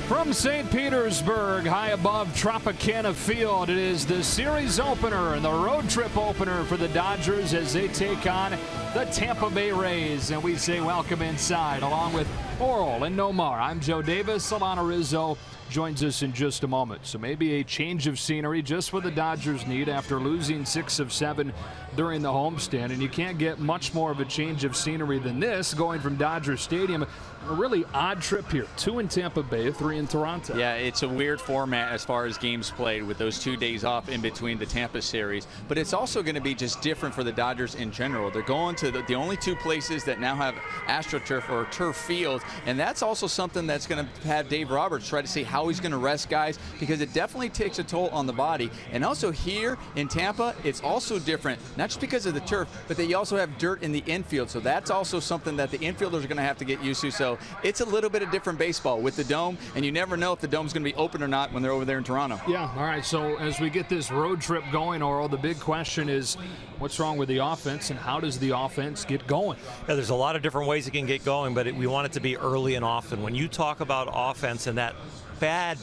From St. Petersburg, high above Tropicana Field, it is the series opener and the road trip opener for the Dodgers as they take on the Tampa Bay Rays. And we say welcome inside along with Oral and Nomar. I'm Joe Davis. Solana Rizzo joins us in just a moment. So maybe a change of scenery, just what the Dodgers need after losing 6 of 7 during the homestand. And you can't get much more of a change of scenery than this, going from Dodger Stadium. A really odd trip here. 2 in Tampa Bay, 3 in Toronto. Yeah, it's a weird format as far as games played with those 2 days off in between the Tampa series. But it's also going to be just different for the Dodgers in general. They're going to the only 2 places that now have AstroTurf or turf fields. And that's also something that's going to have Dave Roberts try to see how he's going to rest guys, because it definitely takes a toll on the body. And also here in Tampa, it's also different, not just because of the turf, but that you also have dirt in the infield. So that's also something that the infielders are going to have to get used to. So it's a little bit of different baseball with the dome, and you never know if the dome's going to be open or not when they're over there in Toronto. Yeah, all right, so as we get this road trip going, Oral, the big question is what's wrong with the offense and how does the offense get going? Yeah, there's a lot of different ways it can get going, but we want it to be early and often. When you talk about offense and that bad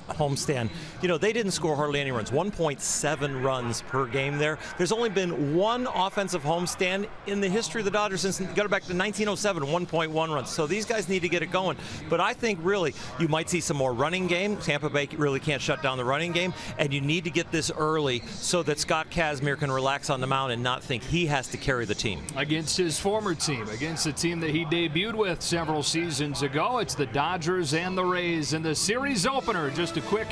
homestand, you know, they didn't score hardly any runs, 1.7 runs per game there. There's only been 1 offensive homestand in the history of the Dodgers since got it back to 1907, 1.1 runs. So these guys need to get it going. But I think really you might see some more running game. Tampa Bay really can't shut down the running game, and you need to get this early so that Scott Kazmir can relax on the mound and not think he has to carry the team. Against his former team, against the team that he debuted with several seasons ago, it's the Dodgers and the Rays in the series opener. Just a quick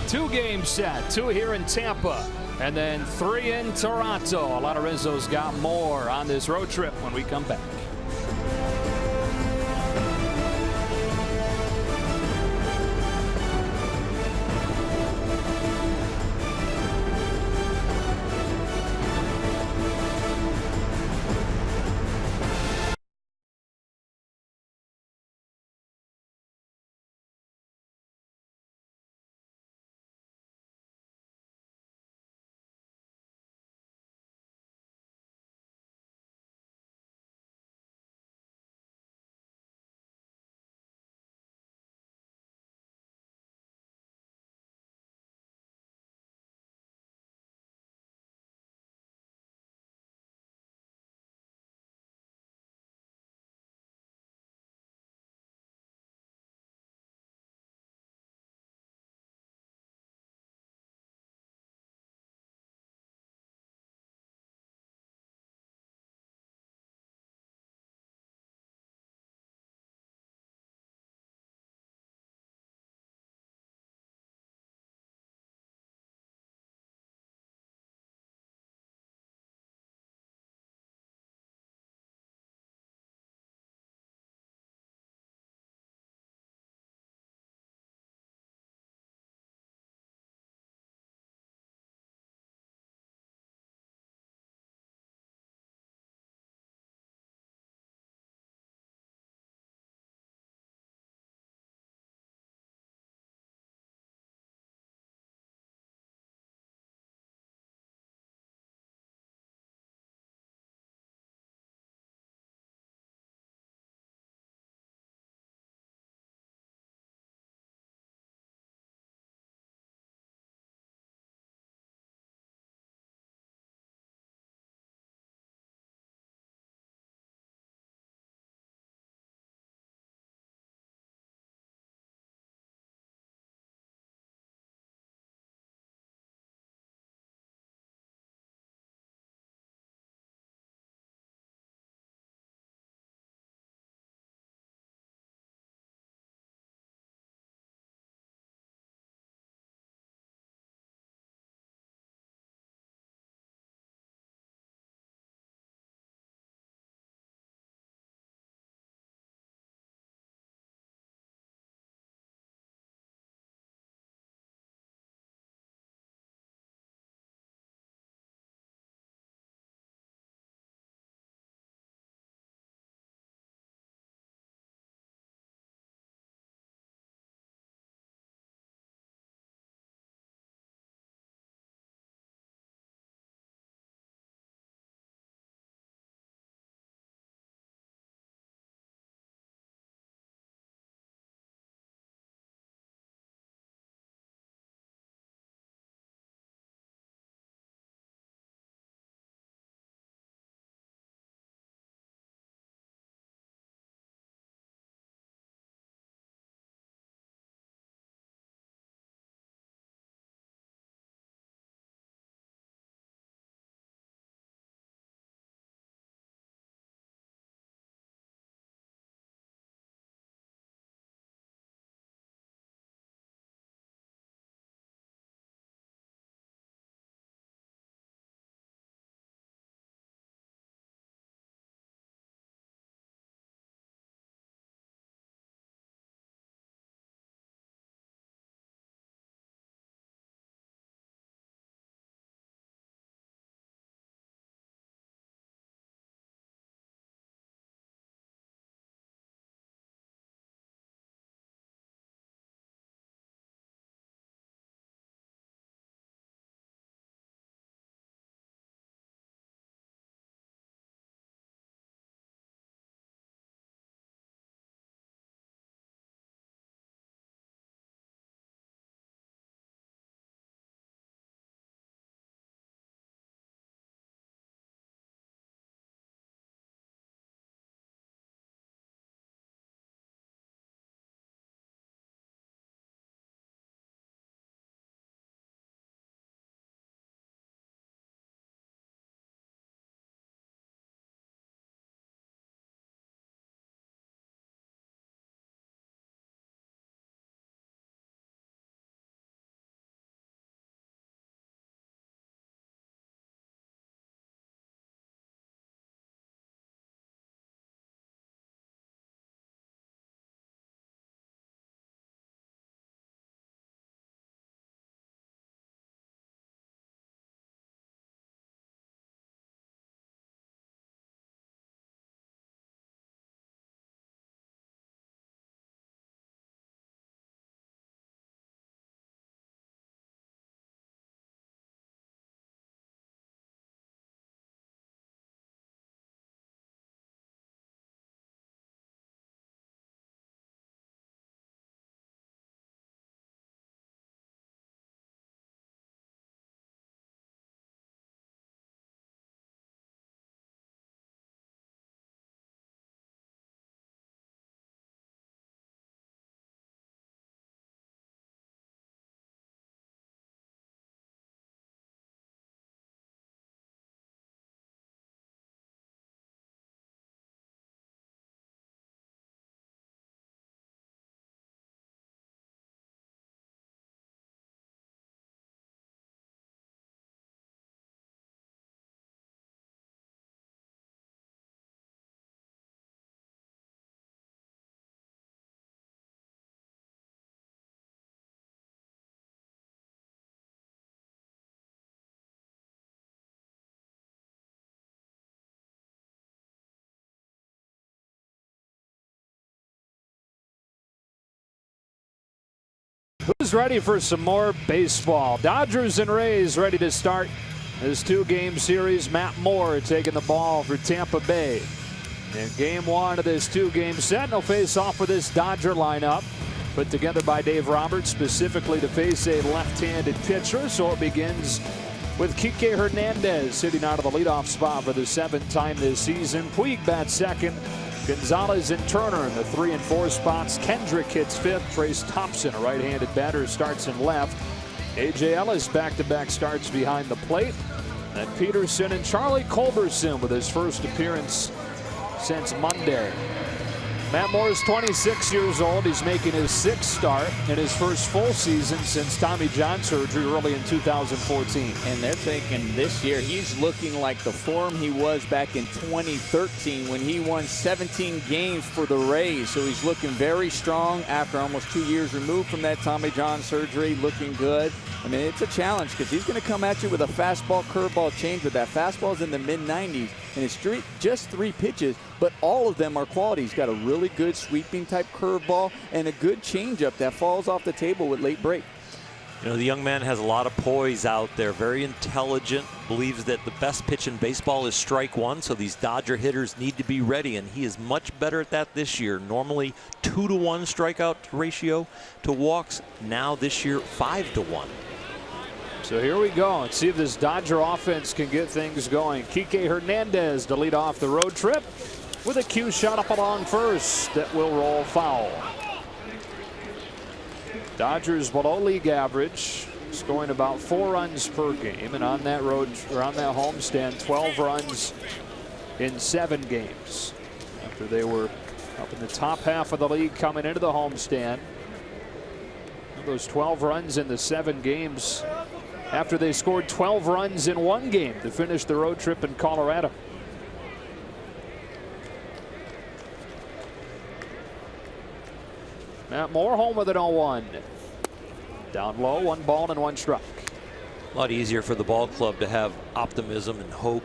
2-game set, 2 here in Tampa and then 3 in Toronto. A lot of Rizzo's got more on this road trip when we come back. Who's ready for some more baseball? Dodgers and Rays ready to start this 2-game series. Matt Moore taking the ball for Tampa Bay. In game 1 of this 2-game set, they'll face off with this Dodger lineup put together by Dave Roberts specifically to face a left-handed pitcher. So it begins with Kike Hernandez sitting out of the leadoff spot for the 7th time this season. Puig bats second. Gonzalez and Turner in the 3 and 4 spots. Kendrick hits 5th. Trace Thompson, a right-handed batter, starts in left. A.J. Ellis back-to-back starts behind the plate. And Peterson and Charlie Culberson with his first appearance since Monday. Matt Moore is 26 years old. He's making his 6th start in his first full season since Tommy John surgery early in 2014. And they're thinking this year he's looking like the form he was back in 2013 when he won 17 games for the Rays. So he's looking very strong after almost 2 years removed from that Tommy John surgery, looking good. I mean, it's a challenge because he's going to come at you with a fastball, curveball change, but that fastball's in the mid-90s, and it's just 3 pitches, but all of them are quality. He's got a really good sweeping type curveball and a good changeup that falls off the table with late break. You know, the young man has a lot of poise out there, very intelligent, believes that the best pitch in baseball is strike one, so these Dodger hitters need to be ready, and he is much better at that this year. Normally 2-to-1 strikeout ratio to walks, now this year 5-to-1. So here we go. Let's see if this Dodger offense can get things going. Kike Hernandez to lead off the road trip with a cue shot up along first that will roll foul. Dodgers below league average, scoring about 4 runs per game, and on that road or on that homestand, 12 runs in 7 games. After they were up in the top half of the league coming into the homestand, those 12 runs in the 7 games after they scored 12 runs in 1 game to finish the road trip in Colorado. Matt Moore home with an 0-1. Down low, 1 ball and 1 strike. A lot easier for the ball club to have optimism and hope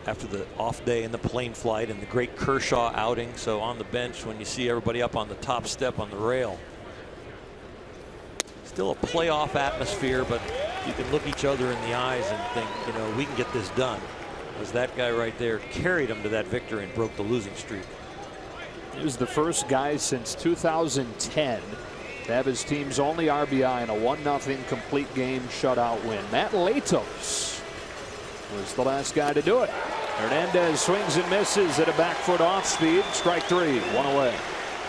after the off day in the plane flight and the great Kershaw outing. So on the bench, when you see everybody up on the top step on the rail, still a playoff atmosphere, but you can look each other in the eyes and think, you know, we can get this done. Because that guy right there carried him to that victory and broke the losing streak. He was the first guy since 2010 to have his team's only RBI in a 1-0 complete game shutout win. Matt Latos was the last guy to do it. Hernandez swings and misses at a back foot off speed. Strike 3, 1 away.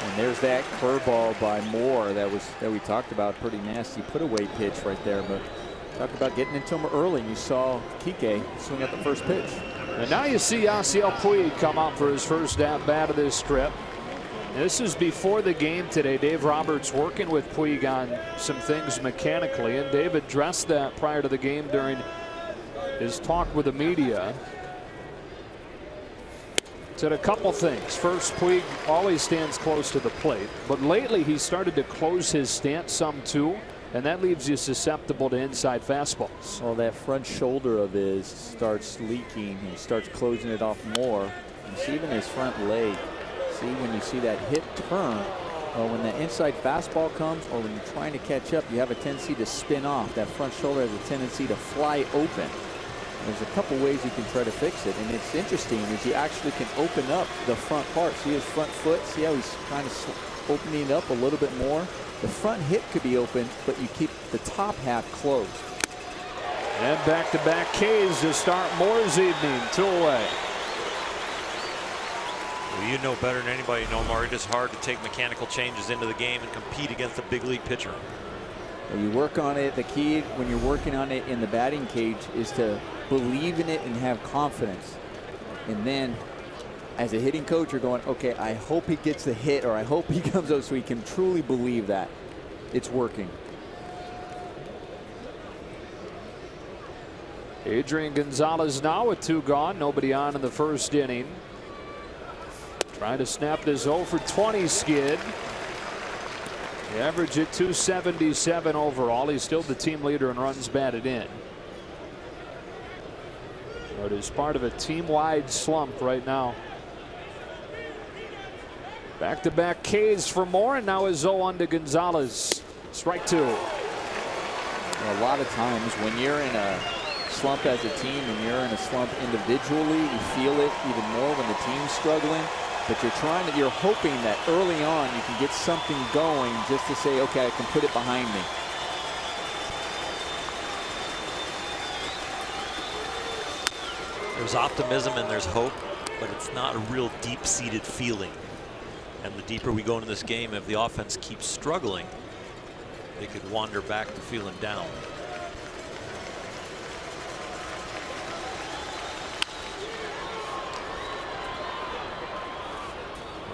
And there's that curveball by Moore that we talked about. Pretty nasty put away pitch right there, but talk about getting into him early. You saw Kike swing at the first pitch. And now you see Yasiel Puig come out for his first at bat of this trip. This is before the game today. Dave Roberts working with Puig on some things mechanically, and Dave addressed that prior to the game during his talk with the media. Said a couple things. First, Puig always stands close to the plate, but lately he started to close his stance some too, and that leaves you susceptible to inside fastballs. Well, that front shoulder of his starts leaking. He starts closing it off more. You see even his front leg. See, when you see that hip turn, or when the inside fastball comes, or when you're trying to catch up, you have a tendency to spin off. That front shoulder has a tendency to fly open. There's a couple ways you can try to fix it, and it's interesting is you actually can open up the front part. See his front foot? See how he's kind of opening it up a little bit more? The front hip could be open, but you keep the top half closed. And back-to-back Ks to start Moore's evening. 2 away. Well, you know better than anybody, Nomar. It is hard to take mechanical changes into the game and compete against a big league pitcher. You work on it. The key when you're working on it in the batting cage is to believe in it and have confidence. And then as a hitting coach, you're going, okay, I hope he gets the hit, or I hope he comes out, so he can truly believe that it's working. Adrian Gonzalez now with 2 gone. Nobody on in the first inning. Trying to snap this 0 for 20 skid. The average at 277 overall. He's still the team leader in runs batted in. But is part of a team-wide slump right now. Back-to-back Ks for Moore, and now is 0-1 to Gonzalez. Strike 2. A lot of times when you're in a slump as a team and you're in a slump individually, you feel it even more when the team's struggling. But you're hoping that early on you can get something going just to say, okay, I can put it behind me. There's optimism and there's hope, but it's not a real deep-seated feeling. And the deeper we go into this game, if the offense keeps struggling, they could wander back to feeling down.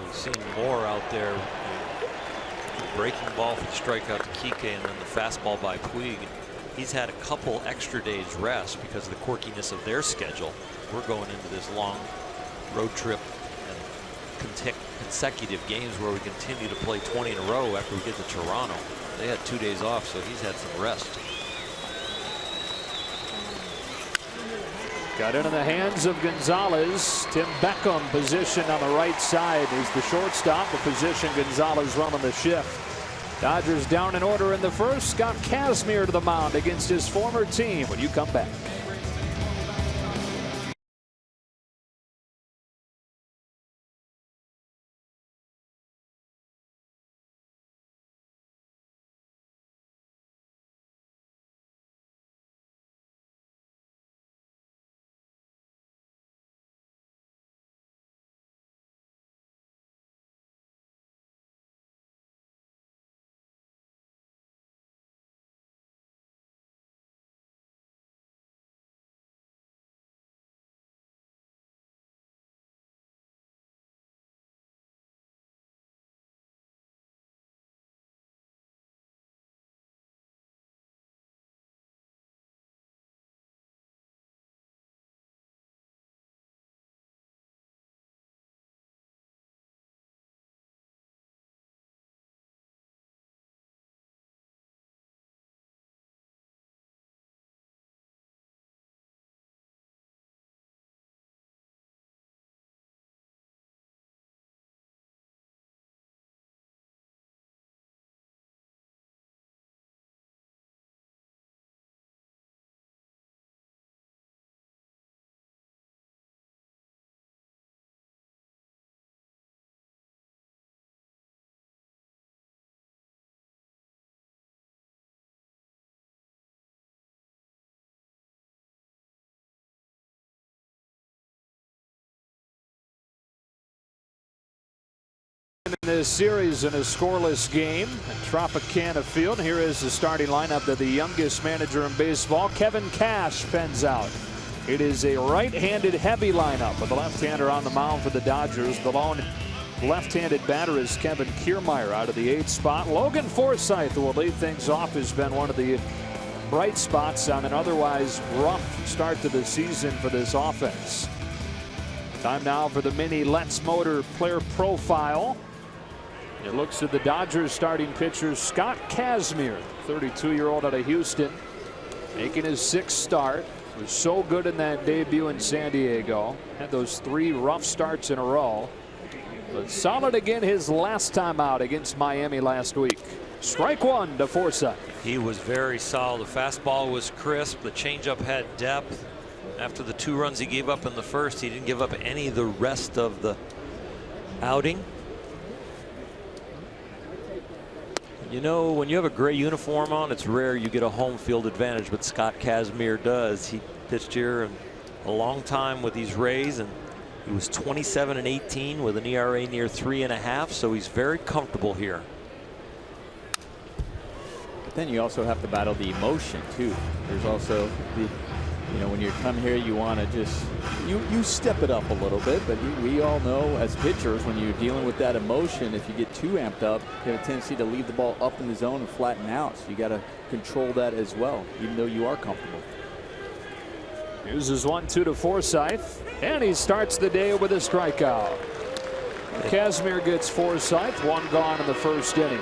We've seen more out there. The breaking ball for the strikeout to Kike, and then the fastball by Puig. He's had a couple extra days rest because of the quirkiness of their schedule. We're going into this long road trip and consecutive games where we continue to play 20 in a row after we get to Toronto. They had 2 days off, so he's had some rest. Got into the hands of Gonzalez. Tim Beckham positioned on the right side. He's the shortstop, the position Gonzalez running the shift. Dodgers down in order in the first. Scott Kazmir to the mound against his former team when you come back. In this series in a scoreless game at Tropicana Field. Here is the starting lineup that the youngest manager in baseball, Kevin Cash, pens out. It is a right-handed heavy lineup with a left-hander on the mound for the Dodgers. The lone left-handed batter is Kevin Kiermaier out of the 8th spot. Logan Forsythe, who will lead things off, has been one of the bright spots on an otherwise rough start to the season for this offense. Time now for the mini Let's Motor player profile. It looks at the Dodgers starting pitcher Scott Kazmir, 32-year-old out of Houston, making his 6th start. Was so good in that debut in San Diego. Had those 3 rough starts in a row. But solid again his last time out against Miami last week. Strike 1 to Forsythe. He was very solid. The fastball was crisp. The changeup had depth. After the 2 runs he gave up in the first, he didn't give up any the rest of the outing. You know, when you have a gray uniform on, it's rare you get a home field advantage, but Scott Kazmir does. He pitched here a long time with these Rays, and he was 27-18 with an ERA near 3.5, so he's very comfortable here. But then you also have to battle the emotion too. There's also the, you know, when you come here, you want to just you step it up a little bit, but we all know as pitchers, when you're dealing with that emotion, if you get too amped up, you have a tendency to leave the ball up in the zone and flatten out. So you got to control that as well, even though you are comfortable. Uses 1-2 to Forsythe, and he starts the day with a strikeout. Kazmir gets Forsythe, 1 gone in the first inning.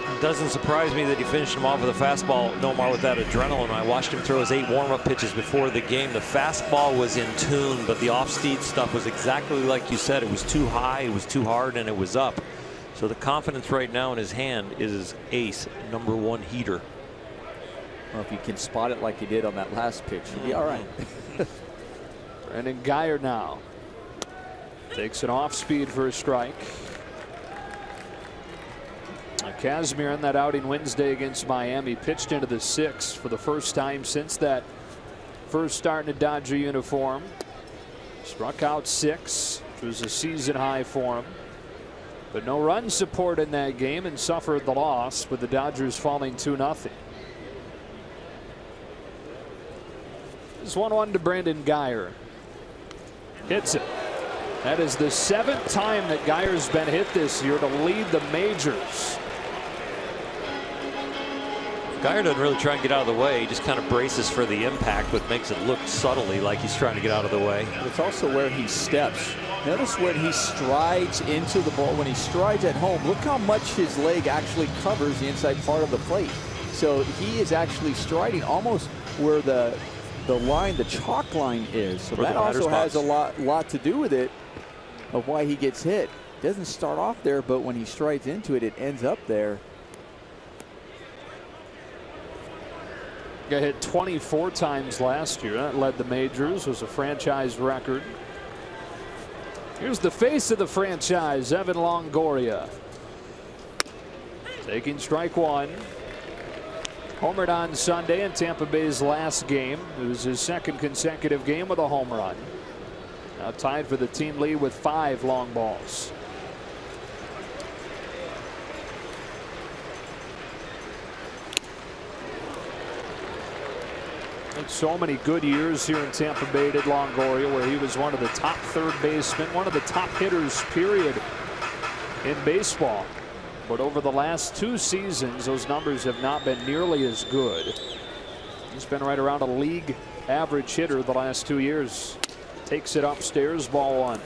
It doesn't surprise me that he finished him off with a fastball, Nomar, with that adrenaline. I watched him throw his 8 warm-up pitches before the game. The fastball was in tune, but the off-speed stuff was exactly like you said. It was too high, it was too hard, and it was up. So the confidence right now in his hand is his ace, #1 heater. Well, if you can spot it like he did on that last pitch, you'll be all right. Brandon Guyer now takes an off speed for a strike. Kazmir in that outing Wednesday against Miami pitched into the 6th for the first time since that first start in a Dodger uniform. Struck out 6, which was a season high for him. But no run support in that game and suffered the loss with the Dodgers falling 2-0. This 1-1 to Brandon Guyer. Hits it. That is the 7th time that Guyer's been hit this year to lead the majors. Guyer doesn't really try and get out of the way. He just kind of braces for the impact, but makes it look subtly like he's trying to get out of the way. It's also where he steps. Notice when he strides into the ball, when he strides at home, look how much his leg actually covers the inside part of the plate. So he is actually striding almost where the line, the chalk line is. So that also has a lot to do with it, of why he gets hit. Doesn't start off there, but when he strides into it, it ends up there. Got hit 24 times last year. That led the majors, was a franchise record. Here's the face of the franchise, Evan Longoria. Taking strike 1. Homered on Sunday in Tampa Bay's last game. It was his 2nd consecutive game with a home run. Now tied for the team lead with 5 long balls. So many good years here in Tampa Bay did Longoria, where he was one of the top third basemen, one of the top hitters, period, in baseball. But over the last 2 seasons, those numbers have not been nearly as good. He's been right around a league average hitter the last 2 years. Takes it upstairs, ball 1.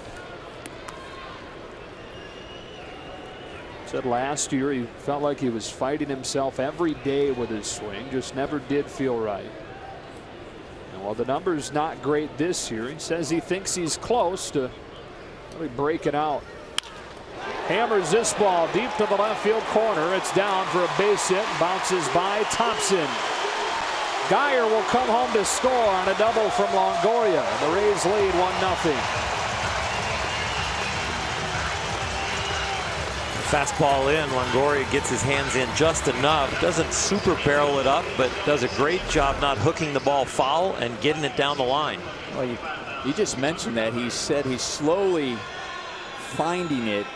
Said last year he felt like he was fighting himself every day with his swing, just never did feel right. While the number's not great this year, he says he thinks he's close to really breaking out. Hammers this ball deep to the left field corner. It's down for a base hit. Bounces by Thompson. Guyer will come home to score on a double from Longoria. The Rays lead 1-0. Fastball in. Longoria gets his hands in just enough. Doesn't super barrel it up, but does a great job not hooking the ball foul and getting it down the line. Well, you just mentioned that. He said he's slowly finding it.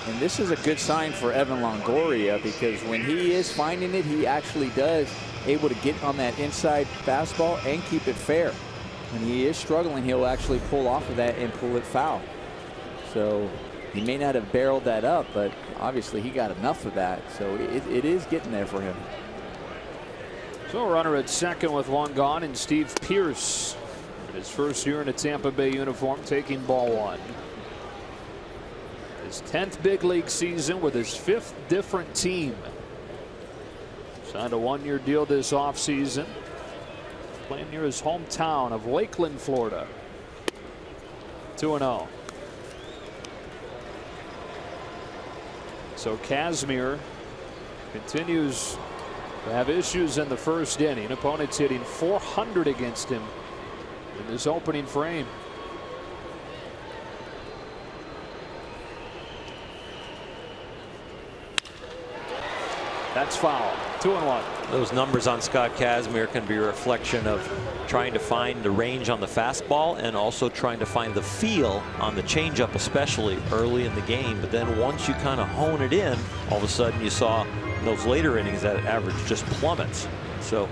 And this is a good sign for Evan Longoria, because when he is finding it, he actually does able to get on that inside fastball and keep it fair. When he is struggling, he'll actually pull off of that and pull it foul. So he may not have barreled that up, but obviously he got enough of that. So it is getting there for him. So a runner at second with 1 gone, and Steve Pearce, his first year in a Tampa Bay uniform, taking ball 1. His 10th big league season with his 5th different team. Signed a 1-year deal this offseason. Playing near his hometown of Lakeland, Florida. 2-0. So Kazmir continues to have issues in the first inning. Opponents hitting .400 against him in this opening frame. That's foul. 2-1. Those numbers on Scott Kazmir can be a reflection of trying to find the range on the fastball and also trying to find the feel on the changeup, especially early in the game. But then once you kind of hone it in, all of a sudden you saw in those later innings that average just plummets. So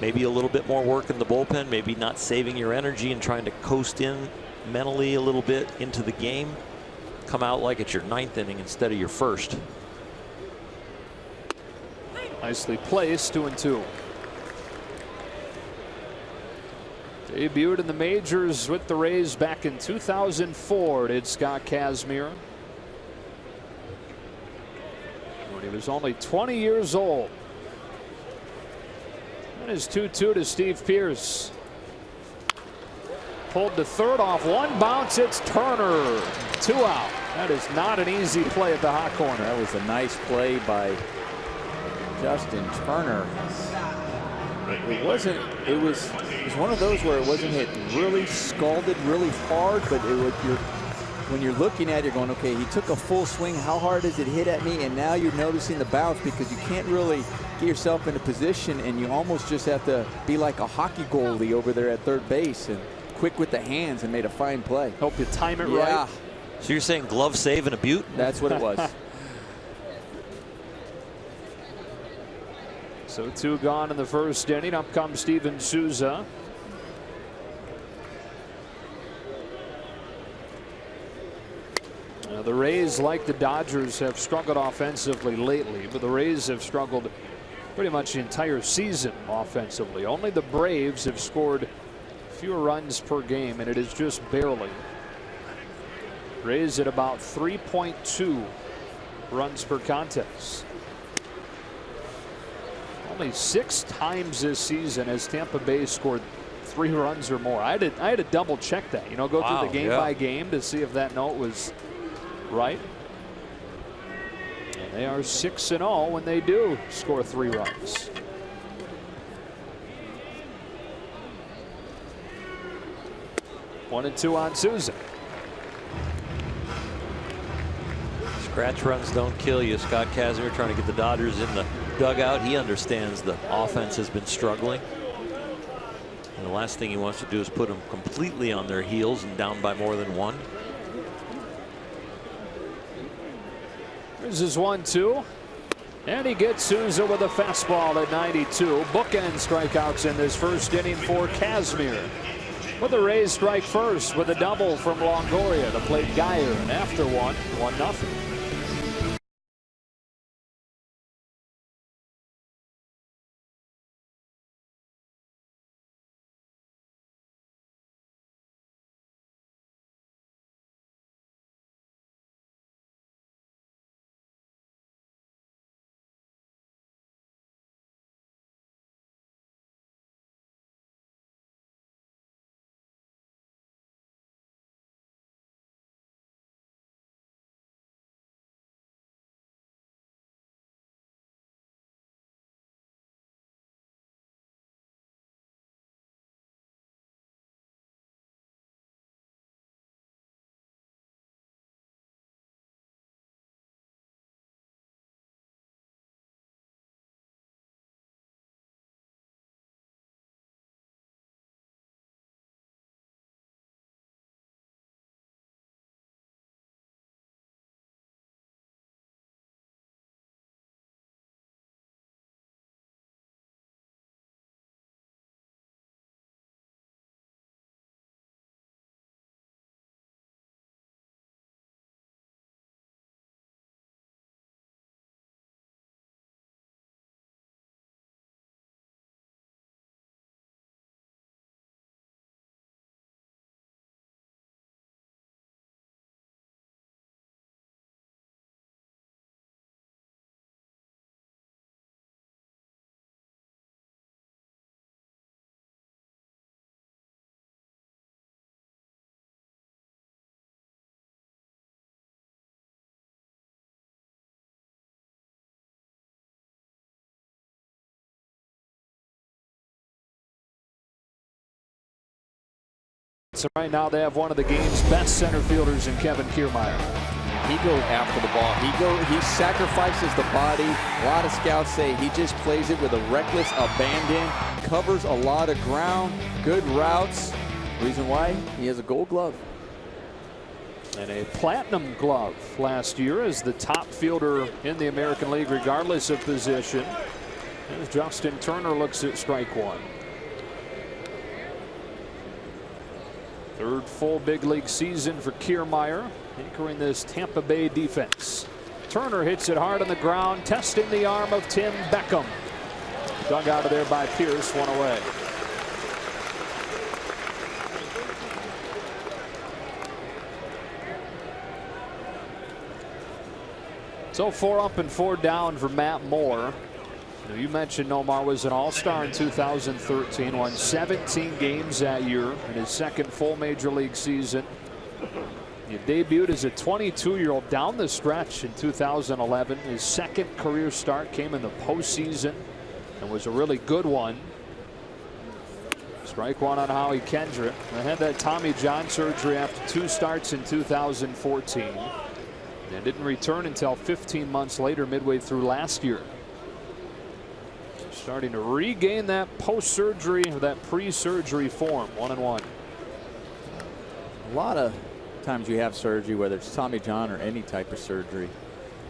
maybe a little bit more work in the bullpen, maybe not saving your energy and trying to coast in mentally a little bit into the game. Come out like it's your 9th inning instead of your 1st. Nicely placed. 2-2. Debuted in the majors with the Rays back in 2004, did Scott Kazmir. When he was only 20 years old. And his 2-2 to Steve Pearce. Pulled to third off 1 bounce. It's Turner. 2 out. That is not an easy play at the hot corner. That was a nice play by Justin Turner. It wasn't. It was one of those where it wasn't hit really scalded, really hard, but when you're looking at it, you're going, okay, he took a full swing. How hard does it hit at me? And now you're noticing the bounce because you can't really get yourself into position, and you almost just have to be like a hockey goalie over there at third base and quick with the hands and made a fine play. Hope you time it yeah. right. So you're saying glove save and a butte? That's what it was. So 2 gone in the first inning. Up comes Steven Souza. Now the Rays, like the Dodgers, have struggled offensively lately, but the Rays have struggled pretty much the entire season offensively. Only the Braves have scored fewer runs per game, and it is just barely. Rays at about 3.2 runs per contest. Only 6 times this season has Tampa Bay scored 3 runs or more. I had to double check that. You know, go through the game by game to see if that note was right. And they are 6-0 when they do score 3 runs. One and 2 on Souza. Scratch runs don't kill you. Scott Kazmir trying to get the Dodgers in the dugout. He understands the offense has been struggling. And the last thing he wants to do is put them completely on their heels and down by more than 1. Here's his 1-2. And he gets Souza with a fastball at 92. Bookend strikeouts in this first inning for Kazmir. But the Rays strike first with a double from Longoria to play Geyer. And after 1-0. So right now they have one of the game's best center fielders in Kevin Kiermaier. He goes after the ball. He sacrifices the body. A lot of scouts say he just plays it with a reckless abandon. Covers a lot of ground. Good routes. Reason why? He has a Gold Glove. And a Platinum Glove last year as the top fielder in the American League regardless of position. As Justin Turner looks at strike 1. Third full big league season for Kiermaier, anchoring this Tampa Bay defense. Turner hits it hard on the ground, testing the arm of Tim Beckham. Dug out of there by Pierce, 1 away. So 4 up and 4 down for Matt Moore. You mentioned Nomar was an all-star in 2013, won 17 games that year in his second full major league season. He debuted as a 22-year-old down the stretch in 2011. His second career start came in the postseason and was a really good one. Strike one on Howie Kendrick. I had that Tommy John surgery after 2 starts in 2014. And didn't return until 15 months later, midway through last year. Starting to regain that post-surgery or that pre-surgery form. 1-1. A lot of times you have surgery, whether it's Tommy John or any type of surgery.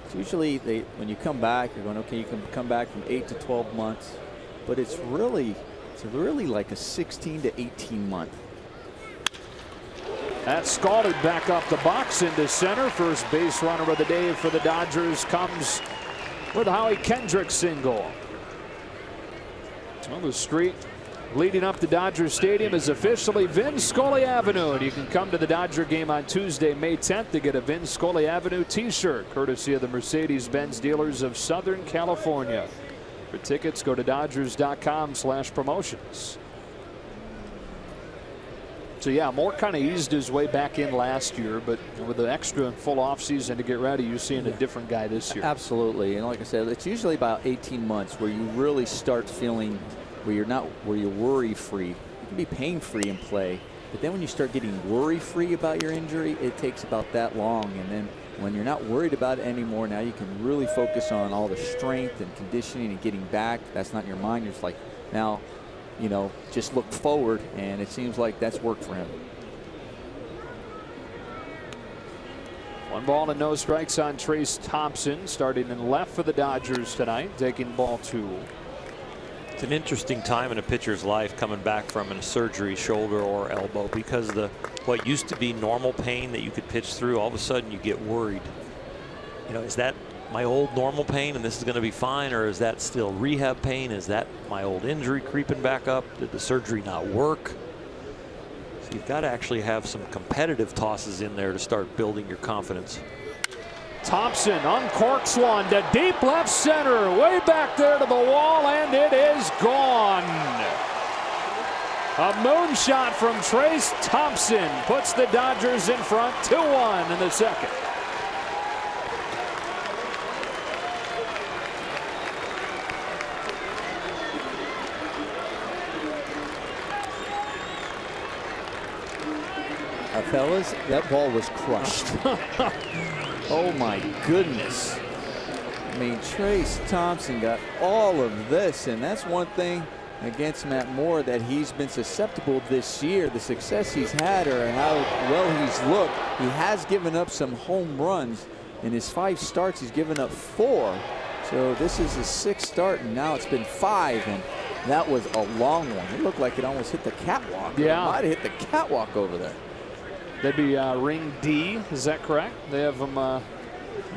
It's usually when you come back, you're going, okay, you can come back from 8 to 12 months, but it's really like a 16 to 18 month. That's scalded back up the box into center. First base runner of the day for the Dodgers comes with Howie Kendrick single. Well, the street leading up to Dodger Stadium is officially Vin Scully Avenue, and you can come to the Dodger game on Tuesday, May 10th, to get a Vin Scully Avenue t-shirt, courtesy of the Mercedes-Benz dealers of Southern California. For tickets, go to Dodgers.com/promotions. So yeah, Moore kind of eased his way back in last year, but with the extra full offseason to get ready, you're seeing a different guy this year. Absolutely, and like I said, it's usually about 18 months where you really start feeling where you're worry free. You can be pain free in play, but then when you start getting worry free about your injury, it takes about that long. And then when you're not worried about it anymore, now you can really focus on all the strength and conditioning and getting back. That's not in your mind. You're just like, now, you know, just look forward, and it seems like that's worked for him. 1 ball and no strikes on Trace Thompson, starting in left for the Dodgers tonight, taking ball 2. It's an interesting time in a pitcher's life coming back from a surgery, shoulder or elbow, because what used to be normal pain that you could pitch through, all of a sudden you get worried. You know, is that my old normal pain and this is going to be fine, or is that still rehab pain? Is that my old injury creeping back up? Did the surgery not work? So you've got to actually have some competitive tosses in there to start building your confidence. Thompson uncorks one to deep left center, way back there to the wall, and it is gone. A moonshot from Trace Thompson puts the Dodgers in front 2-1 in the second. Fellas, that ball was crushed. Oh my goodness. I mean, Trace Thompson got all of this, and that's one thing against Matt Moore that he's been susceptible this year. The success he's had or how well he's looked, he has given up some home runs. In his 5 starts, he's given up 4. So this is his 6th start, and now it's been 5, and that was a long one. It looked like it almost hit the catwalk. Yeah. It might have hit the catwalk over there. That'd be ring D, is that correct? They have them. I'm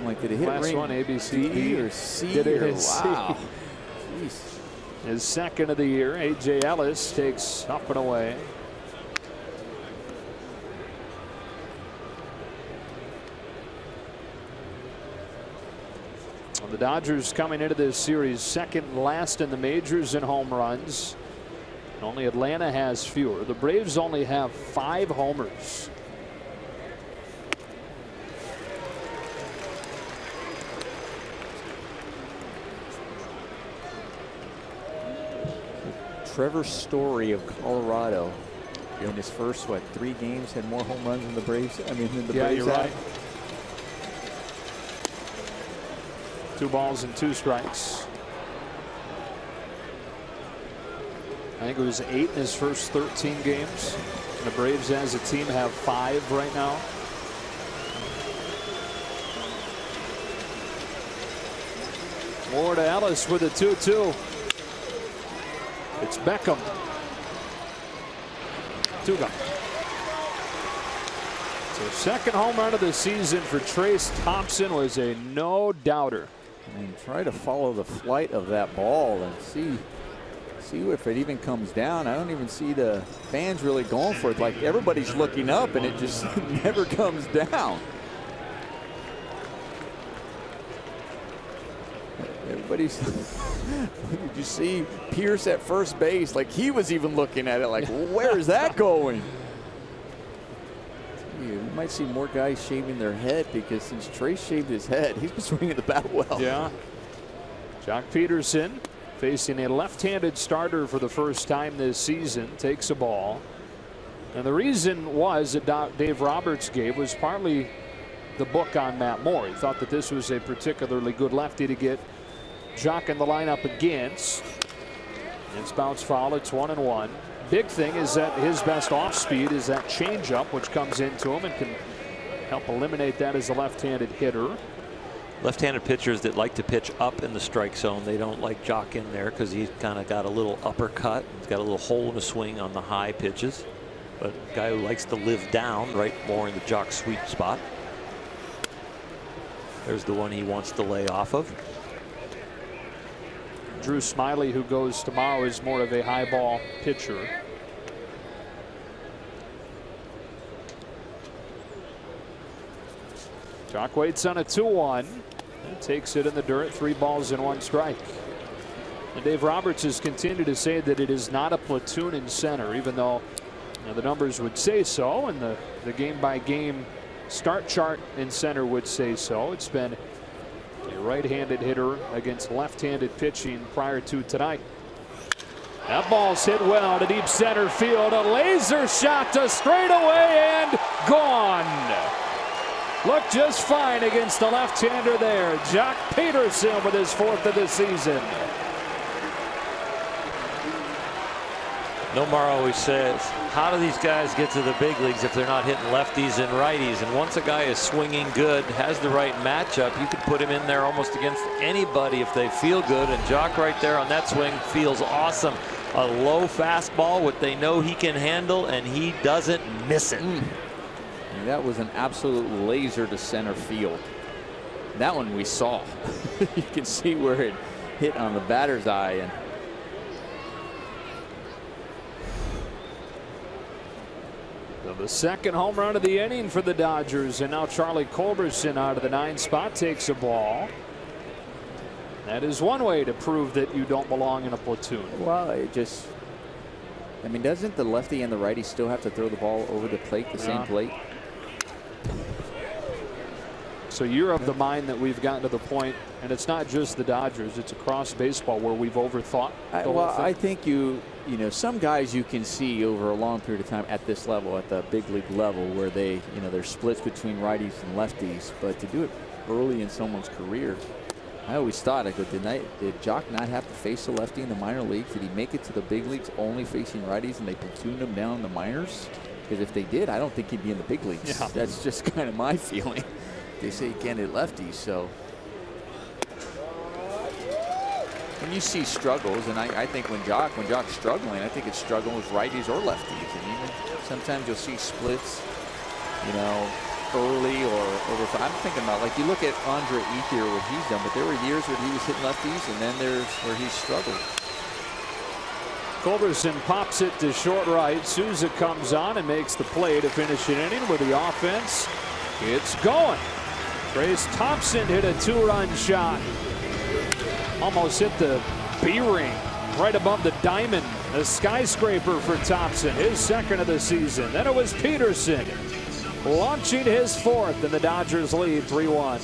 like, did it hit last ring one, A, B, C, D E, or C? Did it or, hit wow. C? His second of the year. A.J. Ellis takes up and away. Well, the Dodgers coming into this series second last in the majors in home runs. Only Atlanta has fewer. The Braves only have 5 homers. Trevor Story of Colorado in his first 3 games had more home runs than the Braves. I mean, than the Braves. You're right. 2 balls and 2 strikes. I think it was 8 in his first 13 games. And the Braves as a team have 5 right now. Moore to Ellis with a 2-2. It's Beckham. 2 gone. So second home run of the season for Trace Thompson was a no-doubter. And try to follow the flight of that ball and see if it even comes down. I don't even see the fans really going for it. Like, everybody's looking up and it just never comes down. Everybody's did you see Pierce at first base? Like, he was even looking at it like, where is that going? You might see more guys shaving their head, because since Trace shaved his head, he's been swinging the bat well. Yeah. Jock Peterson facing a left-handed starter for the first time this season, takes a ball. And the reason was that Dave Roberts gave was partly the book on Matt Moore. He thought that this was a particularly good lefty to get Jock in the lineup against. It's bounce foul. It's 1-1. Big thing is that his best off speed is that changeup, which comes into him and can help eliminate that as a left-handed hitter. Left-handed pitchers that like to pitch up in the strike zone, they don't like Jock in there because he's kind of got a little uppercut. He's got a little hole in the swing on the high pitches. But a guy who likes to live down, right, more in the Jock sweet spot. There's the one he wants to lay off of. Drew Smiley, who goes tomorrow, is more of a high ball pitcher. Jock waits on a 2-1 and takes it in the dirt. 3 balls and 1 strike. And Dave Roberts has continued to say that it is not a platoon in center, even though the numbers would say so, and the game-by-game start chart in center would say so. It's been a right-handed hitter against left-handed pitching prior to tonight. That ball's hit well to deep center field. A laser shot to straightaway and gone. Looked just fine against the left-hander there. Jock Peterson with his 4th of the season. Nomar always says, how do these guys get to the big leagues if they're not hitting lefties and righties? And once a guy is swinging good, has the right matchup, you can put him in there almost against anybody if they feel good. And Jock right there on that swing feels awesome. A low fastball, what they know he can handle, and he doesn't miss it. And that was an absolute laser to center field. That one we saw. You can see where it hit on the batter's eye. And the second home run of the inning for the Dodgers, and now Charlie Culberson out of the 9 spot takes a ball. That is one way to prove that you don't belong in a platoon. Well, I mean, doesn't the lefty and the righty still have to throw the ball over the plate, the same plate? So you're of the mind that we've gotten to the point, and it's not just the Dodgers, it's across baseball, where we've overthought the whole thing. I think you know, some guys you can see over a long period of time at this level, at the big league level, where they, there's splits between righties and lefties. But to do it early in someone's career, I always thought, did Jock not have to face a lefty in the minor leagues? Did he make it to the big leagues only facing righties and they platooned him down in the minors? Because if they did, I don't think he'd be in the big leagues. Yeah. That's just kind of my feeling. They say you can't hit lefties, so when you see struggles, and I think when Jock's struggling, I think it's struggling with righties or lefties, and even sometimes you'll see splits, early or over. I'm thinking about, like, you look at Andre Ethier, what he's done, but there were years where he was hitting lefties, and then there's where he struggled. Culberson pops it to short right. Souza comes on and makes the play to finish an inning with the offense. It's going. Trace Thompson hit a 2-run shot. Almost hit the B ring right above the diamond. A skyscraper for Thompson, his 2nd of the season. Then it was Peterson launching his 4th, and the Dodgers lead 3-1.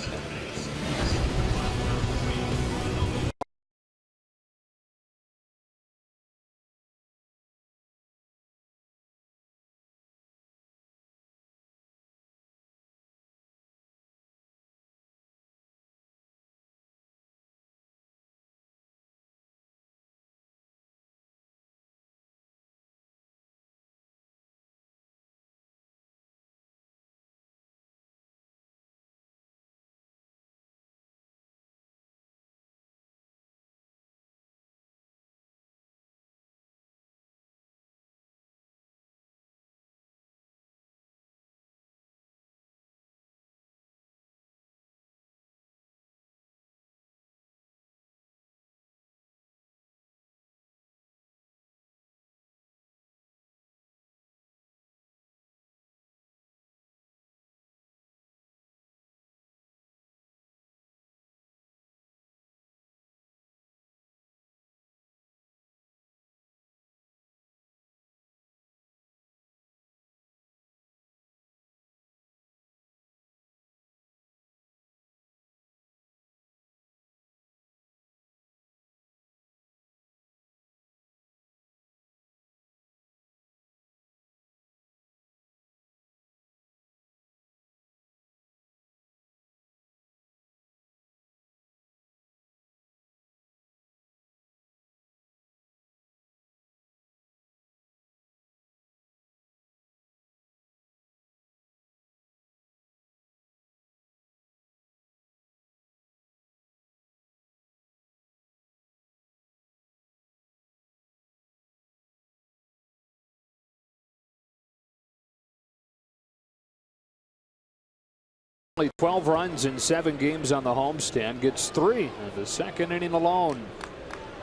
Only 12 runs in 7 games on the homestand. Gets 3 in the second inning alone.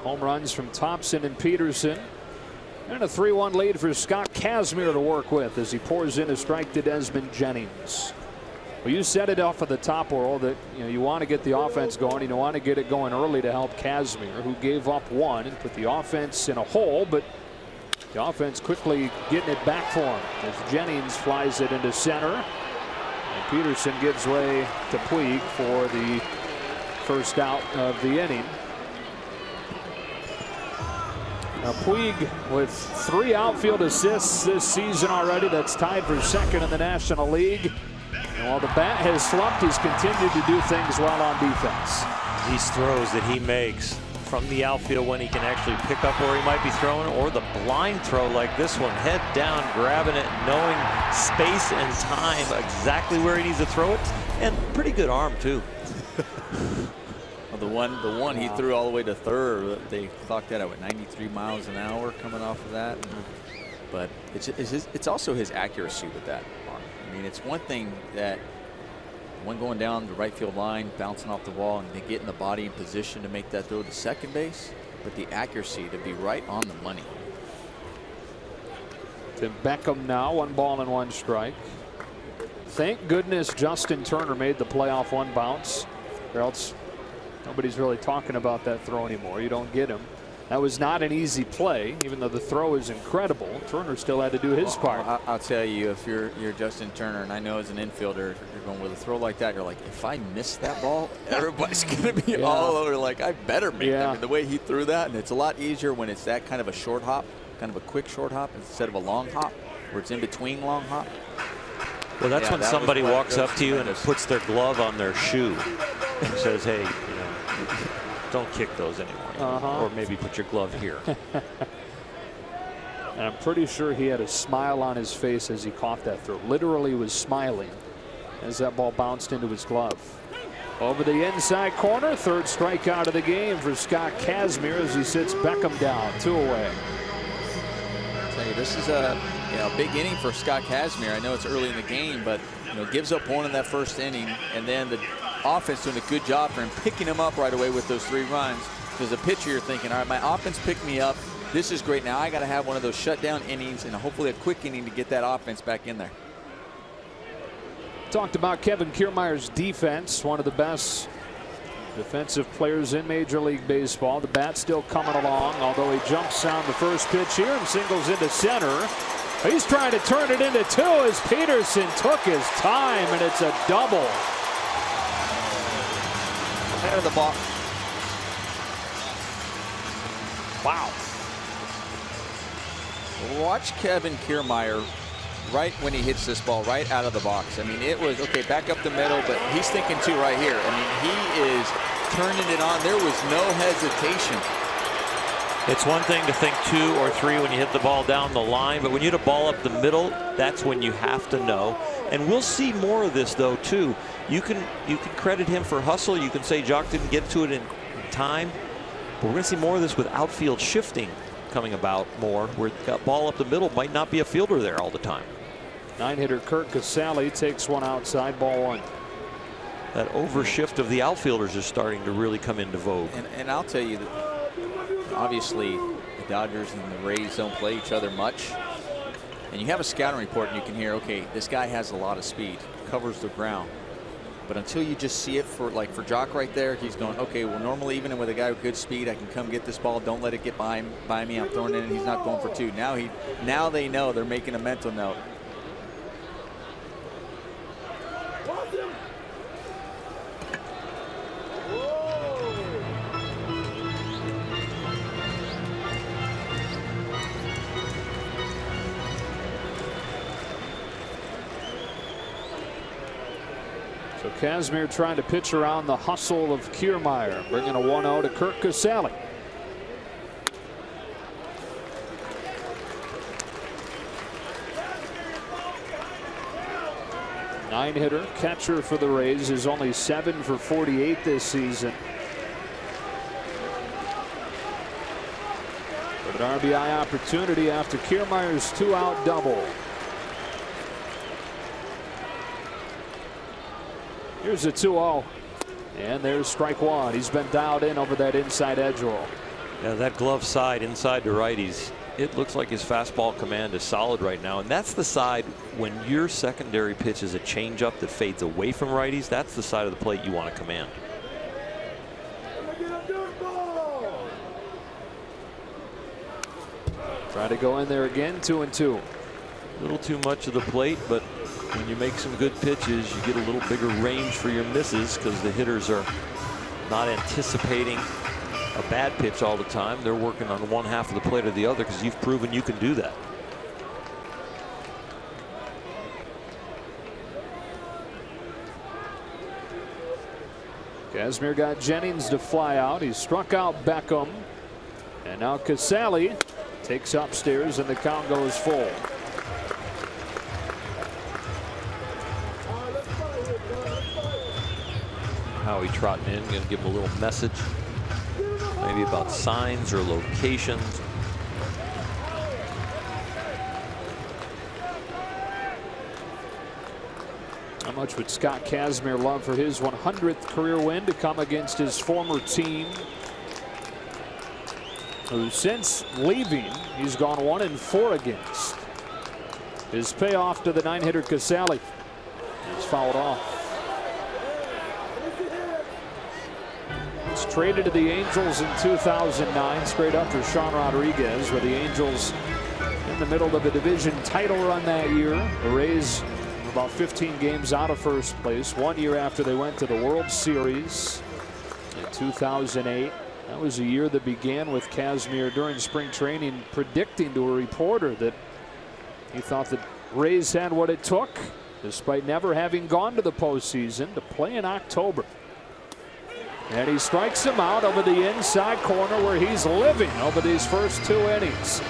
Home runs from Thompson and Peterson. And a 3-1 lead for Scott Kazmir to work with as he pours in a strike to Desmond Jennings. Well, you said it off at the top, Oral, that you want to get the offense going. You want to get it going early to help Kazmir, who gave up 1 and put the offense in a hole, but the offense quickly getting it back for him as Jennings flies it into center. And Peterson gives way to Puig for the first out of the inning. Now Puig with 3 outfield assists this season already. That's tied for second in the National League. And while the bat has slumped, he's continued to do things well on defense. These throws that he makes from the outfield when he can actually pick up where he might be throwing, or the blind throw like this one, head down, grabbing it, knowing space and time exactly where he needs to throw it, and pretty good arm too. Well, the one he threw all the way to third, they clocked that at 93 miles an hour coming off of that. But it's also his accuracy with that arm. I mean, it's one thing that one going down the right field line, bouncing off the wall, and they get in the body in position to make that throw to second base, but the accuracy to be right on the money. To Beckham now, 1 ball and 1 strike. Thank goodness Justin Turner made the play off 1 bounce, or else nobody's really talking about that throw anymore. You don't get him. That was not an easy play, even though the throw is incredible. Turner still had to do his part. I'll tell you, if you're Justin Turner, and I know as an infielder, you're going with a throw like that, you're like, if I miss that ball, everybody's going to be all over. Like, I better make it. I mean, the way he threw that, and it's a lot easier when it's that kind of a short hop, kind of a quick short hop, instead of a long hop, where it's in between long hop. Well, that's when somebody walks up to you and puts their glove on their shoe and says, hey, don't kick those anymore. Or maybe put your glove here. And I'm pretty sure he had a smile on his face as he caught that throw. Literally was smiling as that ball bounced into his glove. Over the inside corner, 3rd strikeout of the game for Scott Kazmir as he sits Beckham down, 2 away. I'll tell you, this is a big inning for Scott Kazmir. I know it's early in the game, but gives up 1 in that first inning, and then the offense doing a good job for him, picking him up right away with those 3 runs. As a pitcher, you're thinking, all right, my offense picked me up. This is great. Now I got to have one of those shutdown innings and hopefully a quick inning to get that offense back in there. Talked about Kevin Kiermaier's defense, one of the best defensive players in Major League Baseball. The bat still coming along, although he jumps on the first pitch here and singles into center. He's trying to turn it into 2 as Peterson took his time, and it's a double. Head of the ball. Wow. Watch Kevin Kiermaier right when he hits this ball right out of the box. I mean, it was, okay, back up the middle, but he's thinking 2 right here. I mean, he is turning it on. There was no hesitation. It's one thing to think 2 or 3 when you hit the ball down the line, but when you hit a ball up the middle, that's when you have to know. And we'll see more of this, though, too. You can credit him for hustle. You can say Jock didn't get to it in time. But we're going to see more of this with outfield shifting coming about more, where that ball up the middle might not be a fielder there all the time. 9-hitter Kurt Casale takes 1 outside, ball 1. That overshift of the outfielders is starting to really come into vogue. And I'll tell you that obviously the Dodgers and the Rays don't play each other much. And you have a scouting report and you can hear, okay, this guy has a lot of speed, covers the ground. But until you just see it for Jock right there, he's going, okay, well, normally even with a guy with good speed, I can come get this ball. Don't let it get by me. I'm throwing it in. He's not going for 2. Now they know. They're making a mental note. So Kazmir trying to pitch around the hustle of Kiermaier, bringing a 1-0 to Kurt Casale. Nine-hitter, catcher for the Rays, is only 7 for 48 this season. But an RBI opportunity after Kiermaier's 2-out double. Here's a 2-0. And there's strike one. He's been dialed in over that inside edge roll. Yeah, that glove side inside to righties. It looks like his fastball command is solid right now. And that's the side when your secondary pitch is a changeup that fades away from righties. That's the side of the plate you want to command. Try to go in there again, 2-2. A little too much of the plate, but when you make some good pitches, you get a little bigger range for your misses because the hitters are not anticipating a bad pitch all the time. They're working on one half of the plate or the other because you've proven you can do that. Kazmir got Jennings to fly out. He struck out Beckham. And now Casale takes upstairs and the count goes full. Howie trotting in, going to give him a little message, maybe about signs or locations. How much would Scott Kazmir love for his 100th career win to come against his former team, who since leaving he's gone 1-4 against. His payoff to the 9-hitter Casale is fouled off. Traded to the Angels in 2009, straight after Sean Rodriguez, with the Angels in the middle of a division title run that year. The Rays were about 15 games out of first place 1 year after they went to the World Series in 2008. That was a year that began with Kazmir during spring training predicting to a reporter that he thought that Rays had what it took, despite never having gone to the postseason, to play in October. And he strikes him out over the inside corner where he's living over these first 2 innings.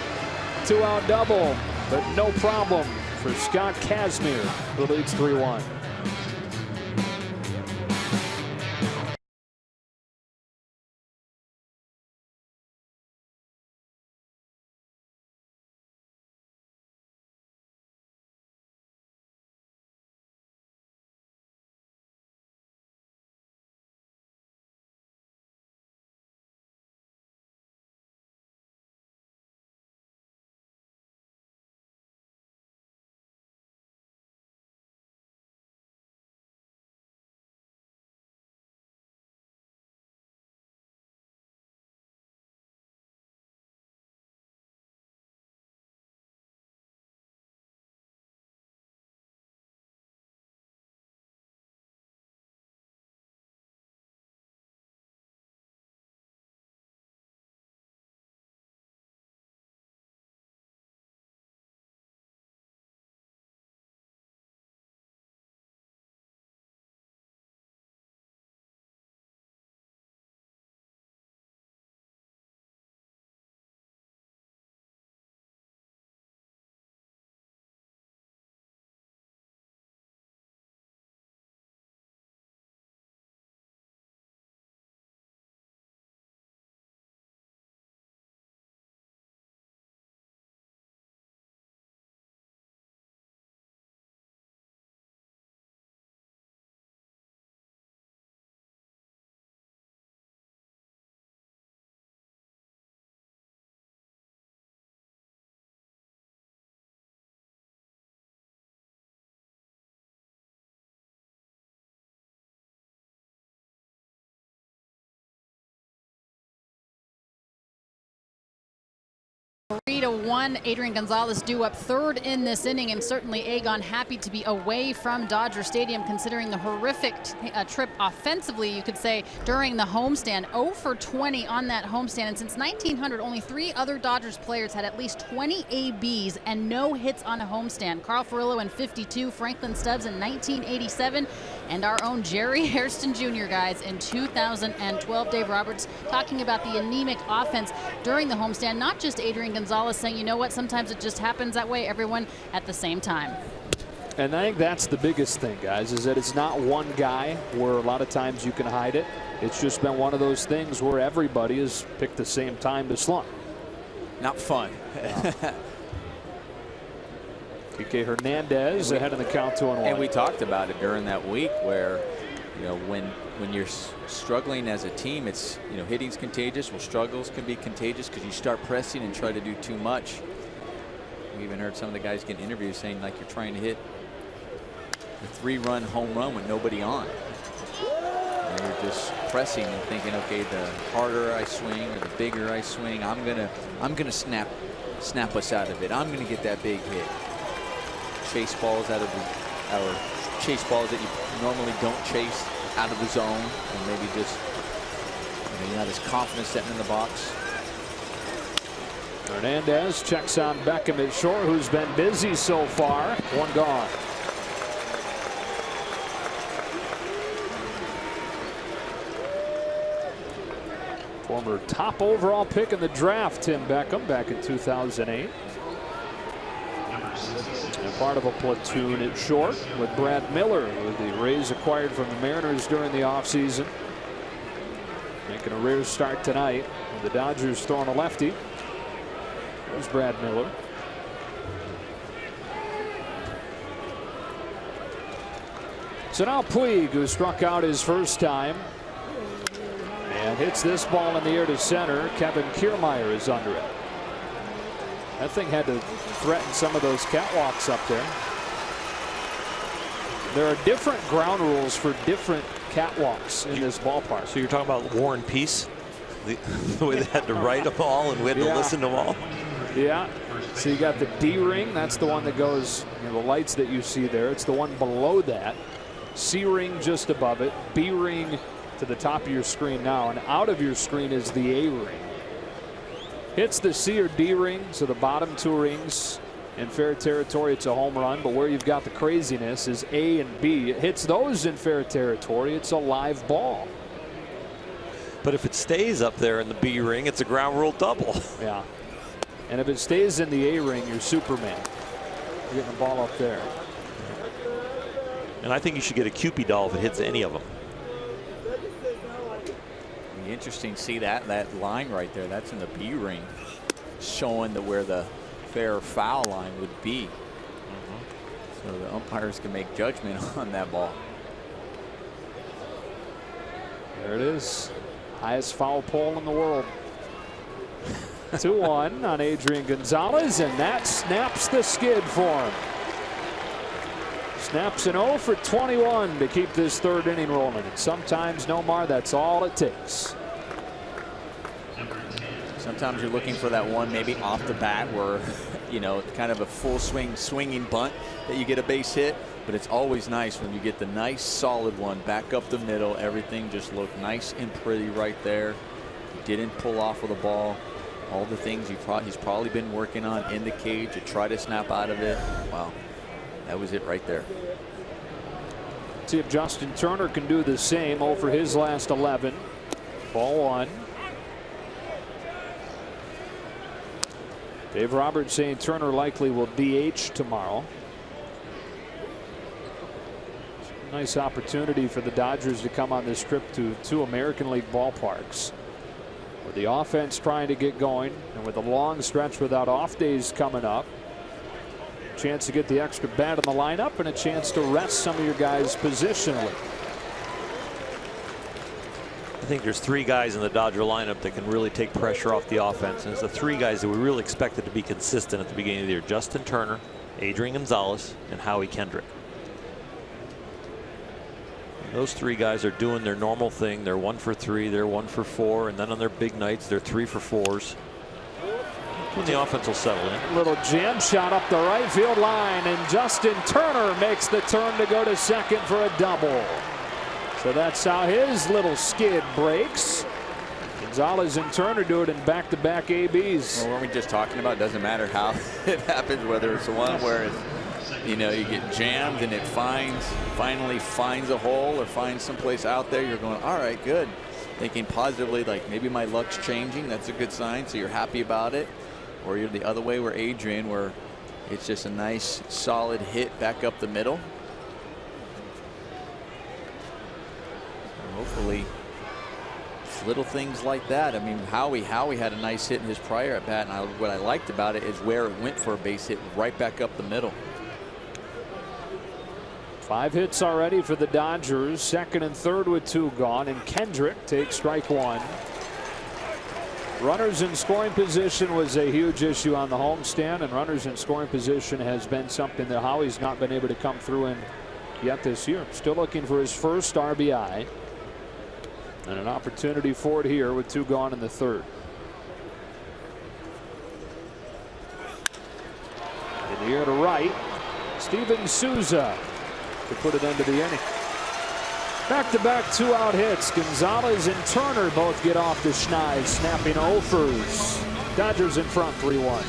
2-out double, but no problem for Scott Kazmir, who leads 3-1. Three to 1, Adrian Gonzalez due up third in this inning, and certainly Agon happy to be away from Dodger Stadium considering the horrific trip offensively, you could say, during the homestand. 0 for 20 on that homestand, and since 1900 only 3 other Dodgers players had at least 20 ABs and no hits on a homestand. Carl Furillo in 52, Franklin Stubbs in 1987, and our own Jerry Hairston Jr. guys in 2012. Dave Roberts talking about the anemic offense during the homestand, not just Adrian Gonzalez saying, you know what, sometimes it just happens that way, everyone at the same time. And I think that's the biggest thing, guys, is that it's not one guy where a lot of times you can hide it. It's just been one of those things where everybody has picked the same time to slump. Not fun. Kike Hernandez ahead of the count 2-1. And we talked about it during that week where you know, when you're struggling as a team, it's, you know, hitting's contagious. Well, struggles can be contagious because you start pressing and try to do too much. We even heard some of the guys get interviews saying like you're trying to hit a 3-run home run with nobody on. And you're just pressing and thinking, okay, the harder I swing or the bigger I swing, I'm gonna snap us out of it. I'm gonna get that big hit. Chase balls out of the, or chase balls that you normally don't chase out of the zone, and maybe just, you know, you're not as confident setting in the box. Hernandez checks on Beckham at short, who's been busy so far. One gone. Former top overall pick in the draft, Tim Beckham, back in 2008. And part of a platoon at short with Brad Miller, who the Rays acquired from the Mariners during the offseason. Making a rare start tonight with the Dodgers throwing a lefty. There's Brad Miller. So now Puig, who struck out his first time and hits this ball in the air to center. Kevin Kiermaier is under it. That thing had to threaten some of those catwalks up there. There are different ground rules for different catwalks in this ballpark. So you're talking about War and Peace? The way they had to write them all and we had to listen to them all? Yeah. So you got the D ring. That's the one that goes, you know, the lights that you see there. It's the one below that. C ring just above it. B ring to the top of your screen now. And out of your screen is the A ring. Hits the C or D ring, so the bottom two rings in fair territory, it's a home run. But where you've got the craziness is A and B. It hits those in fair territory, it's a live ball. But if it stays up there in the B ring, it's a ground rule double. Yeah. And if it stays in the A ring, you're Superman. You're getting the ball up there. And I think you should get a Cupid doll if it hits any of them. Interesting to see that line right there. That's in the B ring, showing where the fair foul line would be. So the umpires can make judgment on that ball. There it is. Highest foul pole in the world. 2-1 on Adrian Gonzalez, and that snaps the skid for him. Snaps an 0 for 21 to keep this third inning rolling. And sometimes, Nomar, that's all it takes. Sometimes you're looking for that one maybe off the bat where, you know, kind of a full swinging bunt that you get a base hit. But it's always nice when you get the nice solid one back up the middle. Everything just looked nice and pretty right there. He didn't pull off with the ball. All the things he's probably been working on in the cage to try to snap out of it. Wow. That was it right there. See if Justin Turner can do the same. 0 for his last 11. Ball one. Dave Roberts saying Turner likely will DH tomorrow. Nice opportunity for the Dodgers to come on this trip to 2 American League ballparks. With the offense trying to get going and with a long stretch without off days coming up. Chance to get the extra bat in the lineup and a chance to rest some of your guys positionally. I think there's 3 guys in the Dodger lineup that can really take pressure off the offense. And it's the 3 guys that we really expected to be consistent at the beginning of the year. Justin Turner, Adrian Gonzalez, and Howie Kendrick. And those 3 guys are doing their normal thing. They're 1 for 3, they're 1 for 4, and then on their big nights, they're 3 for 4s. When the offense will settle in. Little jam shot up the right field line, and Justin Turner makes the turn to go to second for a double. So that's how his little skid breaks. Gonzalez and Turner do it in back-to-back ABs. Well, what we're just talking about, doesn't matter how it happens, whether it's the one where it's, you know, you get jammed and it finally finds a hole or finds someplace out there. You're going, all right, good. Thinking positively, like maybe my luck's changing. That's a good sign. So you're happy about it. Or you're the other way where Adrian, where it's just a nice solid hit back up the middle. And hopefully little things like that. I mean, Howie had a nice hit in his prior at bat, and what I liked about it is where it went for a base hit right back up the middle. 5 hits already for the Dodgers. Second and third with 2 gone, and Kendrick takes strike 1. Runners in scoring position was a huge issue on the homestand, and runners in scoring position has been something that Howie's not been able to come through in yet this year. Still looking for his first RBI, and an opportunity for it here with 2 gone in the third. In the air to right, Steven Souza to put it into the inning. Back-to-back 2-out hits. Gonzalez and Turner both get off the schneid, snapping offers. Dodgers in front 3-1.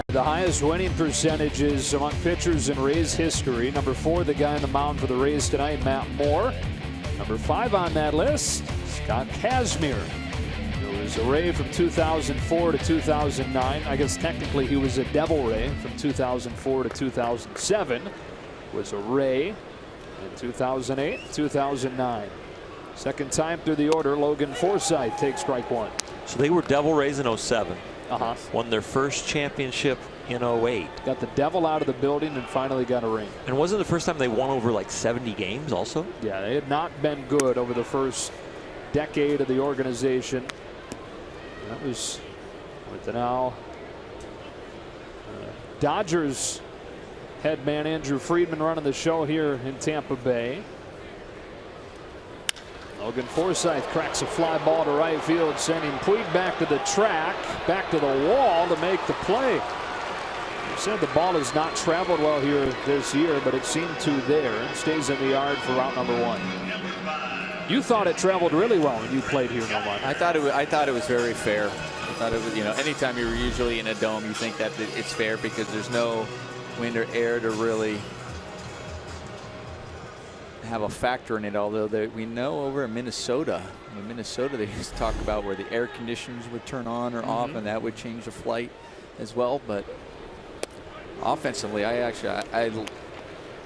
The highest winning percentages among pitchers in Rays history. Number 4, the guy on the mound for the Rays tonight, Matt Moore. Number 5 on that list, Scott Kazmir. He was a Ray from 2004 to 2009. I guess technically he was a Devil Ray from 2004 to 2007. Was a Ray in 2008, 2009. Second time through the order, Logan Forsythe takes strike 1. So they were Devil Rays in 07. Won their first championship in 08. Got the Devil out of the building and finally got a ring. And wasn't the first time they won over like 70 games also? Yeah, they had not been good over the first decade of the organization. That was with the now Dodgers head man Andrew Friedman running the show here in Tampa Bay. Logan Forsythe cracks a fly ball to right field, sending Puig back to the track, back to the wall to make the play. You said the ball has not traveled well here this year, but it seemed to there. It stays in the yard for route number 1. You thought it traveled really well when you played here, Nomar. I thought it was very fair. I thought it was, you know, anytime you're usually in a dome, you think that it's fair because there's no wind or air to really have a factor in it, although we know over in Minnesota, they used to talk about where the air conditioners would turn on or off, and that would change the flight as well. But offensively, I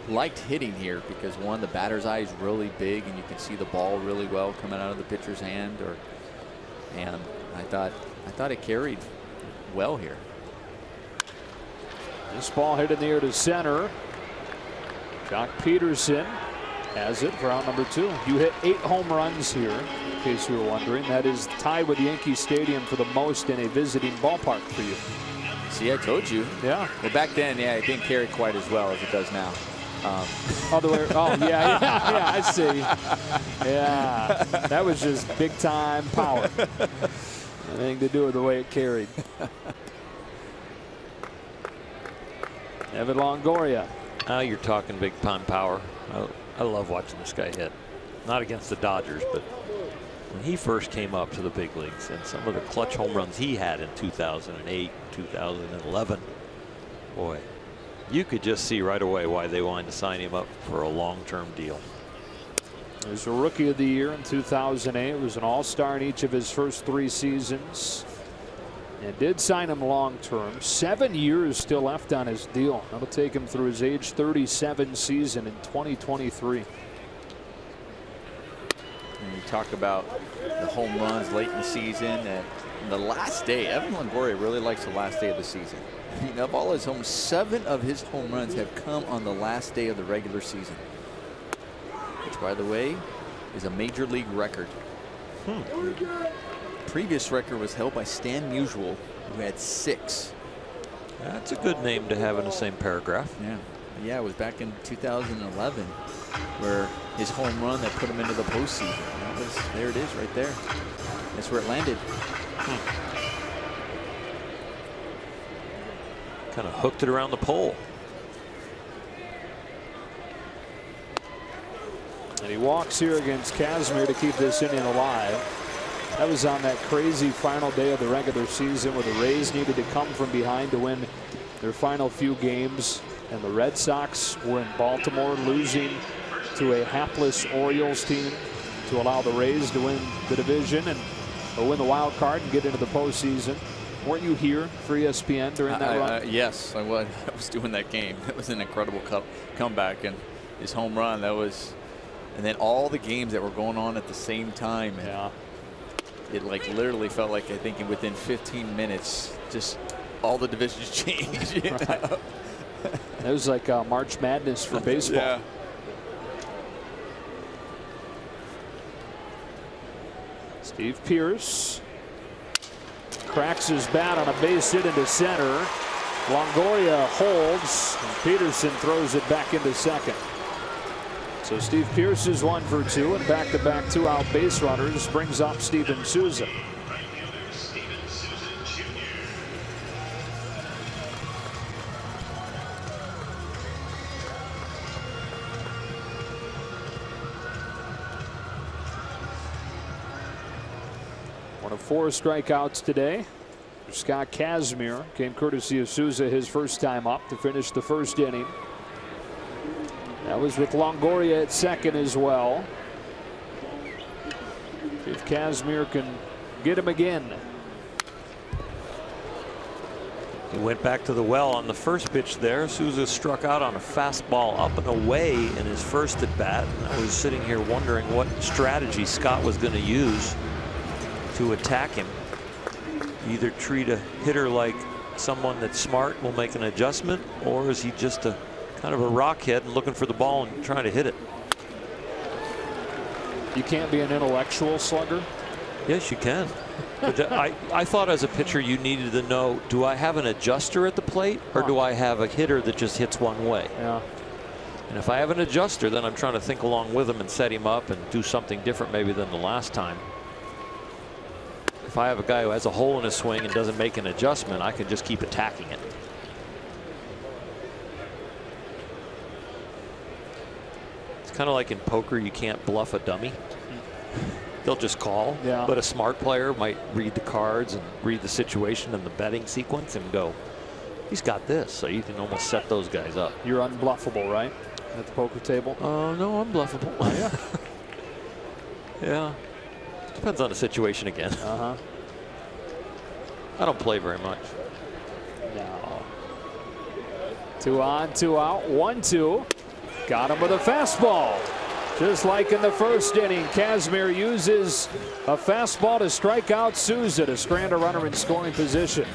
liked hitting here because, one, the batter's eye is really big and you can see the ball really well coming out of the pitcher's hand, and I thought it carried well here. This ball hit in the air to center. Jock Peterson has it for out number 2. You hit 8 home runs here, in case you were wondering. That is tied with Yankee Stadium for the most in a visiting ballpark for you. See, I told you. Yeah. Well, back then, yeah, it didn't carry quite as well as it does now. Other way. Oh, yeah, I see. Yeah, that was just big time power. Nothing to do with the way it carried. Evan Longoria. Now you're talking big time power. I love watching this guy hit. Not against the Dodgers, but when he first came up to the big leagues and some of the clutch home runs he had in 2008, 2011. Boy, you could just see right away why they wanted to sign him up for a long-term deal. He was a Rookie of the Year in 2008. Was an All-Star in each of his first 3 seasons. And did sign him long-term. 7 years still left on his deal. That'll take him through his age 37 season in 2023. And we talk about the home runs late in the season, and the last day, Evan Longoria really likes the last day of the season. I mean, of all his homes, 7 of his home runs have come on the last day of the regular season, which, by the way, is a major league record. Previous record was held by Stan Musial, who had 6. That's a good name to have in the same paragraph. Yeah, it was back in 2011 where his home run that put him into the postseason. There it is right there. That's where it landed. Kind of hooked it around the pole. And he walks here against Kazmir to keep this inning alive. That was on that crazy final day of the regular season where the Rays needed to come from behind to win their final few games. And the Red Sox were in Baltimore, losing to a hapless Orioles team to allow the Rays to win the division and win the wild card and get into the postseason. Weren't you here for ESPN during that run? Yes, I was. I was doing that game. That was an incredible comeback, and his home run. That was, and then all the games that were going on at the same time. And it like literally felt like, I think within 15 minutes, just all the divisions changed. Right. It was like March Madness for baseball. Yeah. Steve Pearce cracks his bat on a base hit into center. Longoria holds, and Peterson throws it back into second. So Steve Pearce is 1 for 2, and back-to-back 2-out base runners brings up Steven Souza. One of 4 strikeouts today. Scott Kazmir came courtesy of Souza his first time up to finish the first inning. That was with Longoria at second as well. If Kazmir can get him again. He went back to the well on the first pitch there. Souza struck out on a fastball up and away in his first at bat. And I was sitting here wondering what strategy Scott was going to use to attack him. Either treat a hitter like someone that's smart, will make an adjustment, or is he just a kind of a rockhead and looking for the ball and trying to hit it? You can't be an intellectual slugger. Yes, you can. But I thought as a pitcher you needed to know, do I have an adjuster at the plate, or do I have a hitter that just hits one way? Yeah. And if I have an adjuster, then I'm trying to think along with him and set him up and do something different maybe than the last time. If I have a guy who has a hole in his swing and doesn't make an adjustment, I can just keep attacking it. It's kind of like in poker, you can't bluff a dummy. They'll just call. Yeah. But a smart player might read the cards and read the situation and the betting sequence and go, he's got this. So you can almost set those guys up. You're unbluffable, right? At the poker table? No, I'm bluffable. Yeah. Yeah. Depends on the situation again. I don't play very much. No. 2 on, 2 out, 1-2. Got him with a fastball. Just like in the first inning, Kazmir uses a fastball to strike out Souza to strand a runner in scoring position.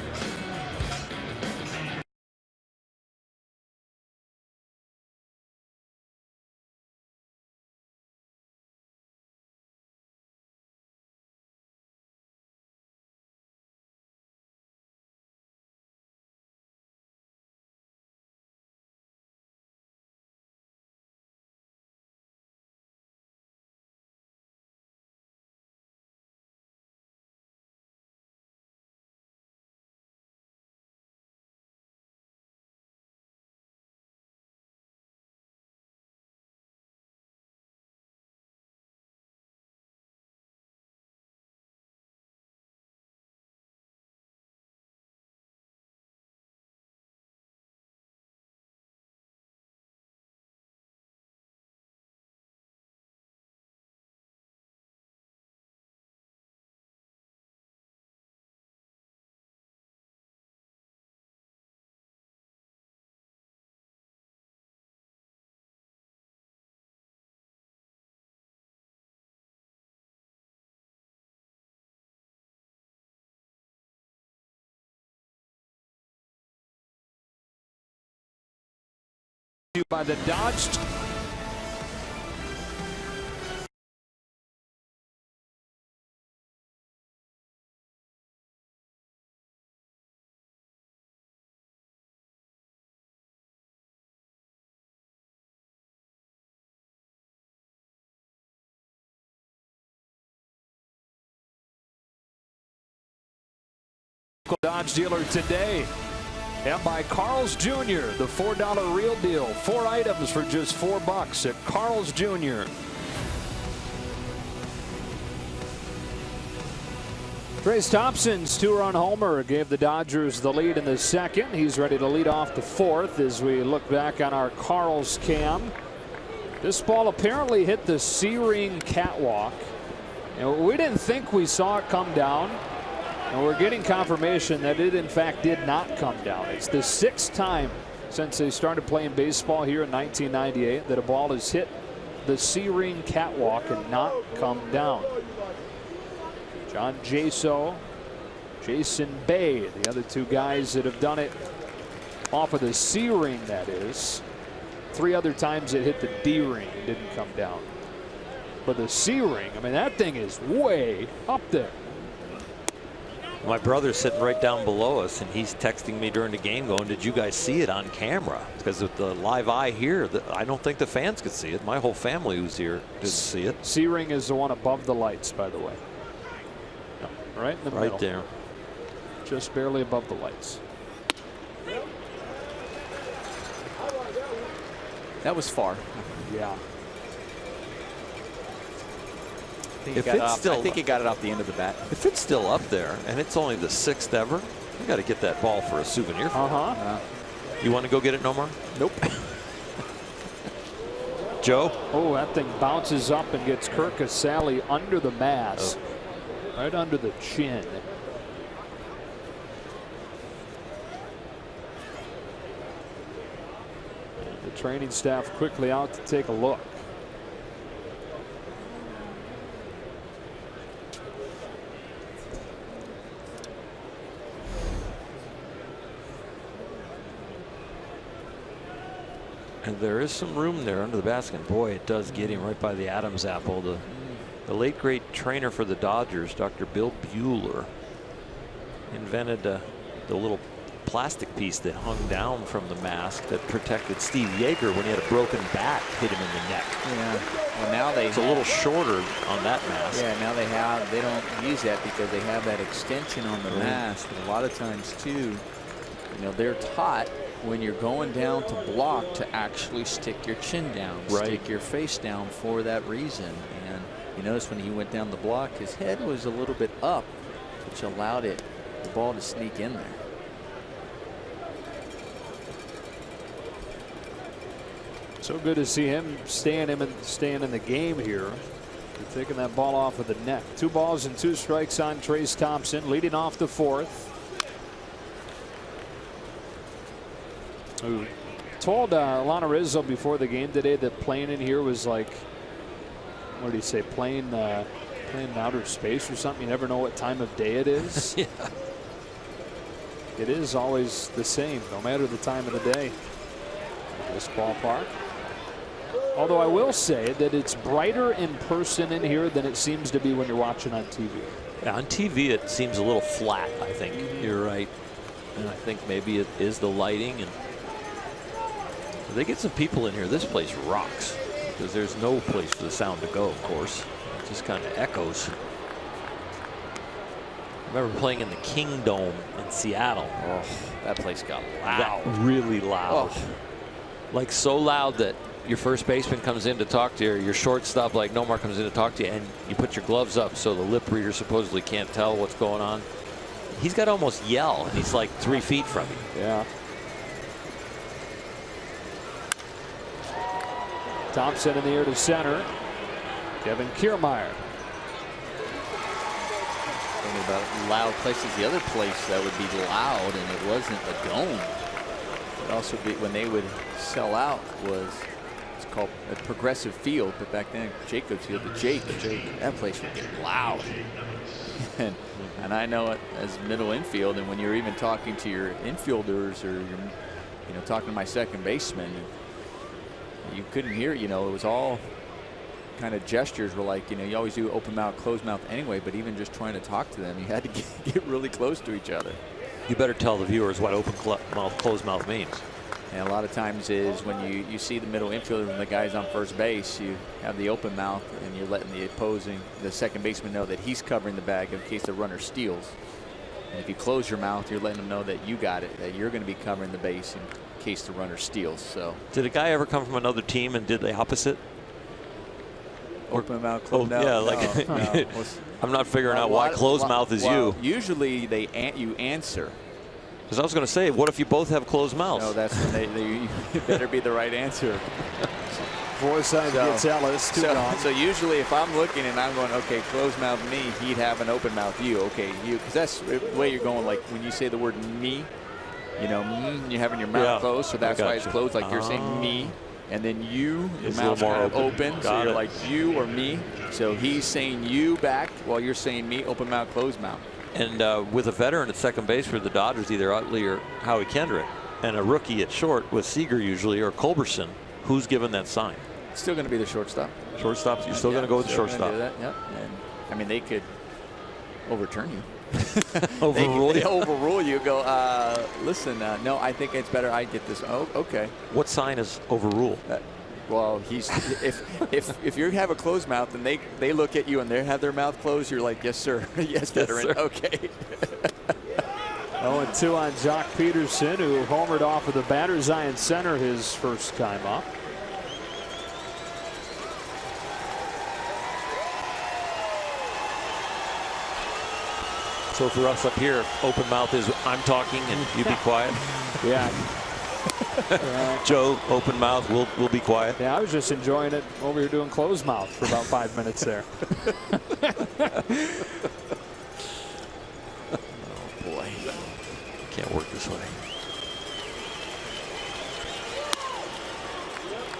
by the dodged. Dodge dealer today. And by Carl's Jr., the $4 real deal. 4 items for just $4 at Carl's Jr. Trayce Thompson's 2-run homer gave the Dodgers the lead in the second. He's ready to lead off the fourth as we look back on our Carl's cam. This ball apparently hit the C-ring catwalk. And we didn't think we saw it come down. And we're getting confirmation that it in fact did not come down. It's the 6th time since they started playing baseball here in 1998 that a ball has hit the C-ring catwalk and not come down. John Jaso, Jason Bay, the other 2 guys that have done it off of the C-ring, that is. 3 other times it hit the D-ring and didn't come down. But the C-ring, I mean, that thing is way up there. My brother's sitting right down below us, and he's texting me during the game going, did you guys see it on camera? Because with the live eye here, I don't think the fans could see it. My whole family who's here didn't see it. C-ring is the one above the lights, by the way. Right in the middle. Right there. Just barely above the lights. That was far. Yeah. I think he got it off the end of the bat. If it's still up there and it's only the 6th ever, you got to get that ball for a souvenir. You want to go get it, Nomar? Nope. Joe? Oh, that thing bounces up and gets Kirk Casale under the mask. Right under the chin. The training staff quickly out to take a look. And there is some room there under the basket. Boy, it does get him right by the Adam's apple. The late great trainer for the Dodgers, Dr. Bill Bueller, invented the little plastic piece that hung down from the mask that protected Steve Yeager when he had a broken bat hit him in the neck. Yeah. Well, now it's a little shorter on that mask. Yeah. Now they don't use that because they have that extension on the mask. And a lot of times too, they're taught when you're going down to block to actually stick your chin down, stick your face down for that reason. And you notice when he went down the block, his head was a little bit up, which allowed the ball to sneak in there. So good to see him staying in the game here. Taking that ball off of the neck. 2 balls and 2 strikes on Trayce Thompson, leading off the 4th. Who told Lana Rizzo before the game today that playing in here was like, what did he say, playing in outer space or something? You never know what time of day it is. Yeah. It is always the same, no matter the time of the day. This ballpark. Although I will say that it's brighter in person in here than it seems to be when you're watching on TV. Yeah, on TV it seems a little flat, I think. You're right. And I think maybe it is the lighting. And they get some people in here. This place rocks because there's no place for the sound to go, of course. It just kind of echoes. I remember playing in the King Dome in Seattle. Oh, that place got loud. Really loud. Oh. Like so loud that your first baseman comes in to talk to you, or your shortstop like Nomar comes in to talk to you, and you put your gloves up so the lip reader supposedly can't tell what's going on. He's got to almost yell, and he's like 3 feet from you. Yeah. Thompson in the air to center. Kevin Kiermaier. Thinking about loud places. The other place that would be loud, and it wasn't the Dome. It would also be when they would sell out it's called a Progressive Field, but back then Jacobs Field, the Jake. That place would get loud. And I know it as middle infield, and when you're even talking to your infielders or you're talking to my second baseman, You couldn't hear, it was all kind of gestures were like, you always do open mouth, closed mouth anyway, but even just trying to talk to them, you had to get really close to each other. You better tell the viewers what open mouth, closed mouth means. And a lot of times is when you see the middle infielder and the guys on first base, you have the open mouth and you're letting the second baseman know that he's covering the bag in case the runner steals. And if you close your mouth, you're letting them know that you got it, that you're going to be covering the base in case the runner steals. So, did a guy ever come from another team and did the opposite? Open mouth, closed mouth. Yeah, like no. I'm not figuring out why closed mouth is you. Usually you answer. Because I was going to say, what if you both have closed mouths? No, that's when it better be the right answer. Forsythe gets Ellis. So usually if I'm looking and I'm going, okay, closed mouth me, he'd have an open mouth you. Okay, you, because that's the way you're going. Like when you say the word me, you're having your mouth closed, so that's why it's closed. Like you're saying me, and then you, your mouth's kind of open, so you're like you or me. So he's saying you back while you're saying me, open mouth, closed mouth. And with a veteran at second base for the Dodgers, either Utley or Howie Kendrick, and a rookie at short with Seager usually, or Culberson, who's given that sign? Still going to be the shortstop. Shortstop, you're still going to go with the shortstop. Yep. And I mean, they could overturn you. Overrule they overrule you. Go, listen, no, I think it's better I get this. Oh, okay. What sign is overrule? Well, if you have a closed mouth and they look at you and they have their mouth closed, you're like, yes, sir. Yes, veteran. Yes, okay. 0-2 on Jock Peterson, who homered off of the batter's eye in center his first time up. So for us up here, open mouth is I'm talking and you be quiet. Yeah. Joe, open mouth, we'll be quiet. Yeah, I was just enjoying it over here doing closed mouth for about 5 minutes there. Oh boy, can't work this way.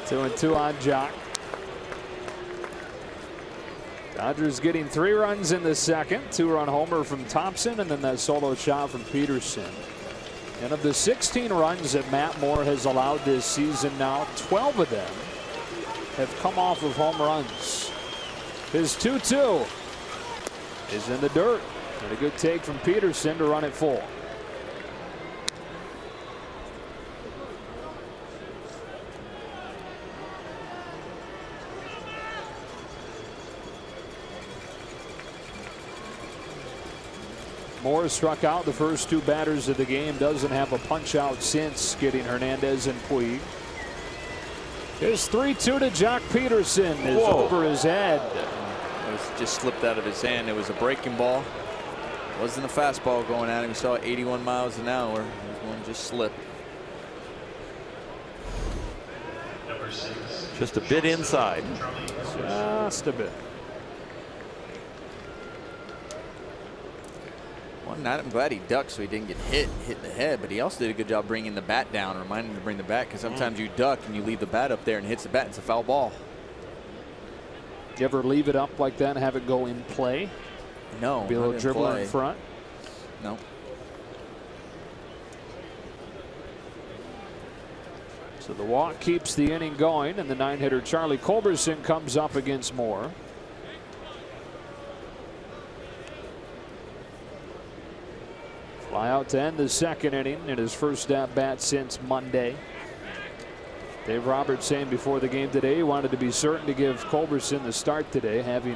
2-2 on Jock. Dodgers getting 3 runs in the second. 2-run homer from Thompson, and then that solo shot from Peterson. And of the 16 runs that Matt Moore has allowed this season now, 12 of them have come off of home runs. His 2-2 is in the dirt. And a good take from Peterson to run it full. Moore struck out the first 2 batters of the game. Doesn't have a punch out since getting Hernandez and Puig. His 3-2 to Jock Peterson is over his head. It was just slipped out of his hand. It was a breaking ball. It wasn't a fastball going at him. We saw 81 miles an hour. This one just slipped. Just a bit inside. Just a bit. I'm glad he ducked so he didn't get hit in the head, but he also did a good job bringing the bat down, reminding him to bring the bat, because sometimes you duck and you leave the bat up there and hits the bat, and it's a foul ball. You ever leave it up like that and have it go in play? No. Be a little dribbler in front? No. So the walk keeps the inning going, and the 9-hitter Charlie Culberson comes up against Moore. Fly out to end the second inning in his first at bat since Monday. Dave Roberts saying before the game today he wanted to be certain to give Culberson the start today, having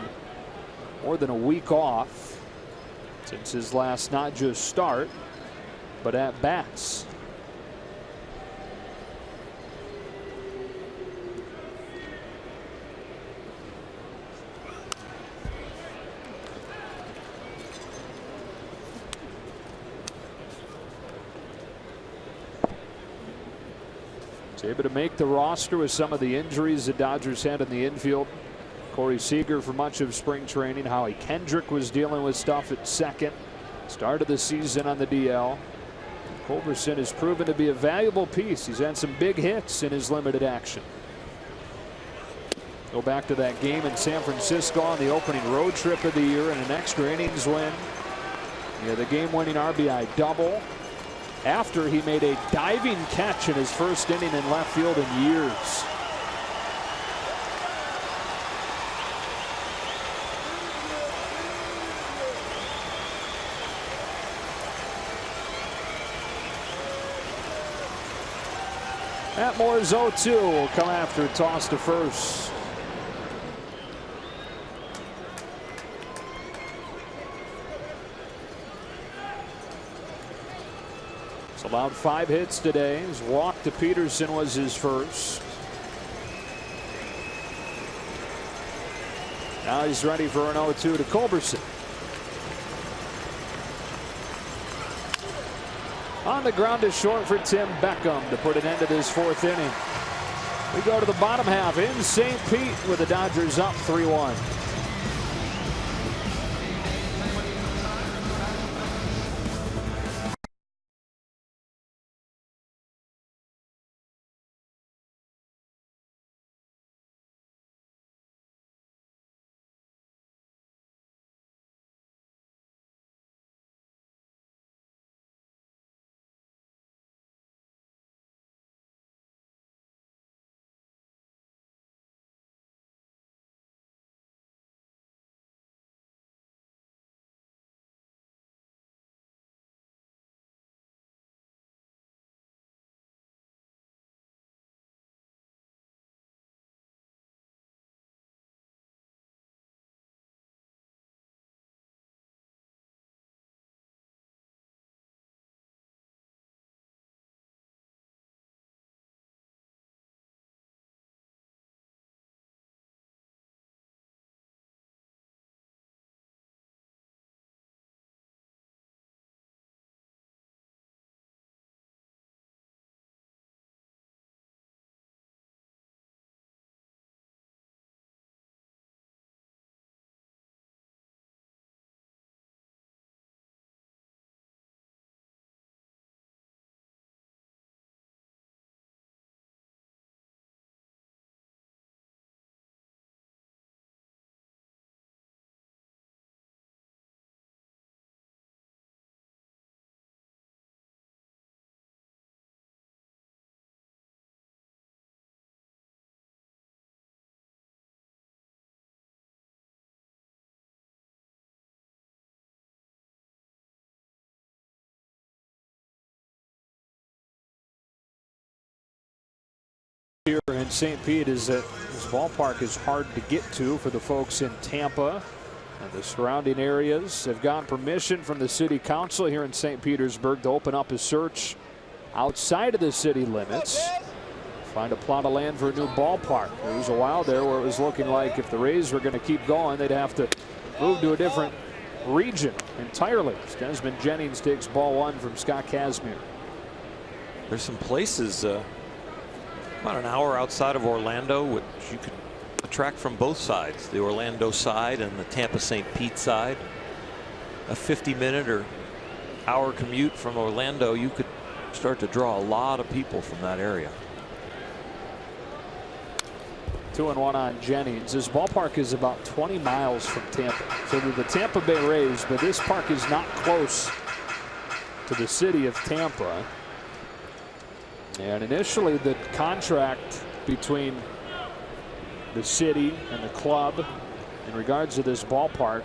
more than a week off since his last not just start but at bats. Able to make the roster with some of the injuries the Dodgers had in the infield. Corey Seager for much of spring training. Howie Kendrick was dealing with stuff at second. Started the season on the DL. Culberson has proven to be a valuable piece. He's had some big hits in his limited action. Go back to that game in San Francisco on the opening road trip of the year and an extra innings win. Yeah, the game-winning RBI double, after he made a diving catch in his first inning in left field in years. Matt Moore's 0-2 will come after a toss to first. He's allowed 5 hits today. His walk to Peterson was his first. Now he's ready for an 0-2 to Culberson. On the ground is short for Tim Beckham to put an end to this 4th inning. We go to the bottom half in St. Pete with the Dodgers up 3-1. Here in St. Pete is that this ballpark is hard to get to for the folks in Tampa and the surrounding areas. They've gotten permission from the city council here in St. Petersburg to open up a search outside of the city limits. Find a plot of land for a new ballpark. There was a while there where it was looking like if the Rays were going to keep going, they'd have to move to a different region entirely. Desmond Jennings takes ball 1 from Scott Kazmir. There's some places about an hour outside of Orlando which you could attract from both sides, the Orlando side and the Tampa St. Pete side. A 50-minute or hour commute from Orlando, you could start to draw a lot of people from that area. 2-1 on Jennings. This ballpark is about 20 miles from Tampa. So they're the Tampa Bay Rays, but this park is not close to the city of Tampa. And initially the contract between the city and the club in regards to this ballpark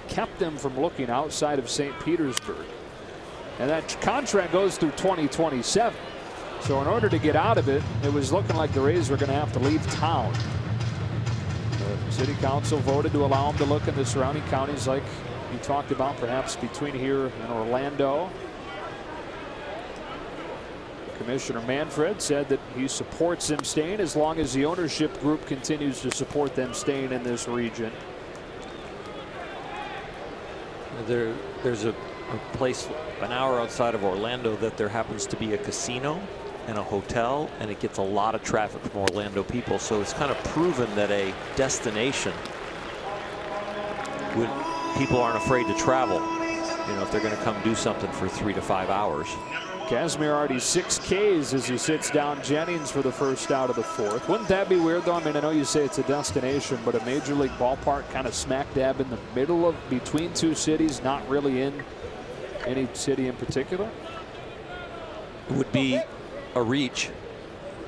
kept them from looking outside of St. Petersburg. And that contract goes through 2027. So in order to get out of it, it was looking like the Rays were going to have to leave town. The city council voted to allow them to look in the surrounding counties like you talked about, perhaps between here and Orlando. Commissioner Manfred said that he supports them staying as long as the ownership group continues to support them staying in this region. There's a place an hour outside of Orlando that there happens to be a casino and a hotel, and it gets a lot of traffic from Orlando people. So it's kind of proven that a destination people aren't afraid to travel, you know, if they're going to come do something for 3 to 5 hours. Kazmir already 6 Ks as he sits down Jennings for the first out of the 4th. Wouldn't that be weird though? I mean, I know you say it's a destination, but a major league ballpark kind of smack dab in the middle of between 2 cities, not really in any city in particular. It would be a reach.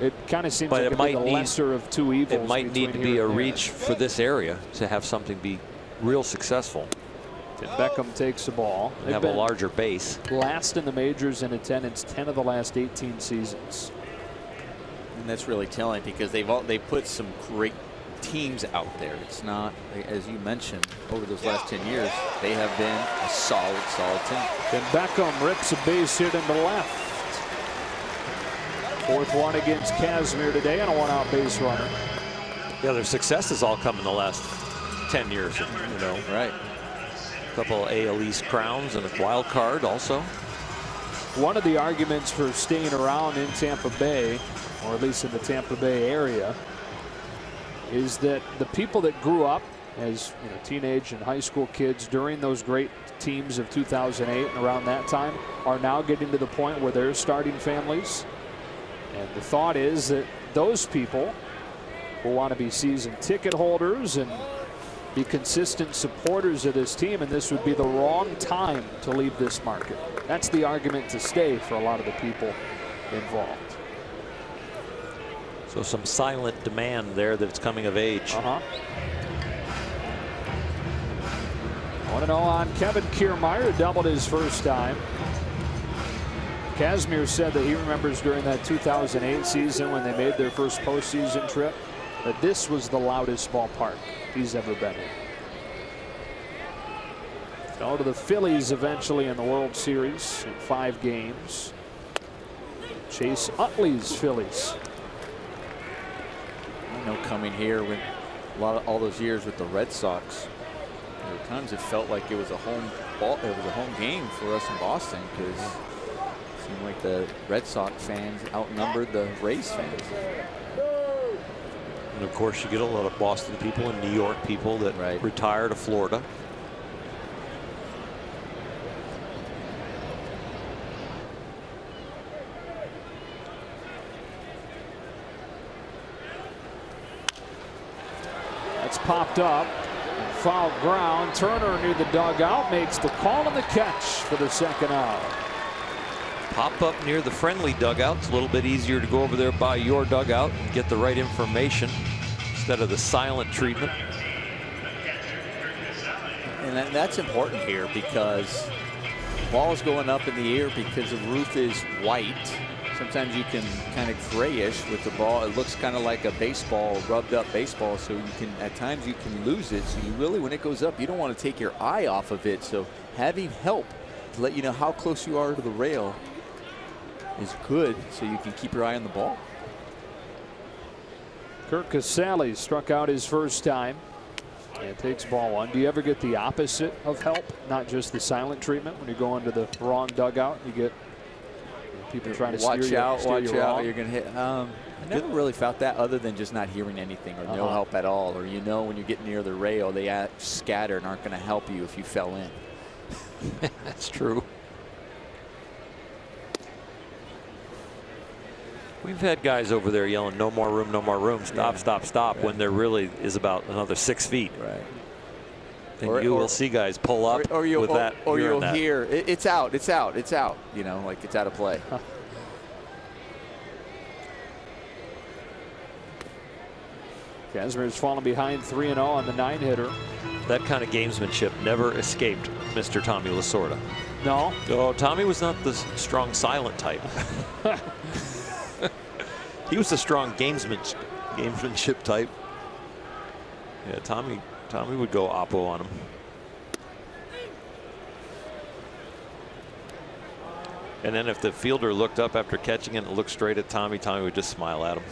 It kind of seems but like it might the need, lesser of 2 evils. It might need to be a reach for this area to have something be real successful. And Beckham takes the ball. They have a larger base. Last in the majors in attendance 10 of the last 18 seasons. And that's really telling because they put some great teams out there. It's not, as you mentioned, over those last 10 years, they have been a solid team. And Beckham rips a base hit into left. Fourth one against Kazmir today and a one-out base runner. Yeah, their success has all come in the last 10 years. You know, right? A couple of AL East crowns and a wild card also. One of the arguments for staying around in Tampa Bay, or at least in the Tampa Bay area, is that the people that grew up as teenage and high school kids during those great teams of 2008 and around that time are now getting to the point where they're starting families. And the thought is that those people will want to be season ticket holders and be consistent supporters of this team, and this would be the wrong time to leave this market. That's the argument to stay for a lot of the people involved. So some silent demand there that's coming of age. 1-0 on Kevin Kiermaier, who doubled his first time. Kazmir said that he remembers during that 2008 season when they made their first postseason trip that this was the loudest ballpark he's ever been in. Fell to the Phillies eventually in the World Series in 5 games. Chase Utley's Phillies. Coming here with all those years with the Red Sox, there were times it felt like it was a home game for us in Boston because it seemed like the Red Sox fans outnumbered the Rays fans. And of course, you get a lot of Boston people and New York people that retire to Florida. Popped up, foul ground. Turner near the dugout makes the call and the catch for the second out. Pop up near the friendly dugout. It's a little bit easier to go over there by your dugout and get the right information instead of the silent treatment. And that's important here because the ball is going up in the air because the roof is white. Sometimes you can kind of grayish with the ball. It looks kind of like a baseball, rubbed up baseball. So you can, at times you can lose it. So you really, when it goes up, you don't want to take your eye off of it. So having help to let you know how close you are to the rail is good so you can keep your eye on the ball. Kirk Casale struck out his first time and takes ball one. Do you ever get the opposite of help, not just the silent treatment when you go into the wrong dugout? You get people trying to watch out. You're going to hit. I never really felt that other than just not hearing anything or no help at all. Or when you get near the rail, they scatter and aren't going to help you if you fell in. That's true. We've had guys over there yelling, "No more room, no more room, stop, stop, stop," when there really is about another 6 feet. Right. And you will see guys pull up with that. Or you'll hear, it's out, it's out, it's out. Like it's out of play. Kazmir's fallen behind 3-0 on the 9-hitter. That kind of gamesmanship never escaped Mr. Tommy Lasorda. No. Oh, Tommy was not the strong silent type. He was the strong gamesmanship type. Yeah, Tommy would go oppo on him. And then if the fielder looked up after catching it and looked straight at Tommy, Tommy would just smile at him.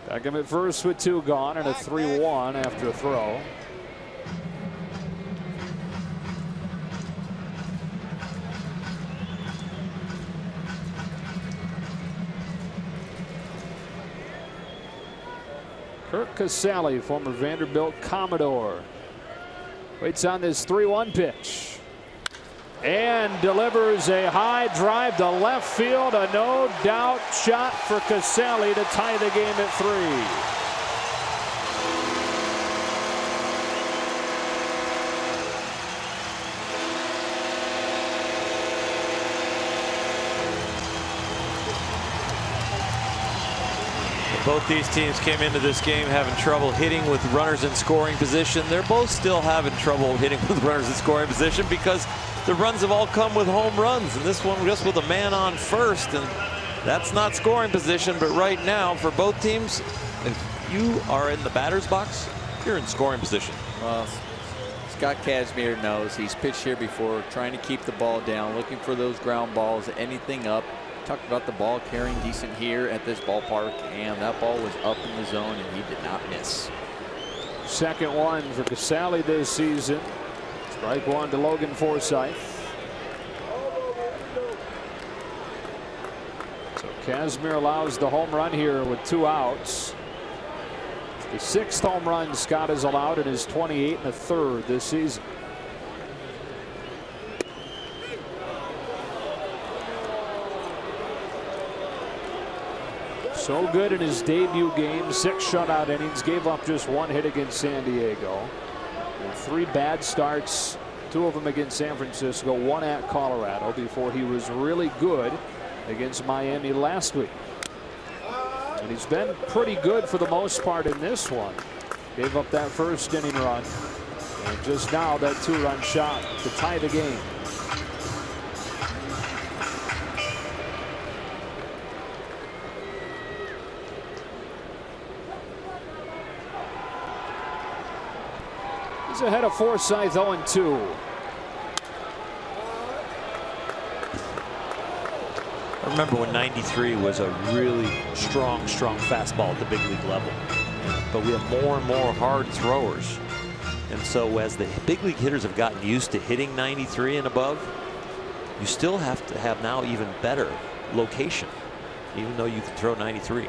Back him at first with 2 gone and a 3-1 after a throw. Kirk Casale, former Vanderbilt Commodore, waits on this 3-1 pitch and delivers a high drive to left field. A no-doubt shot for Casale to tie the game at 3. Both these teams came into this game having trouble hitting with runners in scoring position. They're both still having trouble hitting with runners in scoring position because the runs have all come with home runs, and this one just with a man on first, and that's not scoring position. But right now, for both teams, if you are in the batter's box, you're in scoring position. Well, Scott Kazmir knows he's pitched here before, trying to keep the ball down, looking for those ground balls, anything up. Talked about the ball carrying decent here at this ballpark, and that ball was up in the zone, and he did not miss. Second one for Casale this season. Strike one to Logan Forsythe. So Kazmir allows the home run here with 2 outs. The 6th home run Scott has allowed in his 28 1/3 this season. So good in his debut game, 6 shutout innings, gave up just 1 hit against San Diego. And 3 bad starts, 2 of them against San Francisco, 1 at Colorado, before he was really good against Miami last week. And he's been pretty good for the most part in this one. Gave up that first inning run, and just now that 2-run shot to tie the game. He's ahead of Forsythe 0-2. I remember when 93 was a really strong fastball at the big league level. But we have more and more hard throwers. And so as the big league hitters have gotten used to hitting 93 and above, you still have to have now even better location, even though you can throw 93.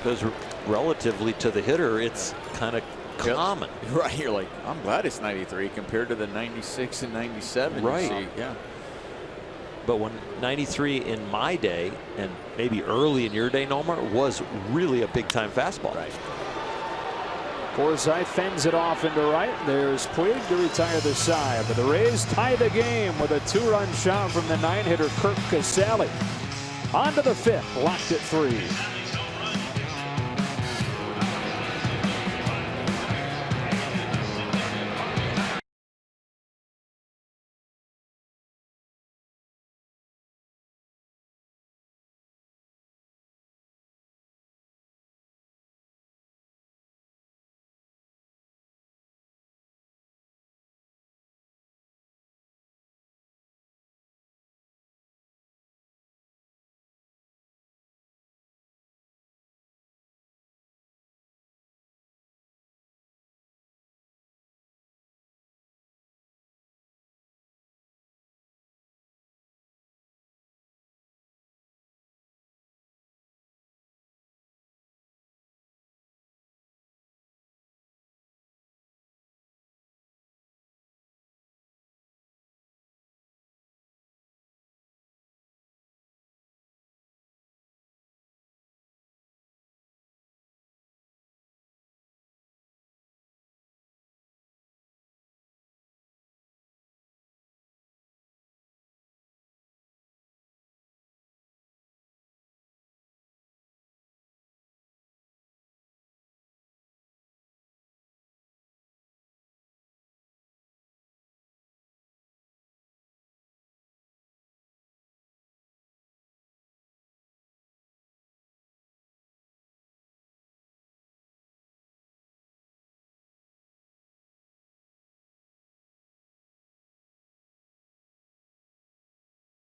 Because relatively to the hitter, it's kind of common. Right, you're like, I'm glad it's 93 compared to the 96 and 97. Right. You see. Yeah. But when 93 in my day, and maybe early in your day, Nomar, was really a big time fastball. Right. Forsythe fends it off into right. There's Puig to retire the side. But the Rays tie the game with a 2-run shot from the 9-hitter Kirk Casale. On to the 5th, locked at 3.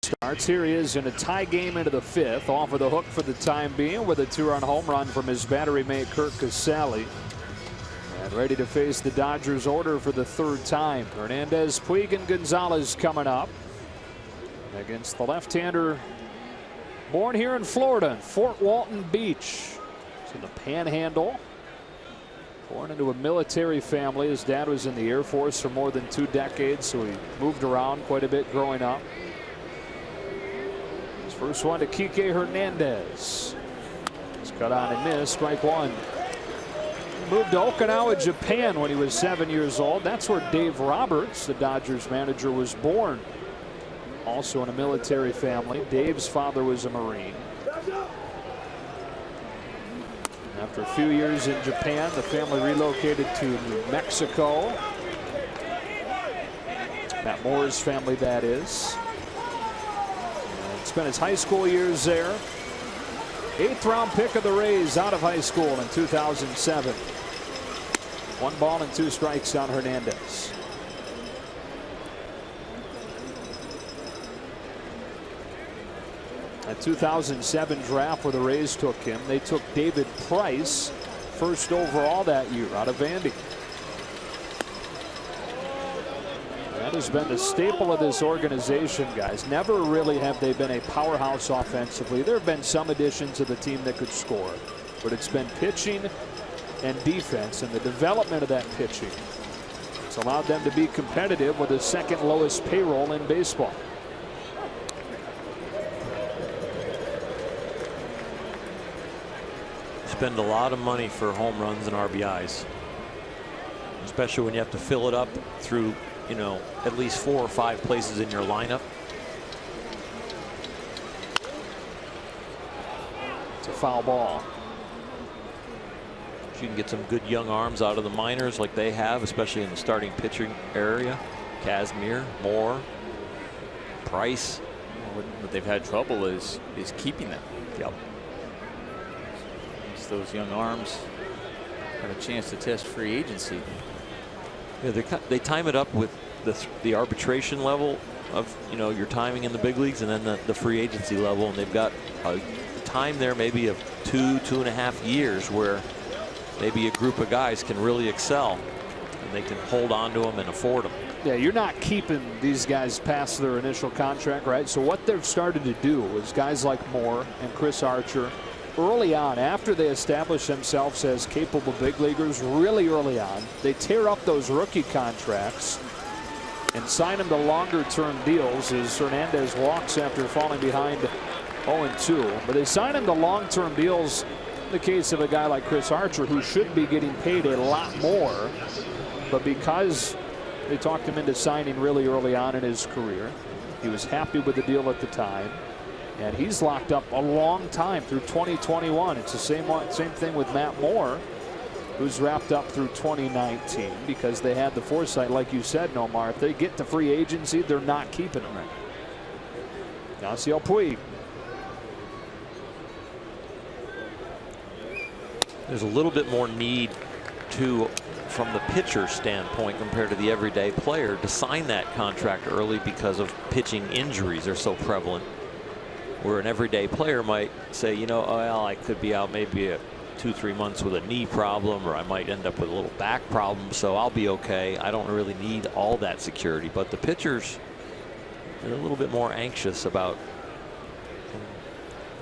Starts. Here he is in a tie game into the 5th, off of the hook for the time being with a 2-run home run from his battery mate Kirk Casale. And ready to face the Dodgers order for the 3rd time. Hernandez, Puig, and Gonzalez coming up against the left-hander born here in Florida, Fort Walton Beach. It's in the Panhandle. Born into a military family. His dad was in the Air Force for more than 2 decades, so he moved around quite a bit growing up. First one to Kike Hernandez. He's cut on and missed. Strike 1. Moved to Okinawa, Japan when he was 7 years old. That's where Dave Roberts, the Dodgers manager, was born. Also in a military family. Dave's father was a Marine. After a few years in Japan, the family relocated to New Mexico. Matt Moore's family, that is. And spent his high school years there. 8th round pick of the Rays out of high school in 2007. 1 ball and 2 strikes on Hernandez. That 2007 draft where the Rays took him, they took David Price, 1st overall that year out of Vandy. That has been the staple of this organization, guys. Never really have they been a powerhouse offensively. There have been some additions to the team that could score, but it's been pitching and defense, and the development of that pitching has allowed them to be competitive with the 2nd lowest payroll in baseball. Spend a lot of money for home runs and RBIs, especially when you have to fill it up through, you know, at least 4 or 5 places in your lineup. It's a foul ball. You can get some good young arms out of the minors like they have, especially in the starting pitching area. Kazmir, Moore, Price. What they've had trouble is keeping them. Yep. Those young arms have a chance to test free agency. Yeah, they time it up with the arbitration level of, you know, your timing in the big leagues, and then the free agency level, and they've got a time there maybe of 2.5 years where maybe a group of guys can really excel and they can hold on to them and afford them. Yeah, you're not keeping these guys past their initial contract, right? So what they've started to do is guys like Moore and Chris Archer, early on, after they establish themselves as capable big leaguers, really early on, they tear up those rookie contracts and sign them to longer-term deals as Hernandez walks after falling behind 0-2. But they sign him to long-term deals in the case of a guy like Chris Archer, who should be getting paid a lot more. But because they talked him into signing really early on in his career, he was happy with the deal at the time. And he's locked up a long time through 2021. It's the same thing with Matt Moore, who's wrapped up through 2019 because they had the foresight, like you said, Nomar. If they get to free agency, they're not keeping him. Yasiel Puig. There's a little bit more need from the pitcher standpoint compared to the everyday player to sign that contract early because of pitching injuries are so prevalent. Where an everyday player might say, you know, oh, well, I could be out maybe 2-3 months with a knee problem, or I might end up with a little back problem, so I'll be okay. I don't really need all that security. But the pitchers, they're a little bit more anxious about,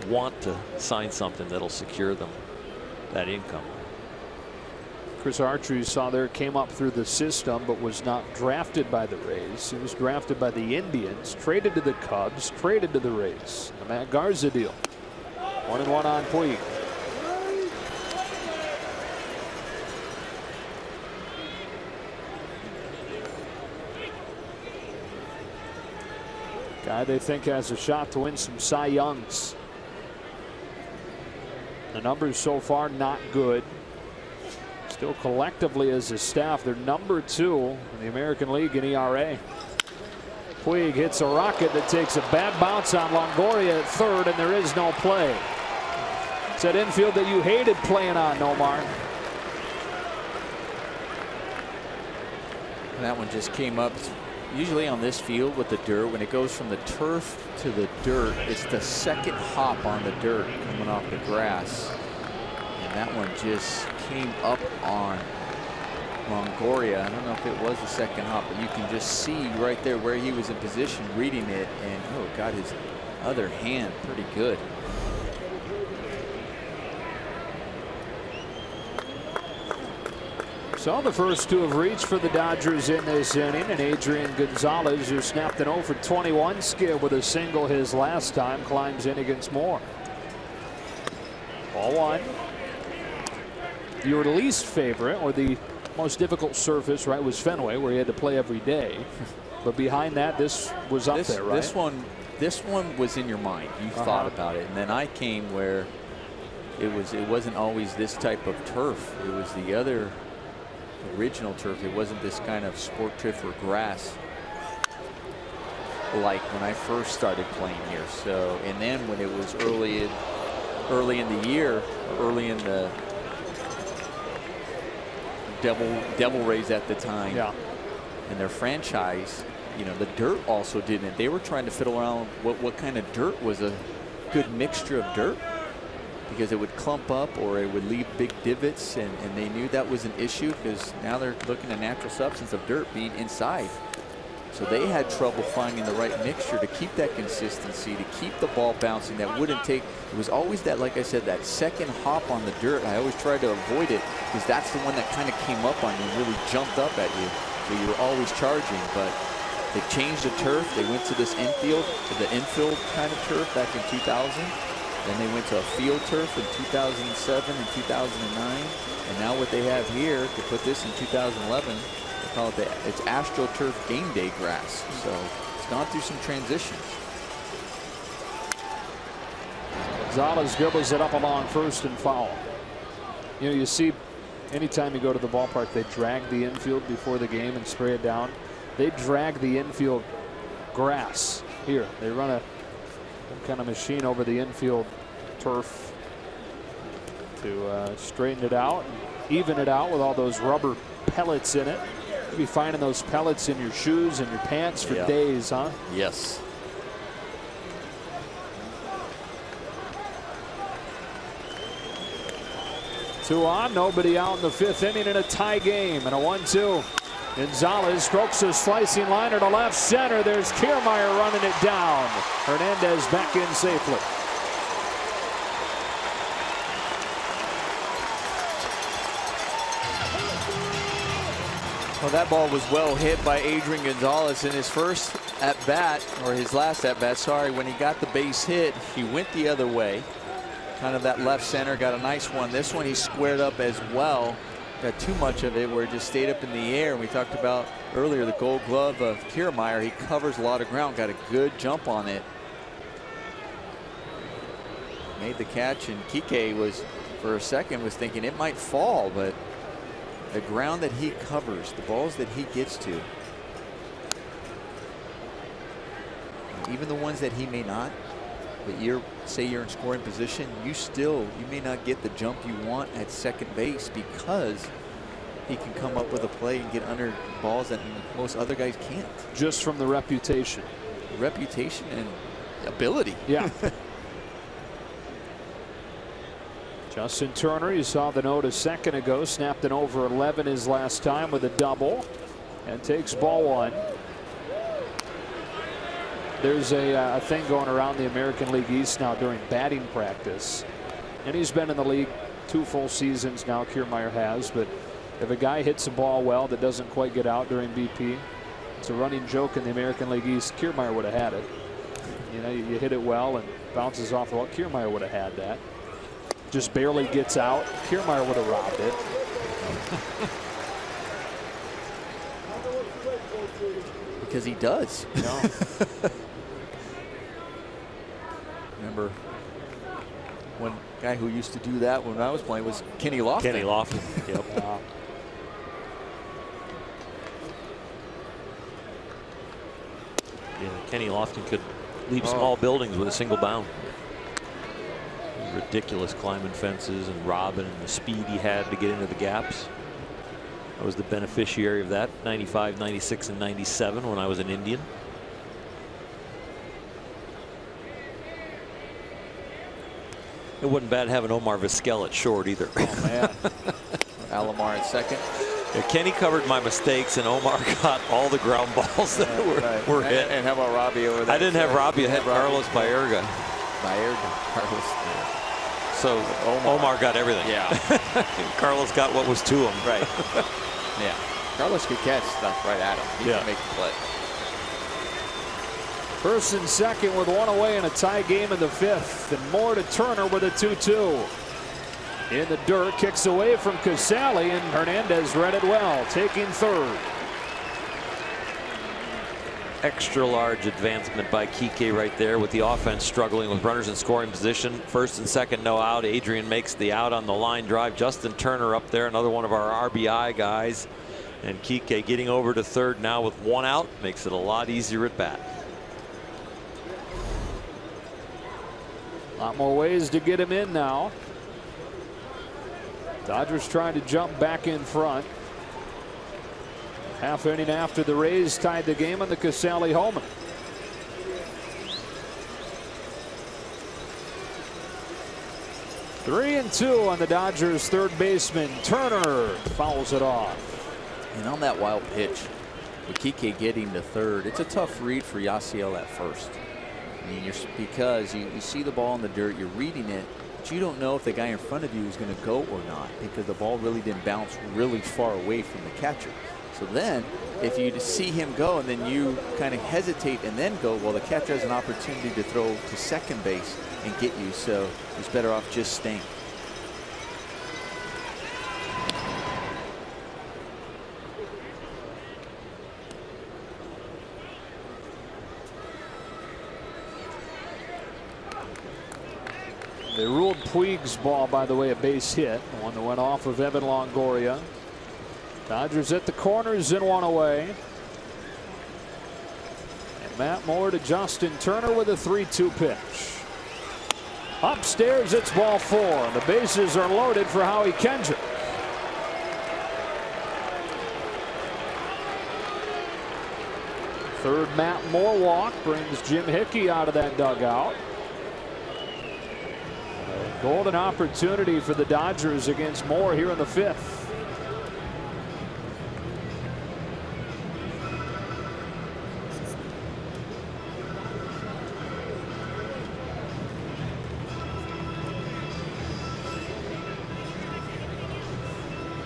want to sign something that'll secure them that income. Chris Archer, you saw there, came up through the system but was not drafted by the Rays. He was drafted by the Indians, traded to the Cubs, traded to the Rays. The Matt Garza deal. 1-1 on Puig. Guy they think has a shot to win some Cy Youngs. The numbers so far not good. Still collectively as a staff, they're number 2 in the American League in ERA. Puig hits a rocket that takes a bad bounce on Longoria at third, and there is no play. It's that infield that you hated playing on, Nomar. That one just came up. Usually on this field with the dirt, when it goes from the turf to the dirt, it's the second hop on the dirt coming off the grass. And that one just came up on Longoria. I don't know if it was the second hop, but you can just see right there where he was in position reading it, and oh, got his other hand pretty good. So the first 2 have reached for the Dodgers in this inning, and Adrian Gonzalez, who snapped an 0 for 21 skid with a single his last time, climbs in against Moore. Ball 1. Your least favorite, or the most difficult surface, right, was Fenway, where he had to play every day. But behind that, this was up there, right? This one was in your mind. You thought about it, and then I came where it wasn't always this type of turf. It was the other original turf. It wasn't this kind of sport turf or grass. like when I first started playing here. So, and then when it was early in the year, early in the Devil Rays at the time, and their franchise, you know, the dirt also didn't. They were trying to fiddle around what kind of dirt was a good mixture of dirt, because it would clump up or it would leave big divots, and they knew that was an issue because now they're looking at natural substance of dirt being inside. So they had trouble finding the right mixture to keep that consistency, to keep the ball bouncing. That wouldn't take, it was always that, like I said, that second hop on the dirt. I always tried to avoid it because that's the one that kind of came up on you and really jumped up at you. So you were always charging. But they changed the turf. They went to this infield kind of turf back in 2000. Then they went to a field turf in 2007 and 2009. And now what they have here, to put this in 2011, they call it it's AstroTurf Game Day grass. So it's gone through some transitions. Gonzalez dribbles it up along first and foul. You know, you see anytime you go to the ballpark, they drag the infield before the game and spray it down. They drag the infield grass here. They run some kind of machine over the infield turf to straighten it out, even it out with all those rubber pellets in it. You'll be finding those pellets in your shoes and your pants for days, huh? Yes. Two on, nobody out in the fifth inning in a tie game, and a 1-2. Gonzalez strokes a slicing liner to left center. There's Kiermaier running it down. Hernandez back in safely. Well, that ball was well hit by Adrian Gonzalez in his first at-bat, or his last at-bat, sorry. When he got the base hit, he went the other way. Kind of that left center, got a nice one. This one he squared up as well. Got too much of it where it just stayed up in the air. And we talked about earlier the Gold Glove of Kiermaier. He covers a lot of ground, got a good jump on it. Made the catch, and Kike was, for a second, was thinking it might fall, but the ground that he covers, the balls that he gets to, even the ones that he may not, but say you're in scoring position, you may not get the jump you want at second base because he can come up with a play and get under balls that most other guys can't. Just from the reputation. Reputation and ability. Yeah. Justin Turner, you saw the note a second ago, snapped an over 11 his last time with a double, and takes ball one. There's a thing going around the American League East now during batting practice, and he's been in the league 2 full seasons now, Kiermaier has, but if a guy hits a ball well that doesn't quite get out during BP, it's a running joke in the American League East. Kiermaier would have had it. You know, you hit it well and bounces off the wall. Kiermaier would have had that. Just barely gets out. Kiermaier would have robbed it. Because he does. No. Remember, one guy who used to do that when I was playing was Kenny Lofton. Kenny Lofton. Yep. Yeah, Kenny Lofton could leap small buildings with a single bound. Ridiculous climbing fences and robbing, and the speed he had to get into the gaps. I was the beneficiary of that 95, 96, and 97 when I was an Indian. It wasn't bad having Omar Vizquel at short either. Oh, man. Alomar at second. Yeah, Kenny covered my mistakes, and Omar got all the ground balls that were hit. And how about Robbie over there? I didn't have Robbie. I had Carlos Baerga. Carlos. So Omar got everything. Yeah. Carlos got what was to him. Right. Yeah. Carlos could catch stuff right at him. He could make the play. First and second with one away in a tie game in the fifth. And more to Turner with a 2-2. In the dirt, kicks away from Casale, and Hernandez read it well, taking third. Extra large advancement by Kike right there, with the offense struggling with runners in scoring position. First and second, no out. Adrian makes the out on the line drive. Justin Turner up there, another one of our RBI guys. And Kike getting over to third now with one out, makes it a lot easier at bat. A lot more ways to get him in now. Dodgers trying to jump back in front. Half inning after the Rays tied the game on the Casale homer. Three and two on the Dodgers third baseman. Turner fouls it off. And on that wild pitch, with Kike getting to third, it's a tough read for Yasiel at first. I mean, because you see the ball in the dirt, you're reading it, but you don't know if the guy in front of you is going to go or not, because the ball really didn't bounce really far away from the catcher. So then if you see him go and then you kind of hesitate and then go, well, the catcher has an opportunity to throw to second base and get you, so he's better off just staying. They ruled Puig's ball, by the way, a base hit. The one that went off of Evan Longoria. Dodgers at the corners and one away. And Matt Moore to Justin Turner with a 3-2 pitch. Upstairs, it's ball four. And the bases are loaded for Howie Kendrick. Third Matt Moore walk brings Jim Hickey out of that dugout. Golden opportunity for the Dodgers against Moore here in the fifth.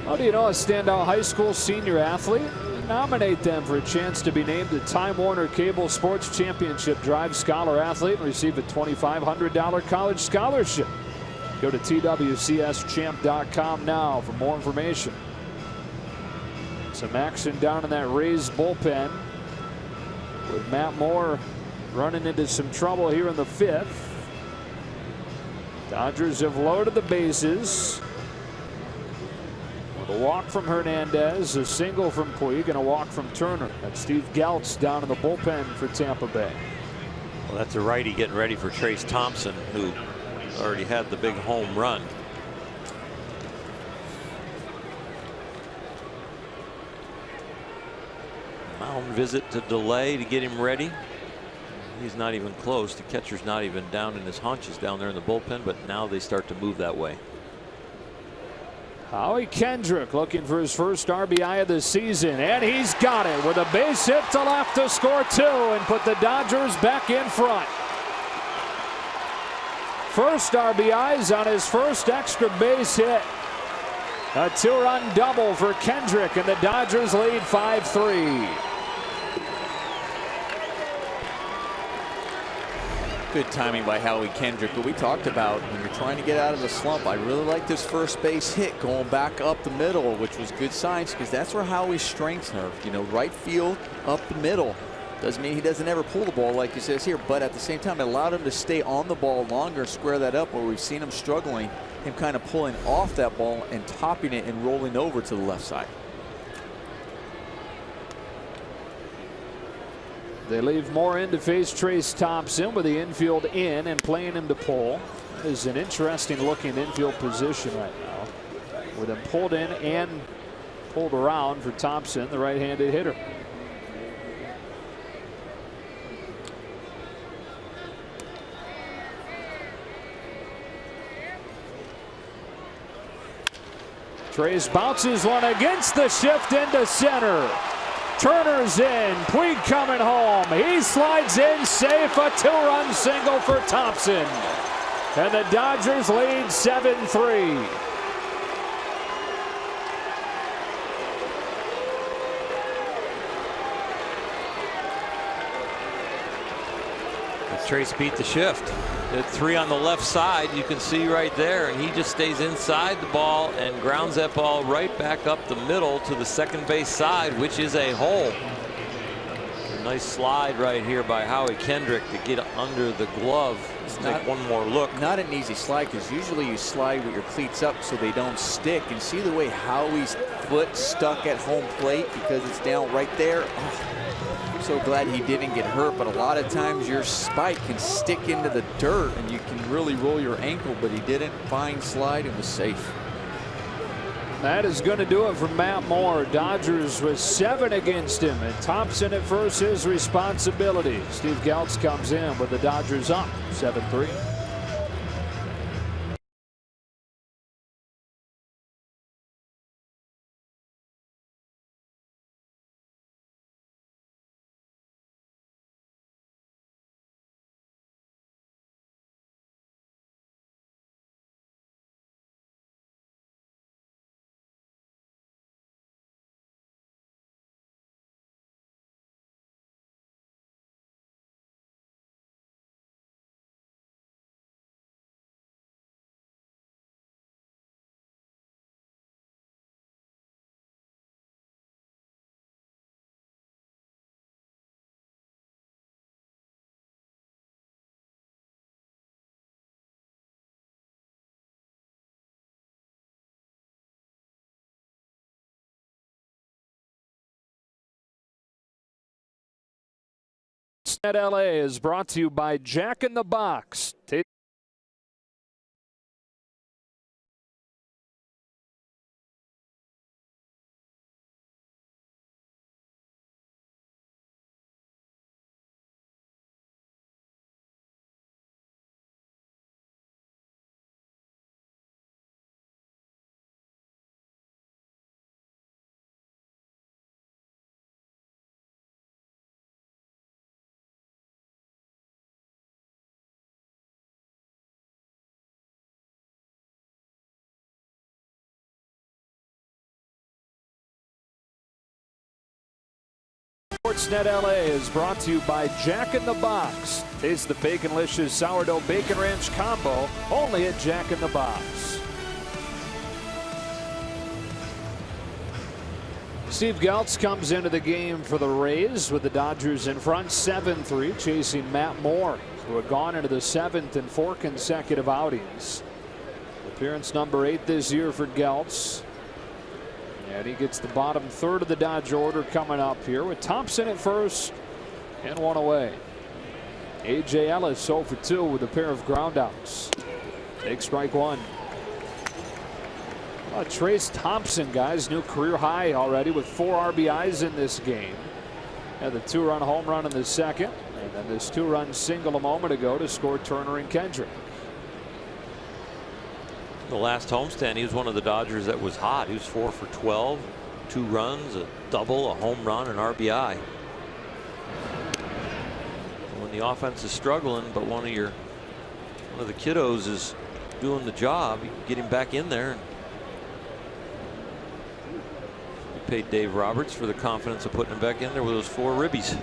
How do you know a standout high school senior athlete? Nominate them for a chance to be named the Time Warner Cable Sports Championship Drive Scholar Athlete and receive a $2,500 college scholarship. Go to TWCSChamp.com now for more information. Some action down in that Rays bullpen with Matt Moore running into some trouble here in the fifth. Dodgers have loaded the bases. With a walk from Hernandez, a single from Puig, and a walk from Turner. That's Steve Galtz down in the bullpen for Tampa Bay. Well, that's a righty getting ready for Trace Thompson, who already had the big home run. Mound visit to delay to get him ready. He's not even close. The catcher's not even down in his haunches down there in the bullpen, but now they start to move that way. Howie Kendrick looking for his first RBI of the season, and he's got it with a base hit to left to score two and put the Dodgers back in front. First RBIs on his first extra base hit. A two-run double for Kendrick, and the Dodgers lead 5-3. Good timing by Howie Kendrick, but we talked about when you're trying to get out of the slump. I really liked this first base hit going back up the middle, which was good signs because that's where Howie's strengths are. You know, right field up the middle. Doesn't mean he doesn't ever pull the ball like he says here, but at the same time it allowed him to stay on the ball longer, square that up, where we've seen him struggling, him kind of pulling off that ball and topping it and rolling over to the left side. They leave Moore in to face Trace Thompson with the infield in and playing him to pull. That is an interesting looking infield position right now, with him pulled in and pulled around for Thompson, the right-handed hitter. Trace bounces one against the shift into center. Turner's in. Puig coming home. He slides in safe. A two-run single for Thompson. And the Dodgers lead 7-3. Trace beat the shift. The three on the left side, you can see right there, and he just stays inside the ball and grounds that ball right back up the middle to the second base side, which is a hole. A nice slide right here by Howie Kendrick to get under the glove. Let's take one more look. Not an easy slide, because usually you slide with your cleats up so they don't stick. And see the way Howie's foot stuck at home plate because it's down right there. Oh. so glad he didn't get hurt, but a lot of times your spike can stick into the dirt and you can really roll your ankle, but he didn't. Fine slide and was safe. That is going to do it for Matt Moore. Dodgers with 7 against him, and Thompson at first, his responsibility. Steve Geltz comes in with the Dodgers up 7-3. At LA is brought to you by Jack in the Box. Sportsnet LA is brought to you by Jack in the Box. Taste the Baconlicious Sourdough Bacon Ranch Combo only at Jack in the Box. Steve Geltz comes into the game for the Rays with the Dodgers in front 7-3, chasing Matt Moore, who had gone into the 7th in 4 consecutive outings. Appearance number 8 this year for Geltz. And he gets the bottom third of the Dodge order coming up here with Thompson at first and 1 away. A.J. Ellis 0 for 2 with a pair of groundouts. Take strike 1. Trace Thompson, guys, new career high already with 4 RBIs in this game. And the 2-run home run in the second. And then this 2-run single a moment ago to score Turner and Kendrick. The last homestand, he was one of the Dodgers that was hot. He was 4 for 12, 2 runs, a double, a home run, an RBI. When the offense is struggling, but one of the kiddos is doing the job, you can get him back in there. We paid Dave Roberts for the confidence of putting him back in there with those 4 ribbies.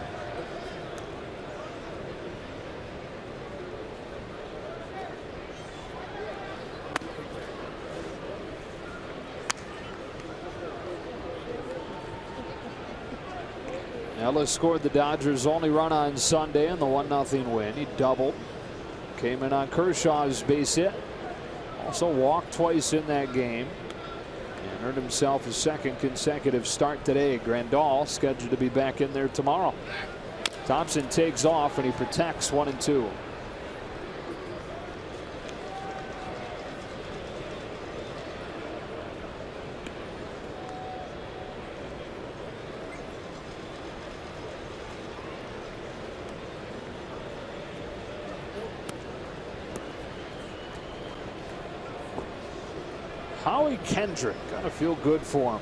Ellis scored the Dodgers' only run on Sunday in the 1-0 win. He doubled. Came in on Kershaw's base hit. Also walked twice in that game. And earned himself his 2nd consecutive start today. Grandal scheduled to be back in there tomorrow. Thompson takes off and he protects 1-2. Howie Kendrick, gotta feel good for him.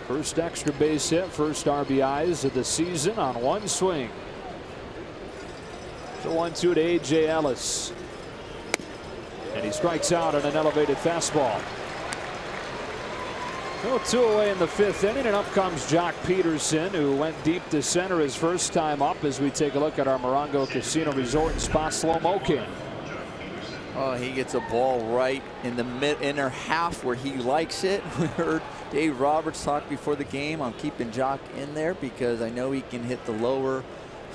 First extra base hit, first RBIs of the season on 1 swing. The 1-2 to A.J. Ellis. And he strikes out on an elevated fastball. 2 away in the 5th inning, and up comes Jock Peterson, who went deep to center his first time up as we take a look at our Morongo Casino Resort and Spa slow-mo cam. Oh, he gets a ball right in the inner half where he likes it. We heard Dave Roberts talk before the game. I'm keeping Jock in there because I know he can hit the lower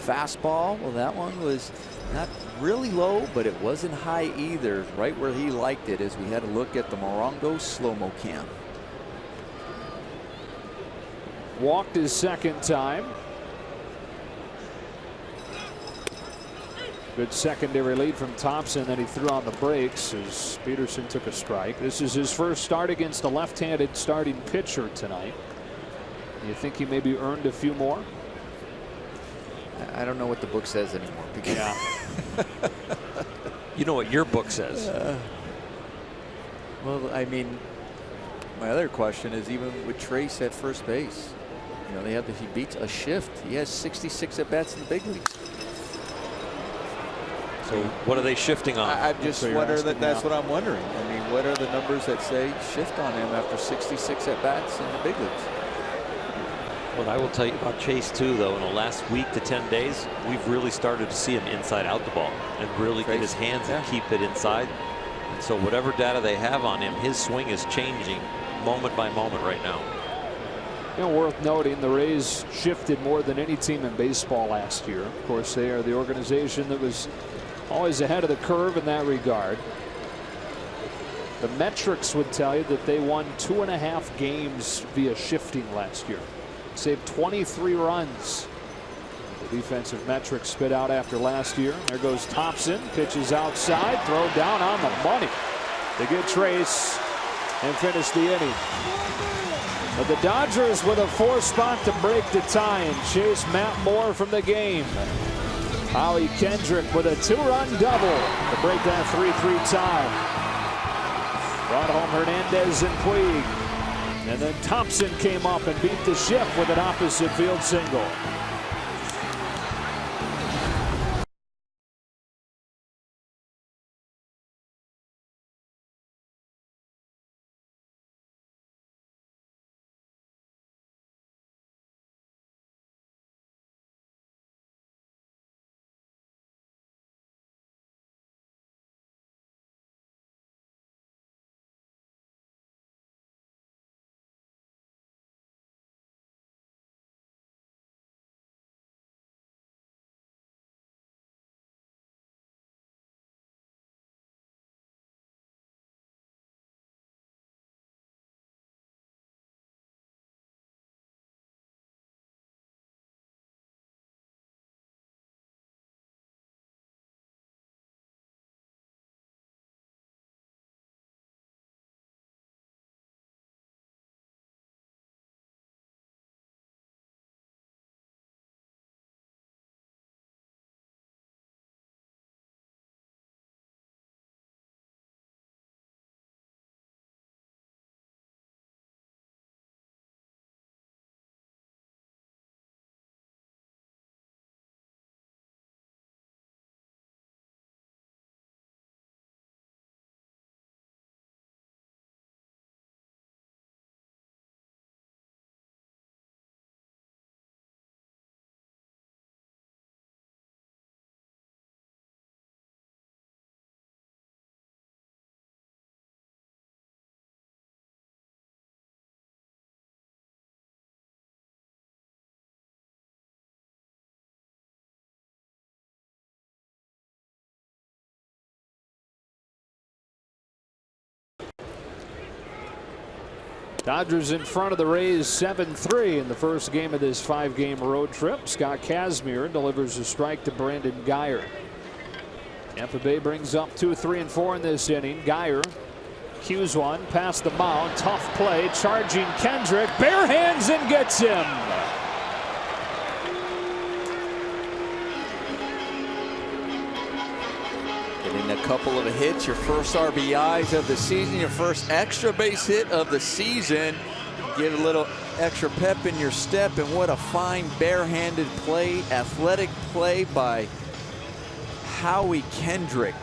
fastball. Well, that one was not really low, but it wasn't high either. Right where he liked it as we had a look at the Morongo slow-mo cam. Walked his 2nd time. Good secondary lead from Thompson. Then he threw on the brakes as Peterson took a strike. This is his first start against a left-handed starting pitcher tonight. You think he maybe earned a few more? I don't know what the book says anymore. Yeah. You know what your book says. Well, I mean, my other question is even with Trace at first base. You know, he beats a shift. He has 66 at bats in the big leagues. So what are they shifting on? I'm just wondering that's what I'm wondering. I mean, what are the numbers that say shift on him after 66 at bats in the big leagues? What I will tell you about Chase too, though, in the last week to 10 days, we've really started to see him inside out the ball and really get his hands and keep it inside. And so whatever data they have on him, his swing is changing moment by moment right now. You know, worth noting, the Rays shifted more than any team in baseball last year. Of course, they are the organization that was always ahead of the curve in that regard. The metrics would tell you that they won 2.5 games via shifting last year. Saved 23 runs. The defensive metrics spit out after last year. There goes Thompson. Pitches outside. Throw down on the money to get Trace and finish the inning. But the Dodgers with a 4th spot to break the tie and chase Matt Moore from the game. Howie Kendrick with a 2-run double to break that 3-3 tie. Brought home Hernandez and Puig. And then Thompson came up and beat the shift with an opposite field single. Dodgers in front of the Rays 7-3 in the first game of this 5-game road trip. Scott Kazmir delivers a strike to Brandon Guyer. Tampa Bay brings up 2, 3, and 4 in this inning. Guyer cues one past the mound. Tough play. Charging Kendrick. Bare hands and gets him. Getting a couple of hits, your first RBIs of the season, your first extra base hit of the season. Get a little extra pep in your step, and what a fine barehanded play, athletic play by Howie Kendrick.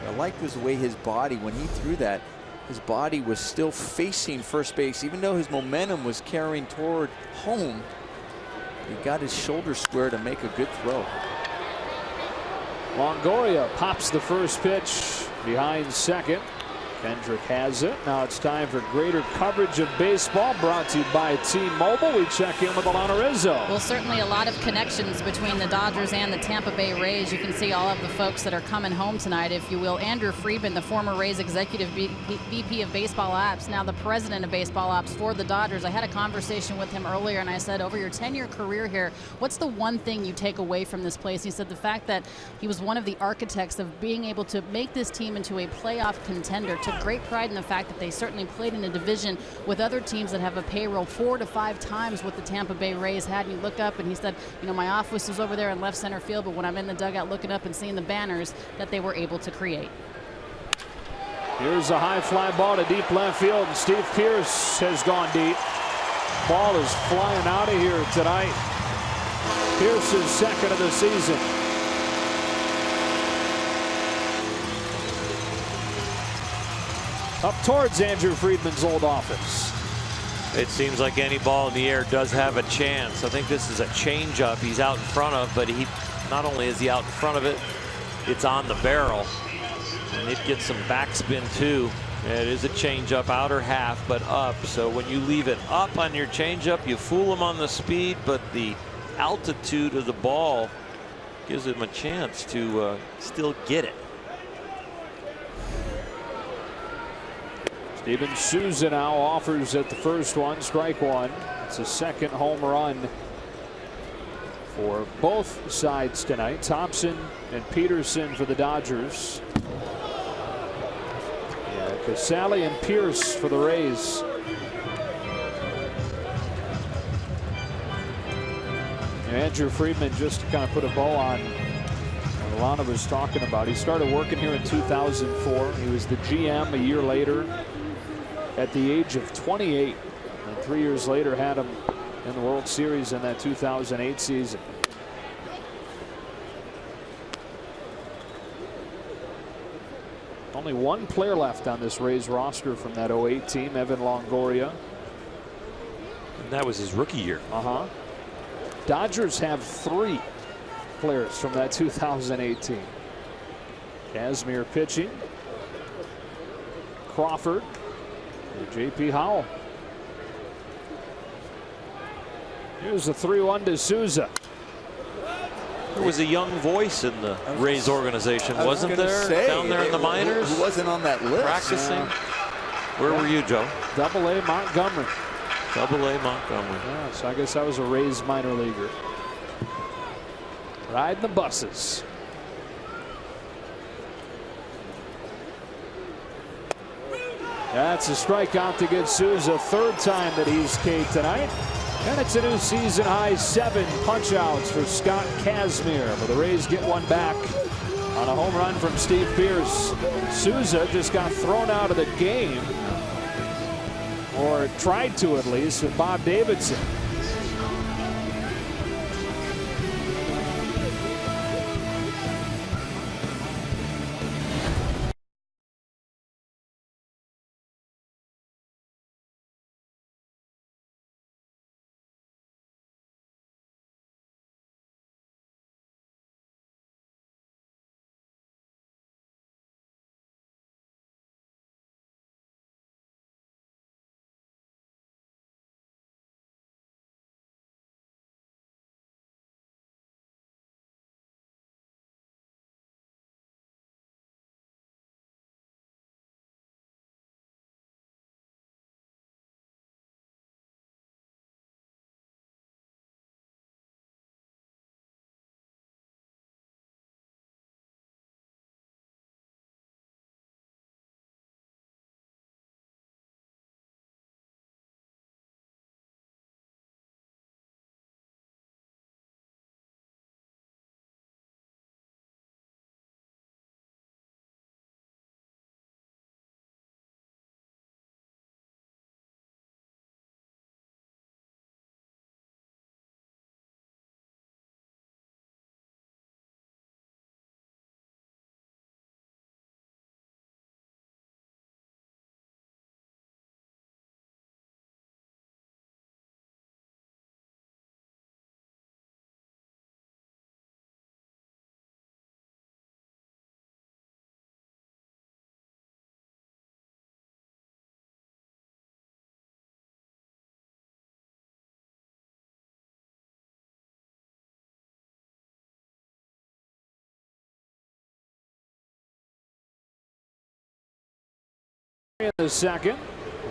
I like the way his body, when he threw that, his body was still facing first base, even though his momentum was carrying toward home. He got his shoulder square to make a good throw. Longoria pops the first pitch behind second. Kendrick has it. Now it's time for greater coverage of baseball, brought to you by T-Mobile. We check in with Alana Rizzo. Well, certainly a lot of connections between the Dodgers and the Tampa Bay Rays. You can see all of the folks that are coming home tonight, if you will. Andrew Friedman, the former Rays executive VP of baseball ops, now the president of baseball ops for the Dodgers. I had a conversation with him earlier, and I said, over your 10-year career here, what's the one thing you take away from this place? He said the fact that he was one of the architects of being able to make this team into a playoff contender. Took great pride in the fact that they certainly played in a division with other teams that have a payroll 4 to 5 times what the Tampa Bay Rays had. And you look up and he said, you know, my office was over there in left center field, but when I'm in the dugout looking up and seeing the banners that they were able to create. Here's a high fly ball to deep left field, and Steve Pearce has gone deep. Ball is flying out of here tonight. Pearce's second of the season. Up towards Andrew Friedman's old office. It seems like any ball in the air does have a chance. I think this is a changeup he's out in front of, but he not only is he out in front of it, it's on the barrel. And it gets some backspin too. It is a changeup, outer half, but up. So when you leave it up on your changeup, you fool him on the speed, but the altitude of the ball gives him a chance to still get it. Steven Souza now offers at the first one, strike one. It's a second home run for both sides tonight. Thompson and Peterson for the Dodgers. Yeah, Casale and Pierce for the Rays. And Andrew Friedman, just to kind of put a bow on what Alana was talking about. He started working here in 2004. He was the GM a year later at the age of 28. And 3 years later had him in the World Series in that 2008 season. Only one player left on this Rays roster from that 08 team, Evan Longoria. And that was his rookie year. Dodgers have 3 players from that 2008 team. Kazmir pitching. Crawford. And J.P. Howell. Here's the 3-1 to Souza. There was a young voice in the Rays organization, wasn't there? Down there in the minors? Who wasn't on that list? Practicing. Where were you, Joe? Double-A Montgomery. Double-A Montgomery. Yeah, so I guess I was a Rays minor leaguer. Riding the buses. That's a strikeout to get Souza. Third time that he's K'd tonight. And it's a new season high 7 punch-outs for Scott Kazmir. But the Rays get one back on a home run from Steve Pearce. Souza just got thrown out of the game, or tried to at least, with Bob Davidson. in the second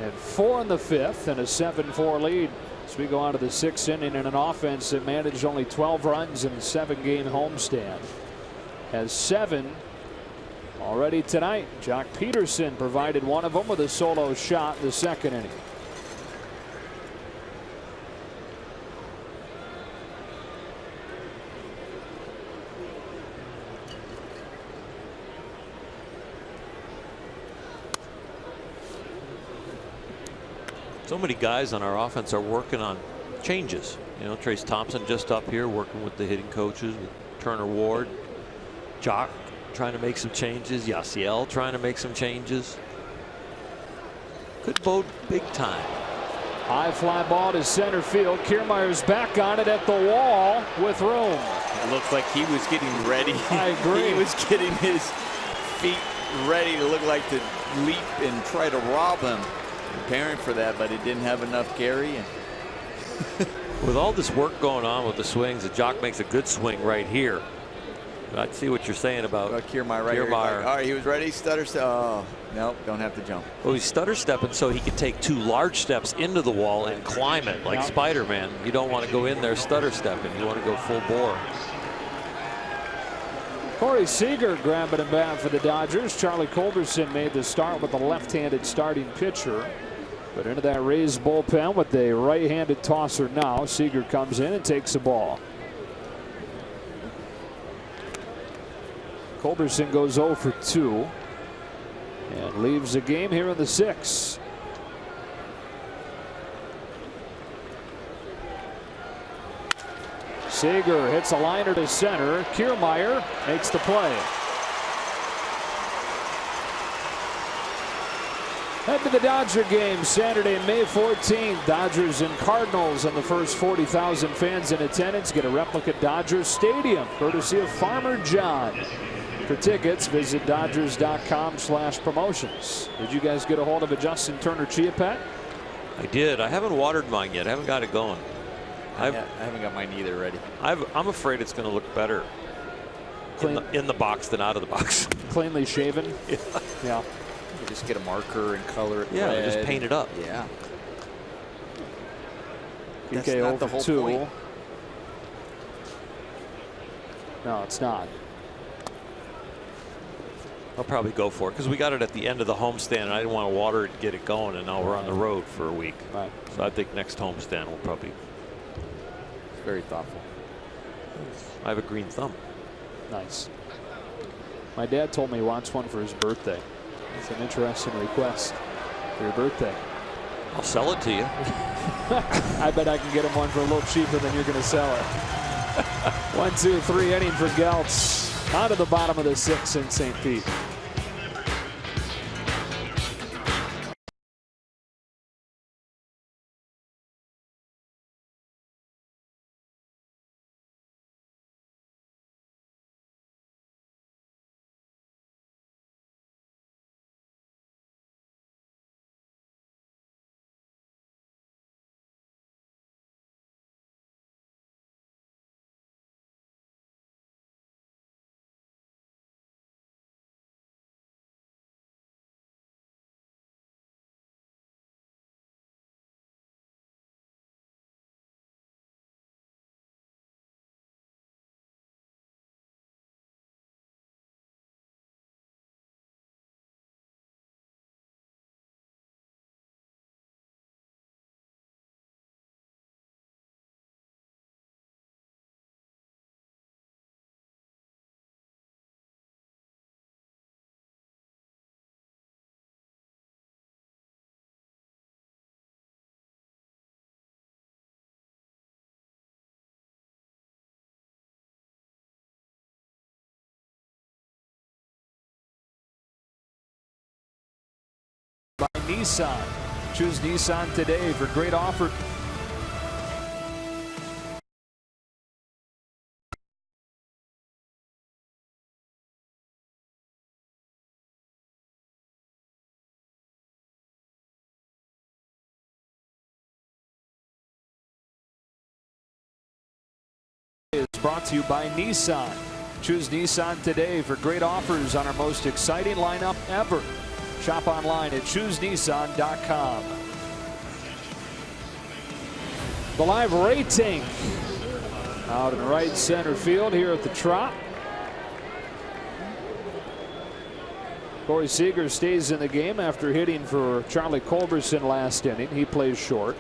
and 4 in the fifth, and a 7-4 lead as we go on to the 6th inning in an offense that managed only 12 runs in the 7-game homestand. Has 7 already tonight. Jock Peterson provided one of them with a solo shot in the 2nd inning. So many guys on our offense are working on changes. You know, Trace Thompson just up here working with the hitting coaches, with Turner Ward. Jock trying to make some changes. Yasiel trying to make some changes. Could bode big time. High fly ball to center field. Kiermaier's back on it at the wall with room. It looked like he was getting ready. I agree. He was getting his feet ready to look like to leap and try to rob him. Preparing for that, but it didn't have enough carry. And with all this work going on with the swings, the Jock makes a good swing right here. I see what you're saying about Kiermaier right here. Like, all right, he was ready. Stutter step. Oh, nope, don't have to jump. Well, he's stutter stepping so he can take 2 large steps into the wall and climb it like Spider-Man. You don't want to go in there stutter stepping. You want to go full bore. Corey Seager grabbing a bat for the Dodgers. Charlie Culberson made the start with the left-handed starting pitcher. But into that Rays bullpen with a right-handed tosser now. Seager comes in and takes the ball. Culberson goes 0 for 2 and leaves the game here in the 6th. Seager hits a liner to center. Kiermaier makes the play. Head to the Dodger game Saturday, May 14th. Dodgers and Cardinals, and the first 40,000 fans in attendance get a replica Dodger Stadium, courtesy of Farmer John. For tickets, visit Dodgers.com/promotions. Did you guys get a hold of a Justin Turner Chia Pet? I did. I haven't watered mine yet. I haven't got it going. I haven't got mine either ready. I'm afraid it's going to look better in the box than out of the box. Cleanly shaven. Yeah. You just get a marker and color it. Yeah, red. just paint it up. Yeah. PK That's not the over whole 2. point. No, it's not. I'll probably go for it because we got it at the end of the homestand and I didn't want to water it and get it going, and now we're on the road for a week. Right. So I think next homestand will probably. It's very thoughtful. I have a green thumb. Nice. My dad told me he wants one for his birthday. It's an interesting request for your birthday. I'll sell it to you. I bet I can get him one for a little cheaper than you're going to sell it. 1, 2, 3 inning for Geltz. On to the bottom of the 6th in St. Pete. By Nissan. Choose Nissan today for great offer. Is brought to you by Nissan. Choose Nissan today for great offers on our most exciting lineup ever. Shop online at choosenissan.com. The live rating out in right center field here at the Trop. Corey Seager stays in the game after hitting for Charlie Culberson last inning. He plays short.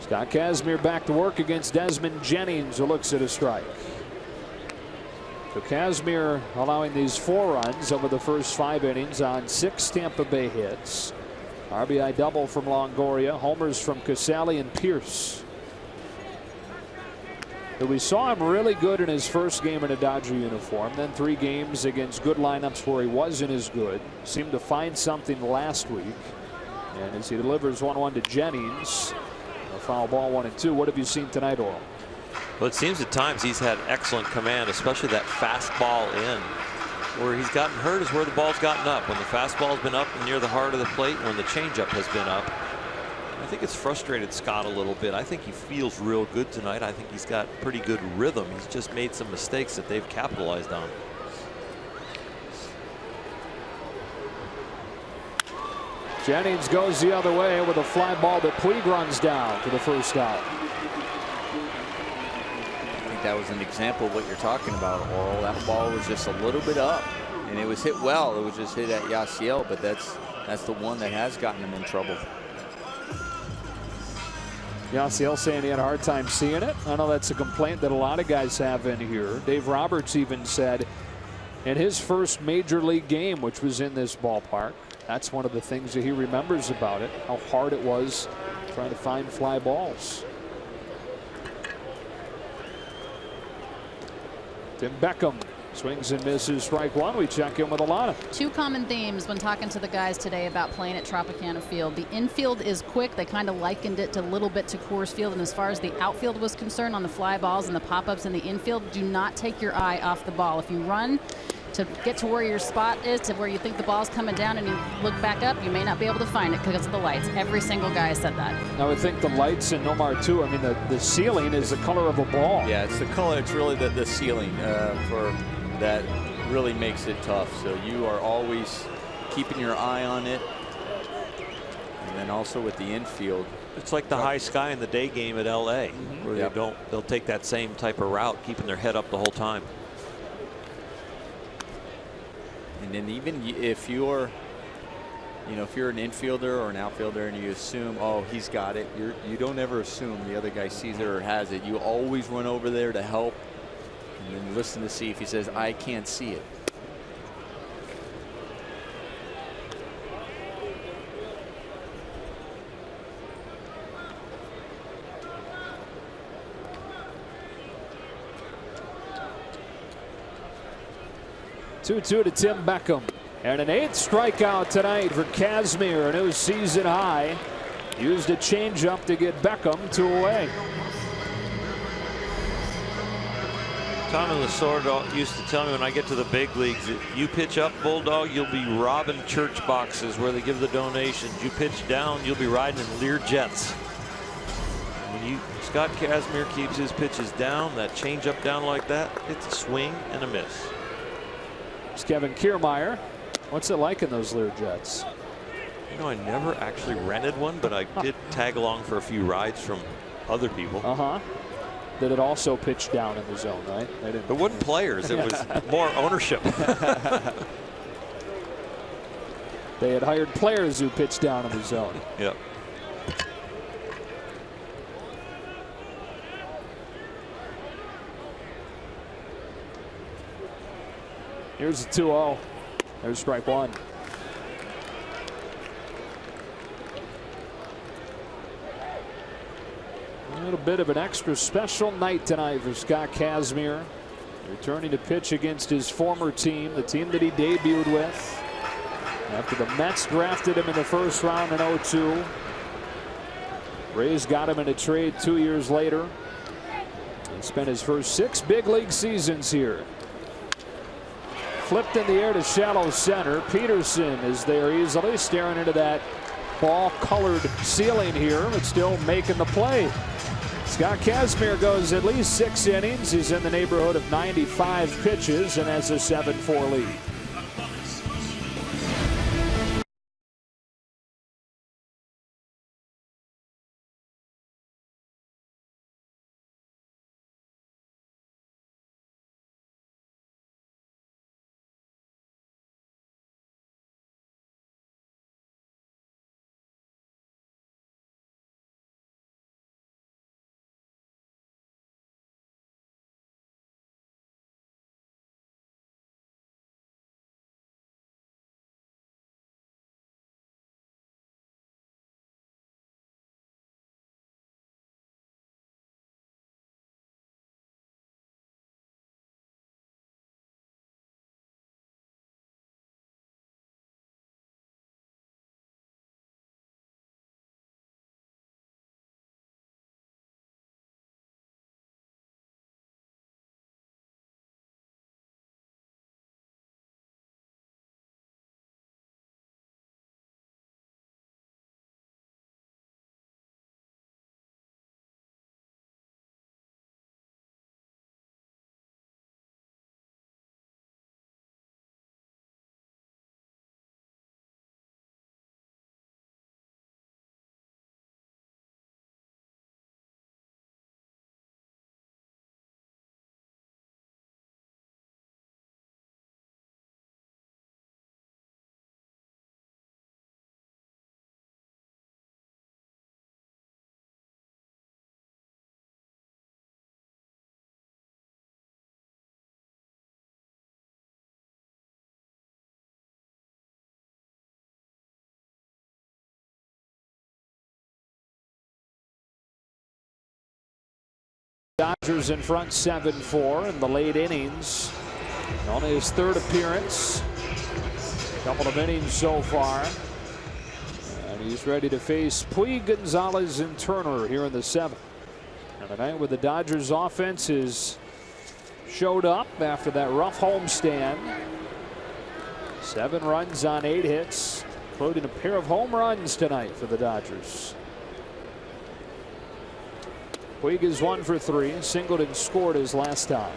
Scott Kazmir back to work against Desmond Jennings, who looks at a strike. So Kazmir allowing these 4 runs over the first 5 innings on 6 Tampa Bay hits. RBI double from Longoria, homers from Casale and Pierce. But we saw him really good in his first game in a Dodger uniform. Then 3 games against good lineups where he wasn't as good. Seemed to find something last week. And as he delivers 1-1 to Jennings, a foul ball 1-2. What have you seen tonight, Oral? Well, it seems at times he's had excellent command, especially that fastball in. Where he's gotten hurt is where the ball's gotten up. When the fastball's been up near the heart of the plate, when the changeup has been up. I think it's frustrated Scott a little bit. I think he feels real good tonight. I think he's got pretty good rhythm. He's just made some mistakes that they've capitalized on. Jennings goes the other way with a fly ball that Puig runs down to the first out. I think that was an example of what you're talking about, Oral. That ball was just a little bit up, and it was hit well. It was just hit at Yasiel, but that's the one that has gotten him in trouble. Yasiel saying he had a hard time seeing it. I know that's a complaint that a lot of guys have in here. Dave Roberts even said in his first major league game, which was in this ballpark, that's one of the things that he remembers about it, how hard it was trying to find fly balls. Tim Beckham swings and misses, strike 1. We check in with Alana. 2 common themes when talking to the guys today about playing at Tropicana Field. The infield is quick. They kind of likened it a little bit to Coors Field. And as far as the outfield was concerned, on the fly balls and the pop-ups in the infield, do not take your eye off the ball. If you run to get to where your spot is, to where you think the ball's coming down, and you look back up, you may not be able to find it because of the lights. Every single guy said that. I would think the lights in Nomar too. I mean, the ceiling is the color of a ball. Yeah, it's the color. It's really the ceiling for that really makes it tough. So you are always keeping your eye on it. And then also with the infield. It's like the high sky in the day game at LA, where they'll take that same type of route, keeping their head up the whole time. And then even if you're, if you're an infielder or an outfielder and you assume, oh, he's got it, you don't ever assume the other guy sees it or has it. You always run over there to help and then listen to see if he says, I can't see it. Two-two to Tim Beckham. And an 8th strikeout tonight for Kazmir, a new season high. Used a changeup to get Beckham 2 away. Tommy Lasorda used to tell me when I get to the big leagues, if you pitch up, Bulldog, you'll be robbing church boxes where they give the donations. You pitch down, you'll be riding in Lear jets. When Scott Kazmir keeps his pitches down, that changeup down like that, it's a swing and a miss. It's Kevin Kiermaier. What's it like in those Lear jets? I never actually rented one, but I did tag along for a few rides from other people. Did it also pitch down in the zone, right? It wasn't players. It was more ownership. They had hired players who pitched down in the zone. Yep. Here's a 2-0. There's strike 1. A little bit of an extra special night tonight for Scott Kazmir. Returning to pitch against his former team, the team that he debuted with after the Mets drafted him in the first round in 2002. Rays got him in a trade 2 years later. He spent his first 6 big league seasons here. Flipped in the air to shallow center. Peterson is there easily, staring into that ball-colored ceiling here, but still making the play. Scott Kazmir goes at least 6 innings. He's in the neighborhood of 95 pitches and has a 7-4 lead. Dodgers in front 7-4 in the late innings. Only his third appearance. Couple of innings so far. And he's ready to face Puig, Gonzalez, and Turner here in the 7th. And tonight with the Dodgers offense has showed up after that rough homestand. 7 runs on 8 hits, including a pair of home runs tonight for the Dodgers. Puig is 1 for 3, singled and scored his last time.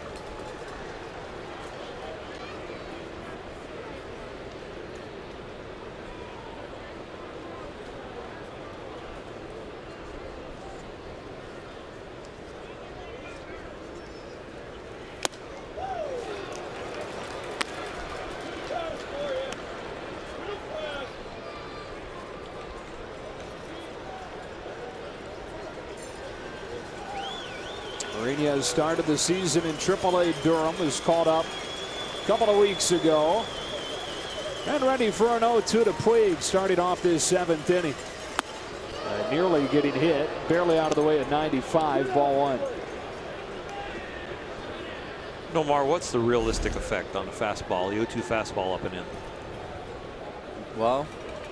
Mourinho started the season in AAA Durham, was called up a couple of weeks ago. And ready for an 0-2 to Puig, starting off this 7th inning. Nearly getting hit, barely out of the way at 95, ball 1. Nomar, what's the realistic effect on the fastball, the 0-2 fastball up and in? Well,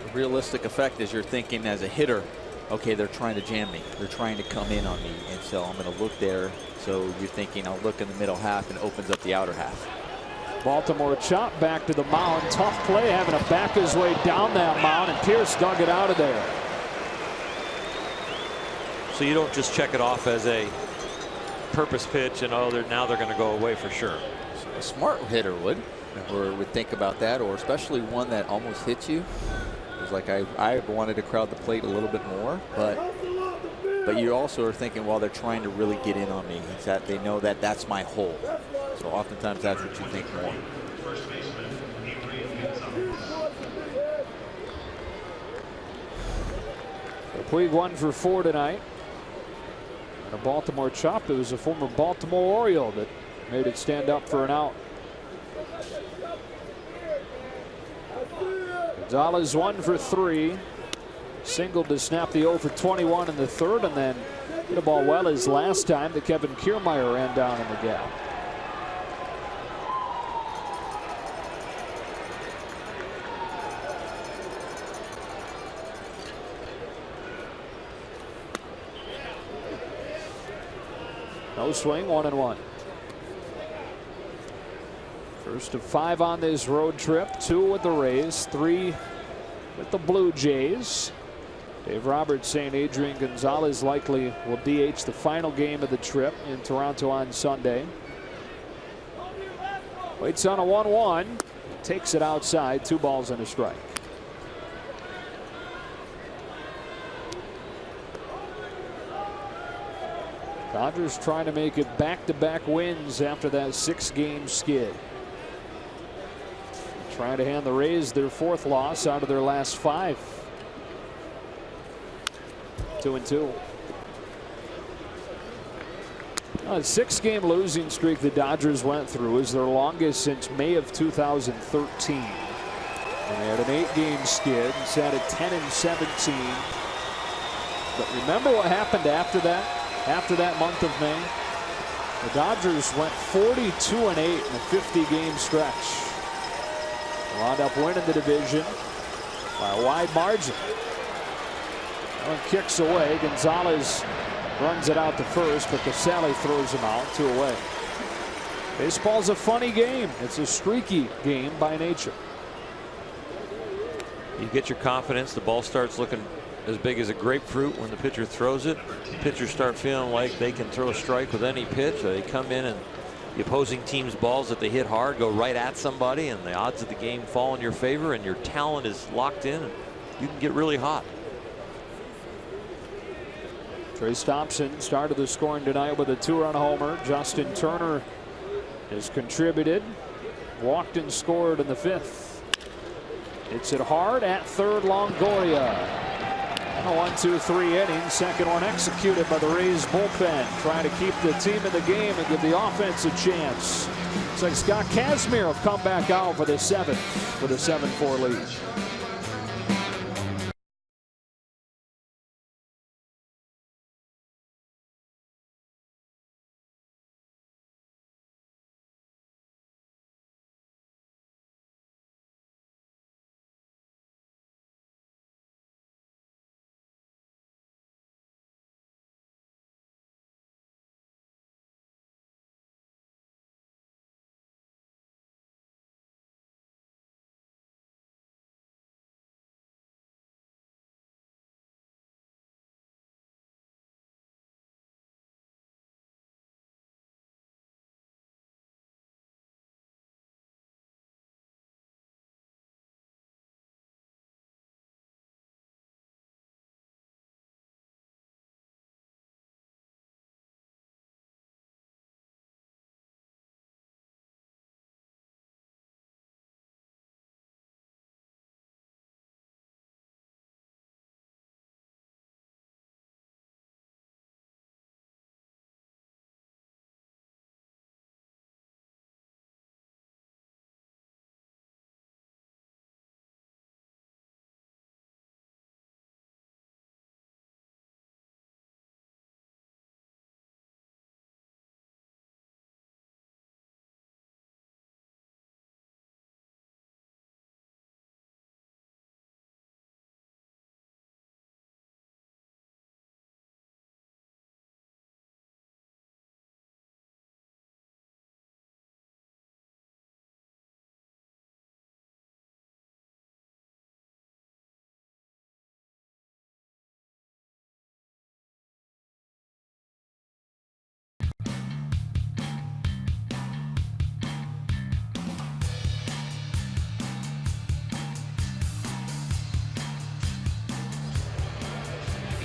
the realistic effect is you're thinking as a hitter, okay, they're trying to jam me. They're trying to come in on me. And so I'm going to look there. So you're thinking I'll look in the middle half and opens up the outer half. Baltimore chop back to the mound. Tough play, having to back his way down that mound, and Pierce dug it out of there. So you don't just check it off as a purpose pitch and now they're going to go away for sure. A smart hitter would think about that, or especially one that almost hits you. It's like I wanted to crowd the plate a little bit more, but you also are thinking, well, they're trying to really get in on me. It's that they know that that's my hole. So oftentimes that's what you think more. Puig 1 for 4 tonight. And a Baltimore chop. It was a former Baltimore Oriole that made it stand up for an out. Gonzalez 1 for 3. Singled to snap the 0 for 21 in the 3rd, and then hit a ball well his last time that Kevin Kiermaier ran down in the gap. No swing, 1-1. First of 5 on this road trip, 2 with the Rays, 3 with the Blue Jays. Dave Roberts saying Adrian Gonzalez likely will DH the final game of the trip in Toronto on Sunday. Waits on a 1-1, takes it outside, 2 balls and a strike. Dodgers trying to make it back-to-back wins after that 6-game skid. Trying to hand the Rays their 4th loss out of their last 5. 2-2. A 6-game losing streak the Dodgers went through is their longest since May of 2013. And they had an 8-game skid and sat at 10-17. But remember what happened after that? After that month of May, the Dodgers went 42-8 in a 50-game stretch. They wound up winning the division by a wide margin. One kicks away. Gonzalez runs it out to first, but Casale throws him out, 2 away. Baseball's a funny game. It's a streaky game by nature. You get your confidence. The ball starts looking as big as a grapefruit when the pitcher throws it. The pitchers start feeling like they can throw a strike with any pitch. They come in and the opposing team's balls that they hit hard go right at somebody, and the odds of the game fall in your favor, and your talent is locked in, and you can get really hot. Trace Thompson started the scoring tonight with a 2-run homer. Justin Turner has contributed, walked and scored in the 5th. Hits it hard at 3rd. Longoria. And a 1-2-3 inning. Second one executed by the Rays bullpen, trying to keep the team in the game and give the offense a chance. Looks like Scott Kazmir will come back out for the 7th with a 7-4 lead.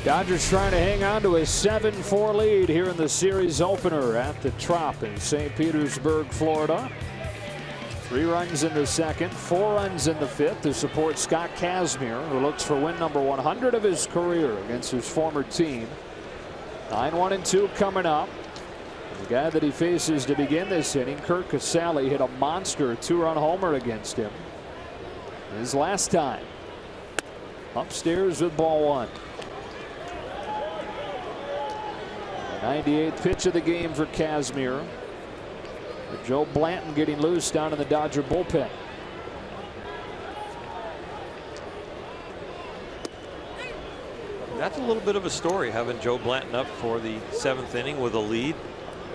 Dodgers trying to hang on to a 7-4 lead here in the series opener at the Trop in St. Petersburg, Florida. 3 runs in the second, 4 runs in the fifth to support Scott Kazmir, who looks for win number 100 of his career against his former team. 9-1-2 coming up. The guy that he faces to begin this inning, Curt Casale, hit a monster 2-run homer against him his last time. Upstairs with ball 1. The 98th pitch of the game for Kazmir. Joe Blanton getting loose down in the Dodger bullpen. That's a little bit of a story, having Joe Blanton up for the 7th inning with a lead.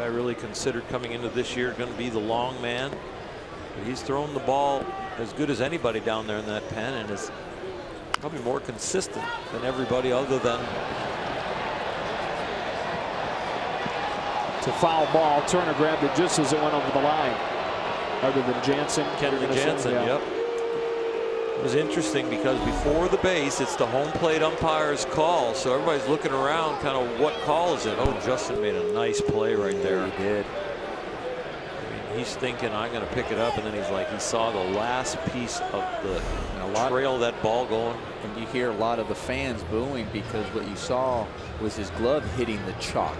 I really considered coming into this year going to be the long man. But he's thrown the ball as good as anybody down there in that pen, and is probably more consistent than everybody other than. To foul ball. Turner grabbed it just as it went over the line. Other than Jansen. Kenley Jansen, yep. It was interesting because before the base, it's the home plate umpire's call. So everybody's looking around, kind of what call is it? Oh, Justin made a nice play right there. He did. I mean, he's thinking, I'm going to pick it up. And then he's like, he saw the last piece of the trail of that ball going. And you hear a lot of the fans booing because what you saw was his glove hitting the chalk.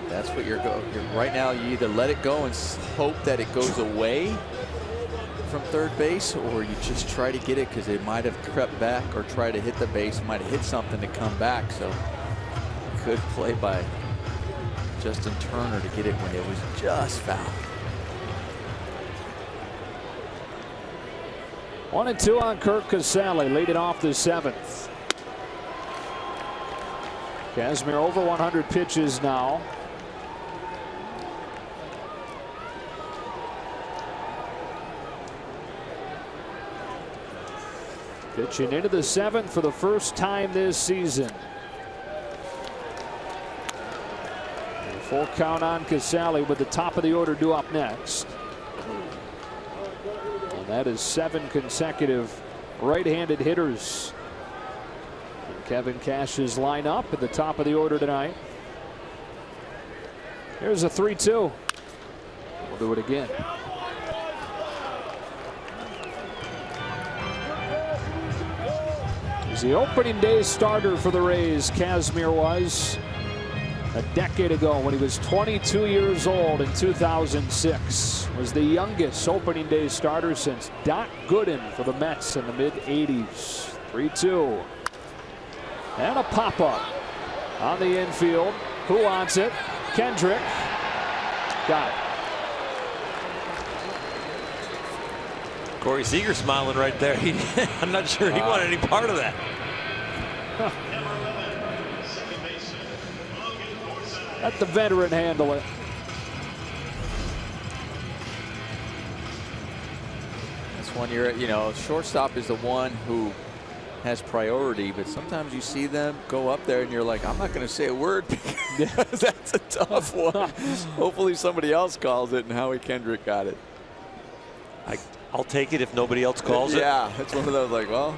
That's what you're going. Right now, you either let it go and hope that it goes away from third base, or you just try to get it because it might have crept back or try to hit the base, might have hit something to come back. So good play by Justin Turner to get it when it was just foul. 1-2 on Curt Casale, leading off the 7th. Kazmir over 100 pitches now. Pitching into the 7th for the first time this season. A full count on Casale with the top of the order due up next. And that is 7 consecutive right-handed hitters. And Kevin Cash's lineup at the top of the order tonight. Here's a 3-2. We'll do it again. He's the opening day starter for the Rays. Kazmir was a decade ago when he was 22 years old in 2006. Was the youngest opening day starter since Doc Gooden for the Mets in the mid-'80s. 3-2. And a pop-up on the infield. Who wants it? Kendrick. Got it. Corey Seager smiling right there. I'm not sure he wanted any part of that. Let the veteran handle it. That's one shortstop is the one who has priority, but sometimes you see them go up there and you're like, I'm not going to say a word because that's a tough one. Hopefully somebody else calls it, and Howie Kendrick got it. I'll take it if nobody else calls it. Yeah, it's one of those like, well.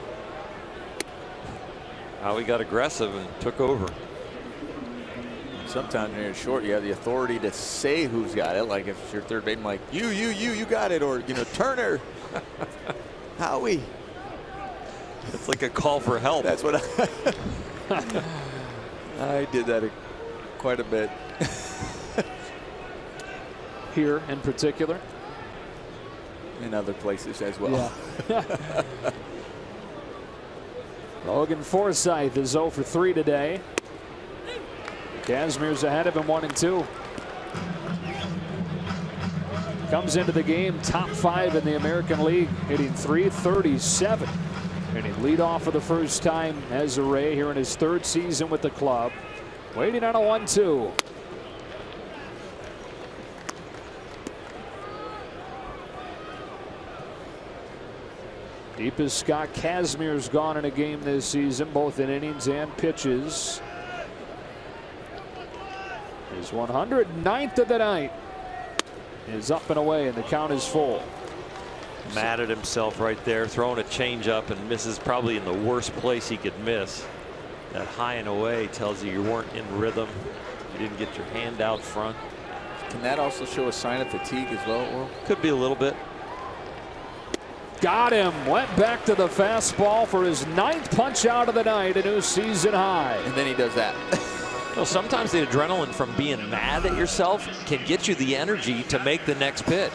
Howie got aggressive and took over. Sometimes when you're short, you have the authority to say who's got it. Like if you're third base, like you got it, or Turner, Howie. It's like a call for help. That's what I did that quite a bit. Here in particular. In other places as well. Yeah. Logan Forsythe is 0 for 3 today. Kazmir's ahead of him 1-2. Comes into the game top 5 in the American League, hitting .337. And he lead off for the first time as a Ray here in his 3rd season with the club. Waiting on a 1-2. Deepest Scott Kazmir's gone in a game this season, both in innings and pitches. His 109th of the night is up and away, and the count is full. Mad at himself right there, throwing a changeup and misses probably in the worst place he could miss. That high and away tells you weren't in rhythm. You didn't get your hand out front. Can that also show a sign of fatigue as well, Or? Could be a little bit. Got him. Went back to the fastball for his 9th punch out of the night, a new season high. And then he does that. Well, sometimes the adrenaline from being mad at yourself can get you the energy to make the next pitch.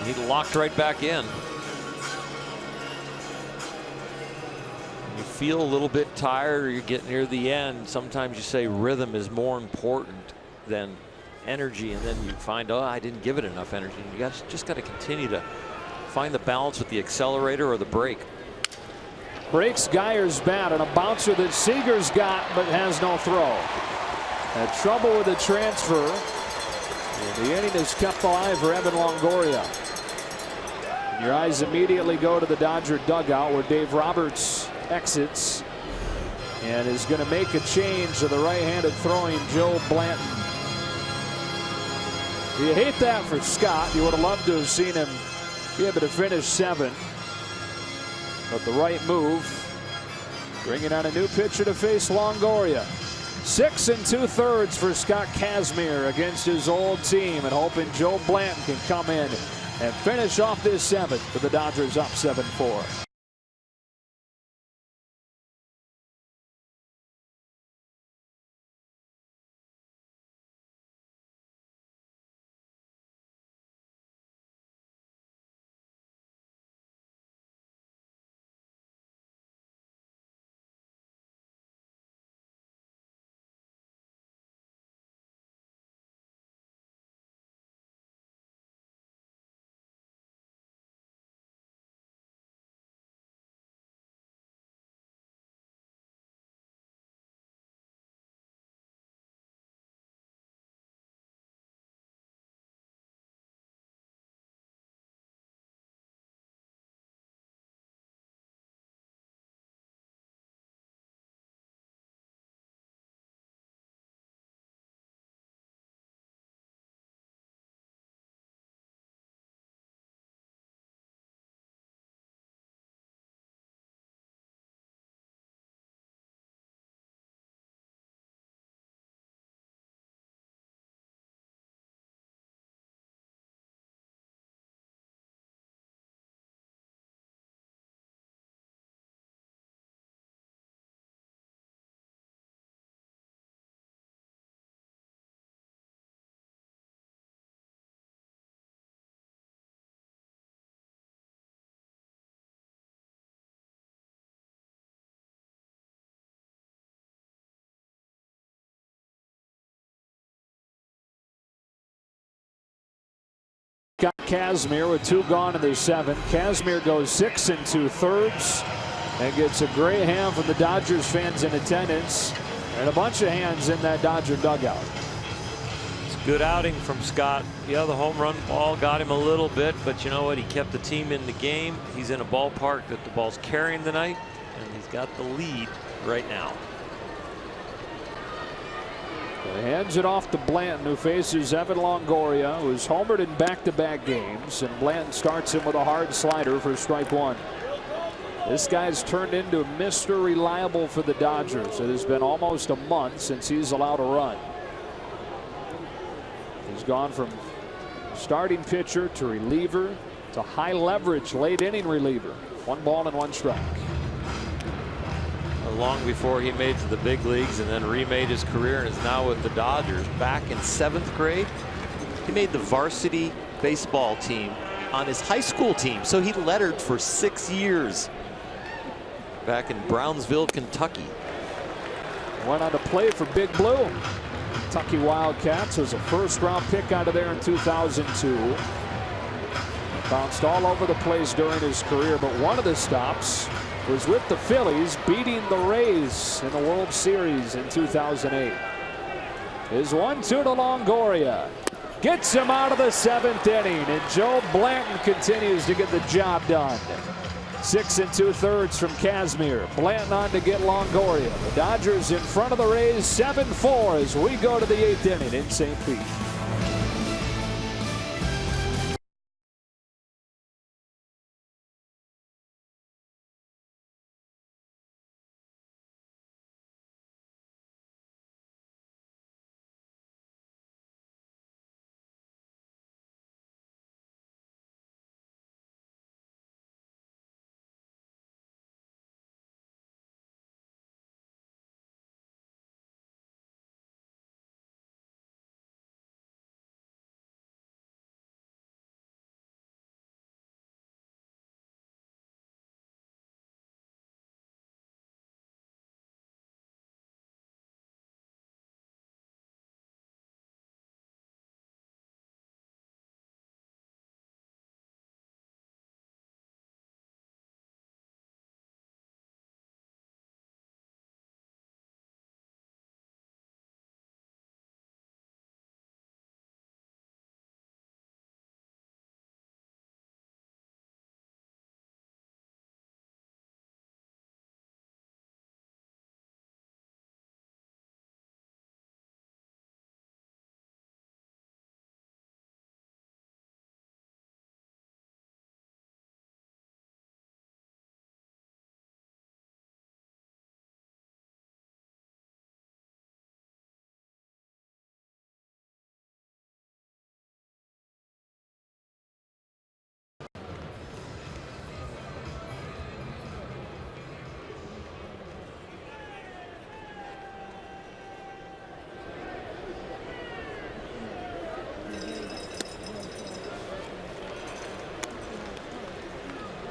He locked right back in. You feel a little bit tired or you get near the end. Sometimes you say rhythm is more important than energy, and then you find, oh, I didn't give it enough energy. And you just got to continue to find the balance with the accelerator or the brake. Breaks Geyer's bat and a bouncer that Seager's got but has no throw. Had trouble with the transfer. And the inning is kept alive for Evan Longoria. And your eyes immediately go to the Dodger dugout where Dave Roberts exits and is going to make a change to the right-handed throwing Joe Blanton. You hate that for Scott. You would have loved to have seen him be able to finish 7. But the right move, bringing on a new pitcher to face Longoria. 6 2/3 for Scott Kazmir against his old team, and hoping Joe Blanton can come in and finish off this 7th for the Dodgers up 7-4. Got Kazmir with 2 gone in the 7th. Kazmir goes 6 2/3 and gets a great hand from the Dodgers fans in attendance and a bunch of hands in that Dodger dugout. It's a good outing from Scott. Yeah, the home run ball got him a little bit, but you know what? He kept the team in the game. He's in a ballpark that the ball's carrying tonight, and he's got the lead right now. He hands it off to Blanton, who faces Evan Longoria, who's homered in back-to-back games, and Blanton starts him with a hard slider for strike 1. This guy's turned into Mr. Reliable for the Dodgers. It has been almost a month since he's allowed a run. He's gone from starting pitcher to reliever to high leverage late inning reliever. 1 ball and 1 strike. Long before he made to the big leagues and then remade his career and is now with the Dodgers. Back in 7th grade, he made the varsity baseball team on his high school team, so he lettered for 6 years back in Brownsville, Kentucky. Went on to play for Big Blue. Kentucky Wildcats was a 1st-round pick out of there in 2002. Bounced all over the place during his career, but one of the stops was with the Phillies, beating the Rays in the World Series in 2008. His 1-2 to Longoria. Gets him out of the 7th inning, and Joe Blanton continues to get the job done. 6 2/3 from Kazmir. Blanton on to get Longoria. The Dodgers in front of the Rays 7-4 as we go to the 8th inning in St. Pete.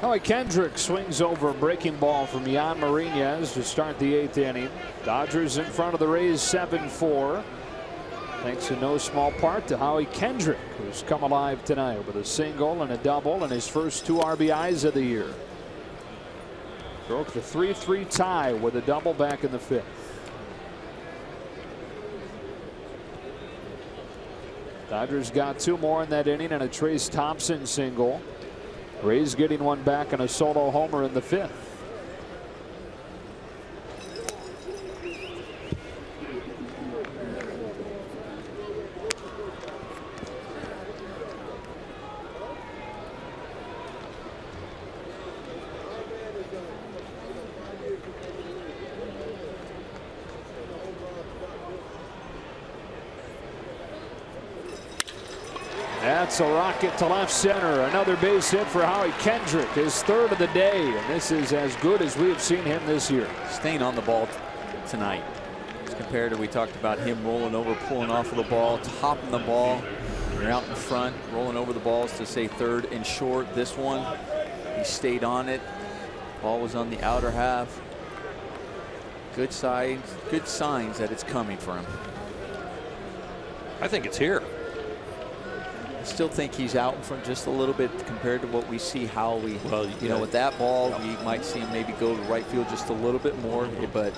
Howie Kendrick swings over a breaking ball from Jan Marinez to start the 8th inning. Dodgers in front of the Rays 7-4. Thanks in no small part to Howie Kendrick, who's come alive tonight with a single and a double and his first 2 RBIs of the year. Broke the 3-3 tie with a double back in the 5th. Dodgers got 2 more in that inning and a Trace Thompson single. Rays getting 1 back and a solo homer in the 5th. That's a rocket to left center. Another base hit for Howie Kendrick, his 3rd of the day, and this is as good as we have seen him this year. Staying on the ball tonight. As compared to, we talked about him rolling over, pulling off of the ball, topping the ball. You're out in front, rolling over the balls to say 3rd and short. This one, he stayed on it. Ball was on the outer half. Good signs that it's coming for him. I think it's here. Still think he's out in front just a little bit compared to what we see Howie. Well, you know, with that ball, we might see him maybe go to right field just a little bit more. But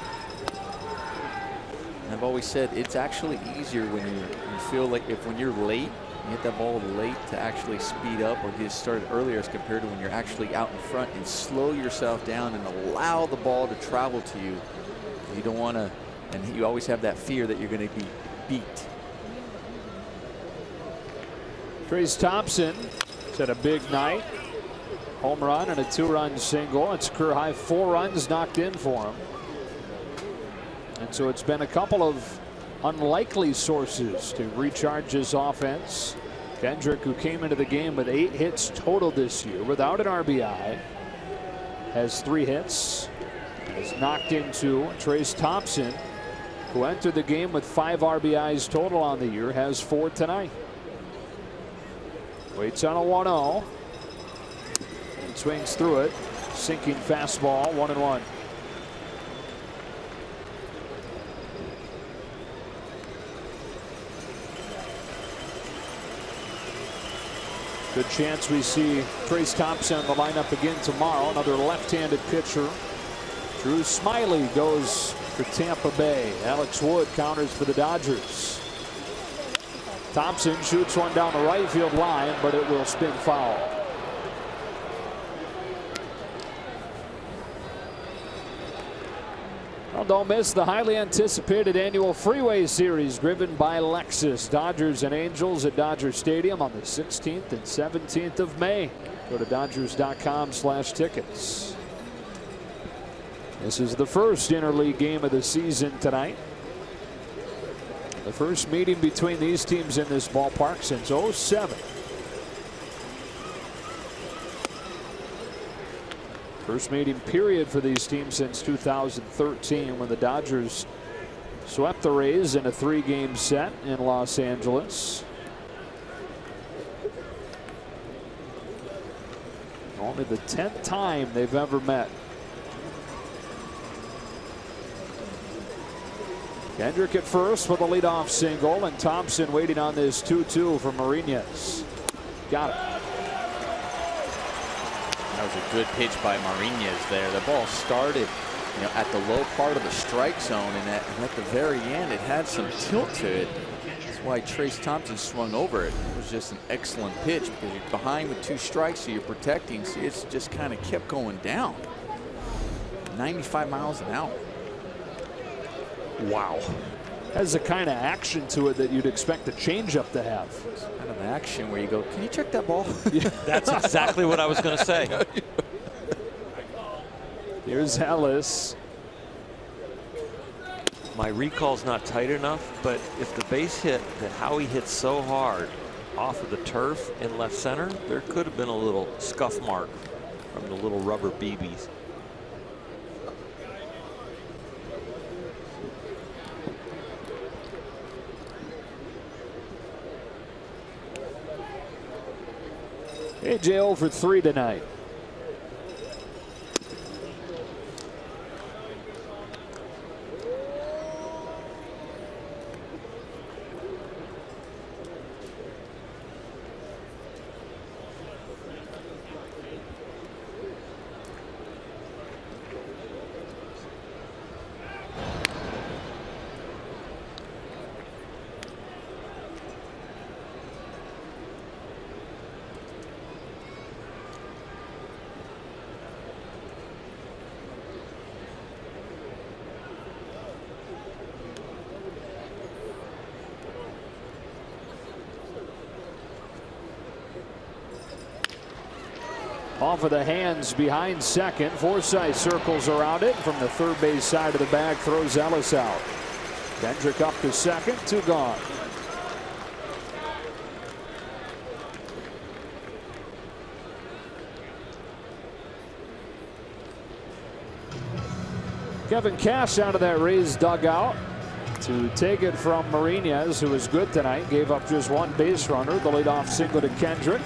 I've always said it's actually easier when you feel like when you're late, you hit that ball late to actually speed up or get started earlier as compared to when you're actually out in front and slow yourself down and allow the ball to travel to you. You don't want to, and you always have that fear that you're going to be beat. Trace Thompson has had a big night. Home run and a 2-run single. It's career high 4 runs knocked in for him. And so it's been a couple of unlikely sources to recharge his offense. Kendrick, who came into the game with 8 hits total this year without an RBI, has 3 hits. Has knocked into Trace Thompson, who entered the game with 5 RBIs total on the year, has 4 tonight. Waits on a 1-0 and swings through it. Sinking fastball, 1-1. Good chance we see Trace Thompson in the lineup again tomorrow. Another left-handed pitcher. Drew Smiley goes for Tampa Bay. Alex Wood counters for the Dodgers. Thompson shoots one down the right field line, but it will spin foul. Well, don't miss the highly anticipated annual Freeway Series driven by Lexus. Dodgers and Angels at Dodger Stadium on the 16th and 17th of May. Go to Dodgers.com/tickets. This is the first interleague game of the season tonight. The first meeting between these teams in this ballpark since '07. First meeting period for these teams since 2013, when the Dodgers swept the Rays in a 3-game set in Los Angeles. Only the 10th time they've ever met. Kendrick at first with a leadoff single, and Thompson waiting on this 2-2 for Marinez. Got it. That was a good pitch by Marinez there. The ball started, at the low part of the strike zone, and at the very end, it had some tilt to it. That's why Trace Thompson swung over it. It was just an excellent pitch because you're behind with 2 strikes, so you're protecting. So it's just kind of kept going down. 95 miles an hour. Wow. Has the kind of action to it that you'd expect a changeup to have. It's kind of action where you go, can you check that ball? Yeah, that's exactly what I was going to say. Here's Ellis. My recall's not tight enough, but if the base hit that Howie hit so hard off of the turf in left center, there could have been a little scuff mark from the little rubber BBs. AJ 0 for 3 tonight. Off of the hands behind second. Forsythe circles around it from the third base side of the bag, throws Ellis out. Kendrick up to second, 2 gone. Kevin Cash out of that Rays dugout to take it from Mariñez, who was good tonight. Gave up just 1 base runner. The leadoff single to Kendrick.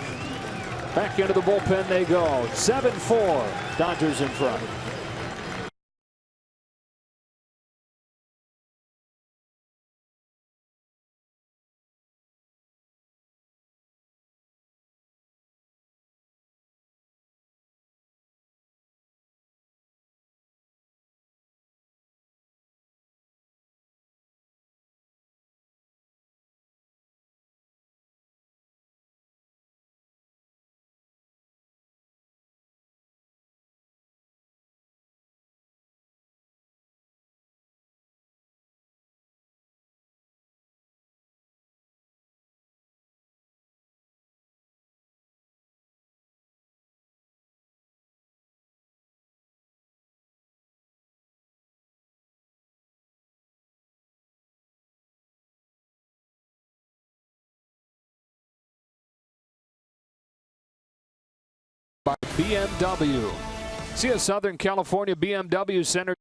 Back into the bullpen they go. 7-4. Dodgers in front. By BMW. See a Southern California BMW Center.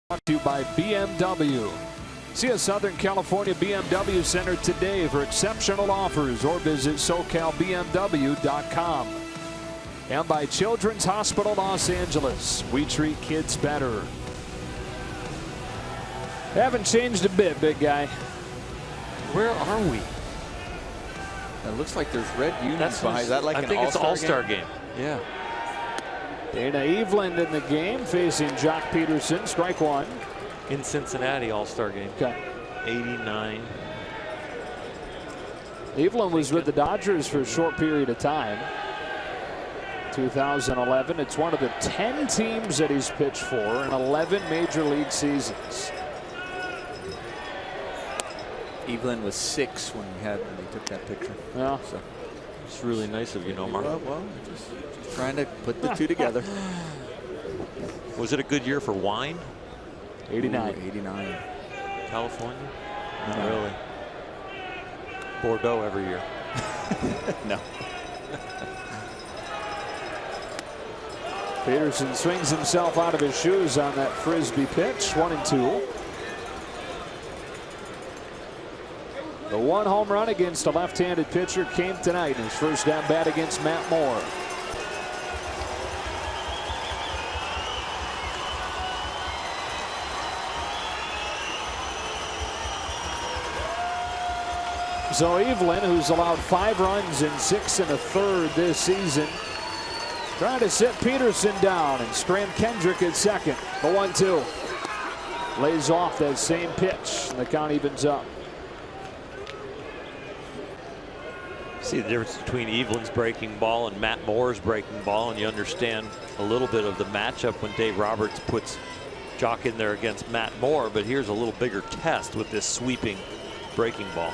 Brought to you by BMW. See a Southern California BMW Center today for exceptional offers, or visit SoCalBMW.com. And by Children's Hospital Los Angeles. We treat kids better. Haven't changed a bit, big guy. Where are we? It looks like there's red unions behind. Is that like I an think it's all-star All-Star game. Yeah. Dana Eveland in the game facing Jock Peterson. Strike 1. In Cincinnati, All-Star game. Okay. 89. Eveland was with the Dodgers for a short period of time. 2011. It's one of the 10 teams that he's pitched for in 11 major league seasons. Eveland was 6 when they took that picture. Yeah. So it's really nice of you, Nomar. Well, just trying to put the 2 together. Was it a good year for wine? 89. Ooh, 89. California? Not really. Bordeaux every year. No. Peterson swings himself out of his shoes on that frisbee pitch. 1-2. The 1 home run against a left-handed pitcher came tonight in his first at bat against Matt Moore. So Eveland, who's allowed 5 runs in 6 1/3 this season, trying to sit Peterson down and scram Kendrick at second. The 1-2. Lays off that same pitch. The count evens up. See the difference between Eveland's breaking ball and Matt Moore's breaking ball, and you understand a little bit of the matchup when Dave Roberts puts Jock in there against Matt Moore. But here's a little bigger test with this sweeping breaking ball.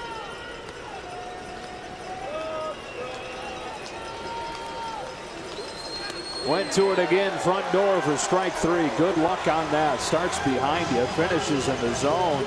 Went to it again, front door for strike 3. Good luck on that. Starts behind you, finishes in the zone.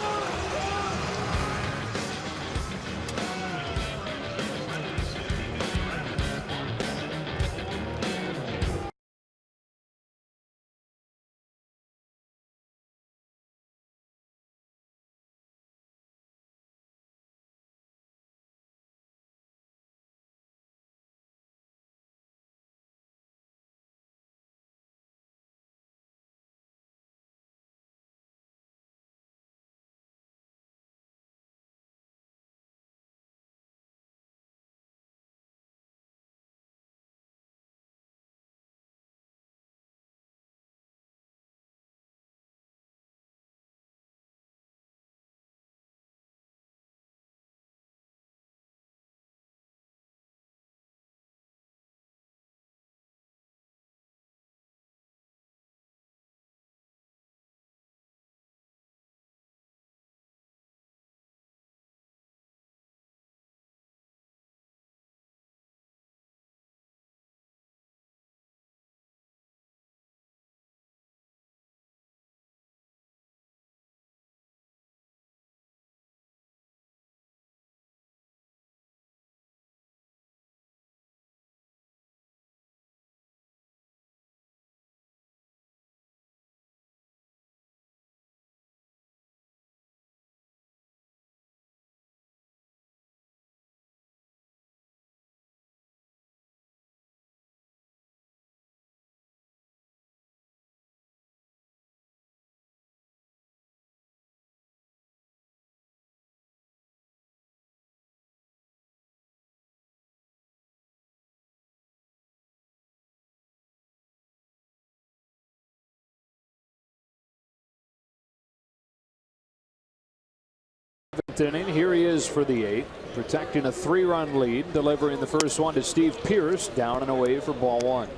7th inning. Here he is for the 8th, protecting a 3-run lead, delivering the first one to Steve Pearce, down and away for ball 1.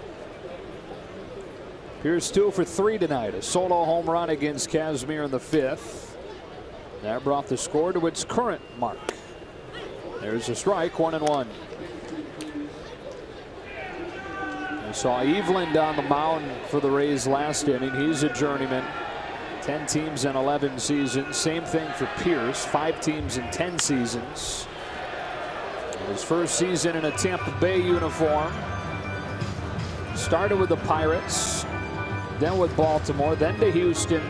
Pearce 2 for 3 tonight. A solo home run against Kazmir in the 5th. That brought the score to its current mark. There's a strike, 1-1. We saw Eveland on the mound for the Rays last inning. He's a journeyman. 10 teams in 11 seasons. Same thing for Pearce. 5 teams in 10 seasons. His first season in a Tampa Bay uniform. Started with the Pirates, then with Baltimore, then to Houston,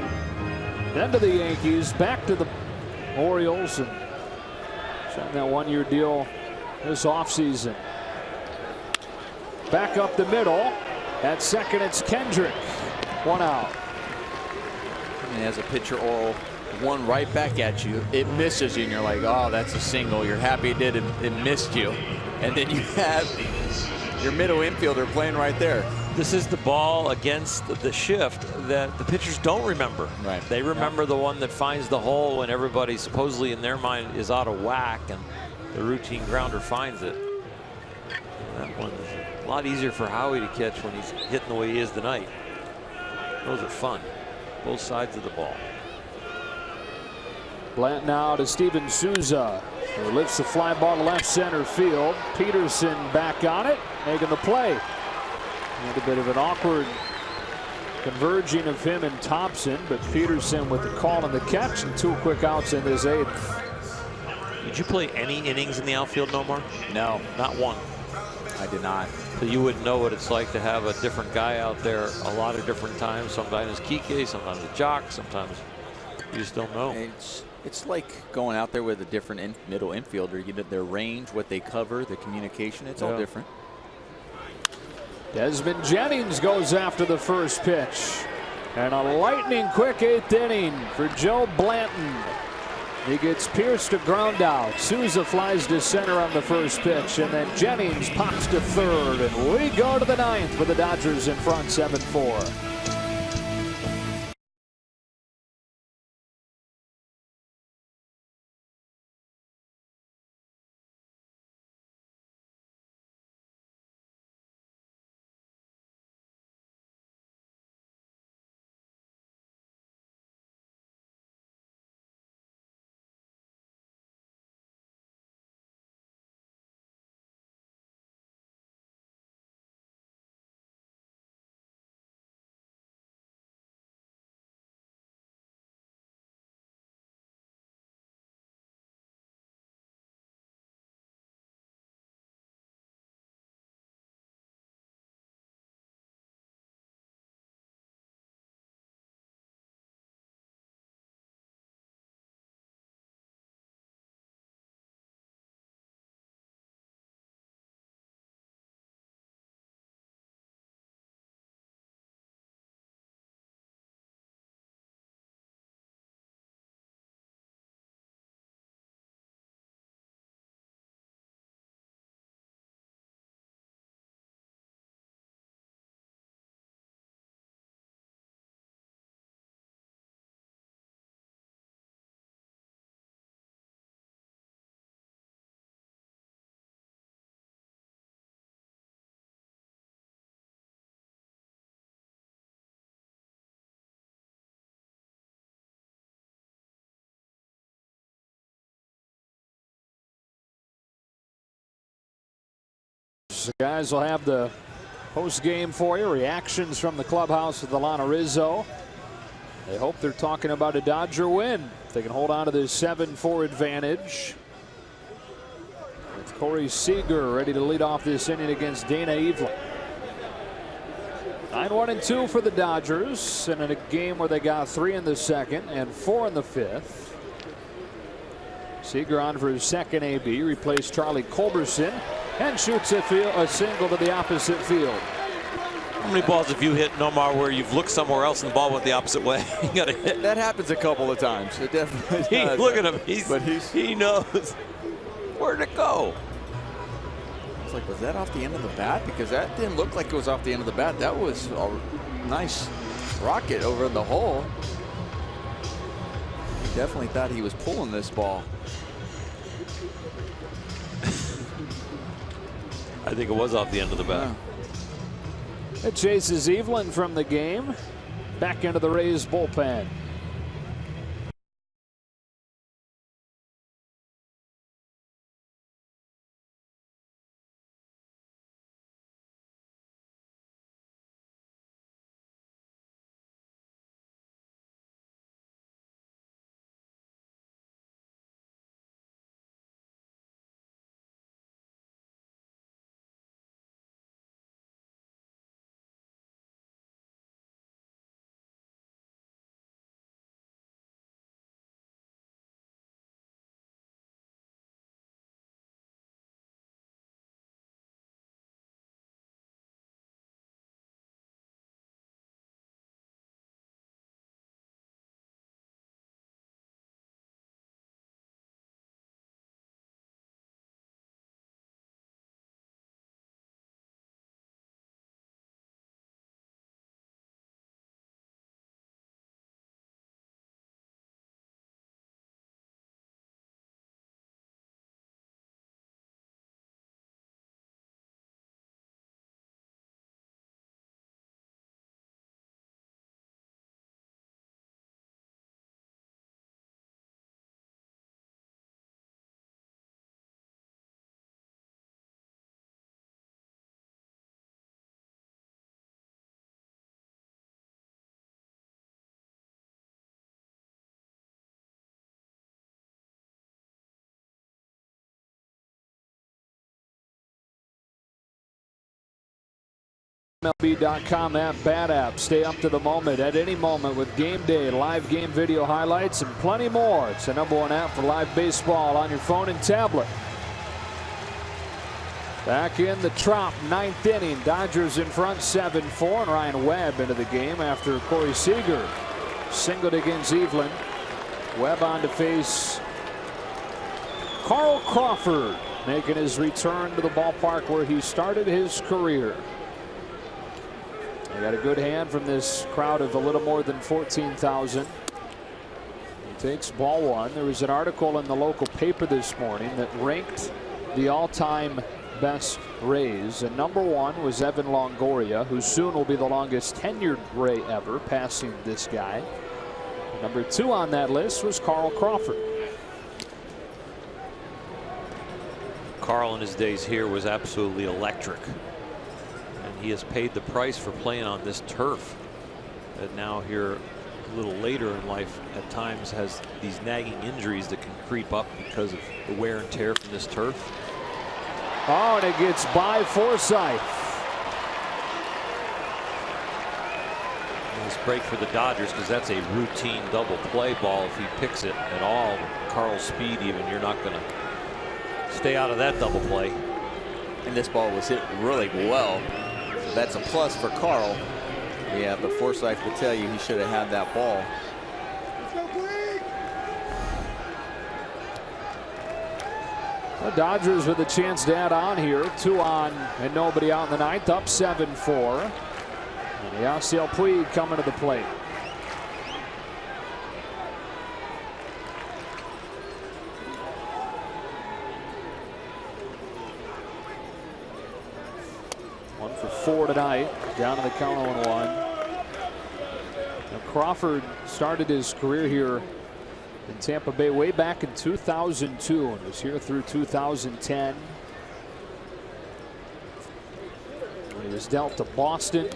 then to the Yankees, back to the Orioles, and signed that 1-year deal this offseason. Back up the middle. At second, it's Kendrick. 1 out. And as a pitcher, or one right back at you, it misses you, and you're like, oh, that's a single. You're happy it did, it missed you. And then you have your middle infielder playing right there. This is the ball against the shift that the pitchers don't remember. Right. They remember the one that finds the hole when everybody supposedly in their mind is out of whack and the routine grounder finds it. That one's a lot easier for Howie to catch when he's hitting the way he is tonight. Those are fun. Both sides of the ball. Blant now to Steven Souza, who lifts the fly ball to left center field. Peterson back on it, making the play. And a bit of an awkward converging of him and Thompson, but Peterson with the call and the catch, and 2 quick outs in this 8th. Did you play any innings in the outfield, Nomar? No, not one. I did not. So you wouldn't know what it's like to have a different guy out there a lot of different times. Sometimes Kike, sometimes a Jock, sometimes you just don't know. It's like going out there with a different middle infielder. You know, their range, what they cover, the communication, it's all different. Desmond Jennings goes after the first pitch. And a lightning quick 8th inning for Joe Blanton. He gets Pearce to ground out. Souza flies to center on the first pitch, and then Jennings pops to third, and we go to the 9th with the Dodgers in front 7-4. The guys will have the post game for you. Reactions from the clubhouse of the Lana Rizzo. They hope they're talking about a Dodger win. If they can hold on to this 7-4 advantage. With Corey Seager ready to lead off this inning against Dana Eveland. 9-1-2 for the Dodgers, and in a game where they got 3 in the second and 4 in the 5th. Seager on for his second AB, replaced Charlie Culberson, and shoots a single to the opposite field. How many balls have you hit, Nomar, where you've looked somewhere else and the ball went the opposite way? You got to hit. That happens a couple of times. It definitely does. Look at him. He knows where'd it go. It's like, was that off the end of the bat? Because that didn't look like it was off the end of the bat. That was a nice rocket over the hole. He definitely thought he was pulling this ball. I think it was off the end of the bat. It chases Evelyn from the game. Back into the Rays bullpen. MLB.com app, Bat app. Stay up to the moment at any moment with game day, live game video highlights, and plenty more. It's the #1 app for live baseball on your phone and tablet. Back in the Trop, 9th inning. Dodgers in front 7-4, and Ryan Webb into the game after Corey Seager singled against Evelyn. Webb on to face Carl Crawford, making his return to the ballpark where he started his career. They got a good hand from this crowd of a little more than 14,000. He takes ball one. There was an article in the local paper this morning that ranked the all-time best Rays, and #1 was Evan Longoria, who soon will be the longest tenured Ray ever, passing this guy. #2 on that list was Carl Crawford. Carl in his days here was absolutely electric. He has paid the price for playing on this turf, and now here a little later in life at times has these nagging injuries that can creep up because of the wear and tear from this turf. Oh, and it gets by Forsythe. Nice break for the Dodgers, because that's a routine double play ball. If he picks it at all, Carl's speed even, you're not going to stay out of that double play. And this ball was hit really well. That's a plus for Carl. Yeah, but Forsythe would tell you he should have had that ball. The Dodgers with a chance to add on here. 2 on and nobody out in the 9th, up 7-4. And Yasiel Puig coming to the plate. For 4 tonight, down to the count 0-1. Now Crawford started his career here in Tampa Bay way back in 2002 and was here through 2010. When he was dealt to Boston.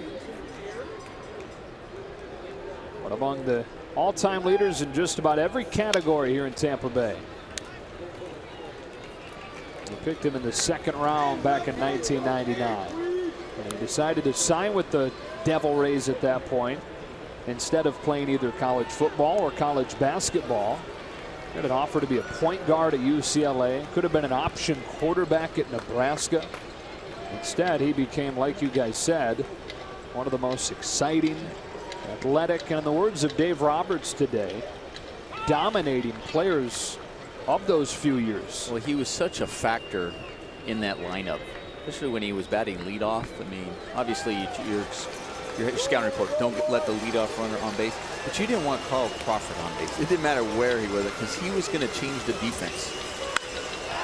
One among the all-time leaders in just about every category here in Tampa Bay. They picked him in the 2nd round back in 1999. And he decided to sign with the Devil Rays at that point instead of playing either college football or college basketball. He had an offer to be a point guard at UCLA. Could have been an option quarterback at Nebraska. Instead, he became, like you guys said, one of the most exciting, athletic, and in the words of Dave Roberts today, dominating players of those few years. Well, he was such a factor in that lineup, especially when he was batting leadoff. I mean, obviously your scouting report, don't let the leadoff runner on base, but you didn't want Carl Crawford on base. It didn't matter where he was, because he was going to change the defense.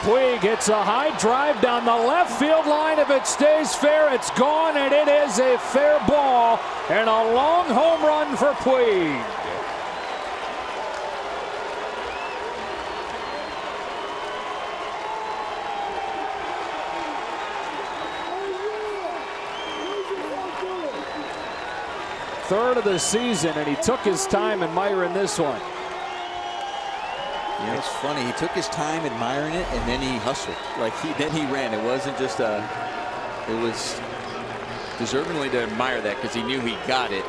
Puig hits a high drive down the left field line. If it stays fair, it's gone, and it is a fair ball and a long home run for Puig. Third of the season, and he took his time admiring this one. Yeah, it's funny. He took his time admiring it, and then he hustled. Then he ran. It wasn't just it was deservingly to admire that because he knew he got it.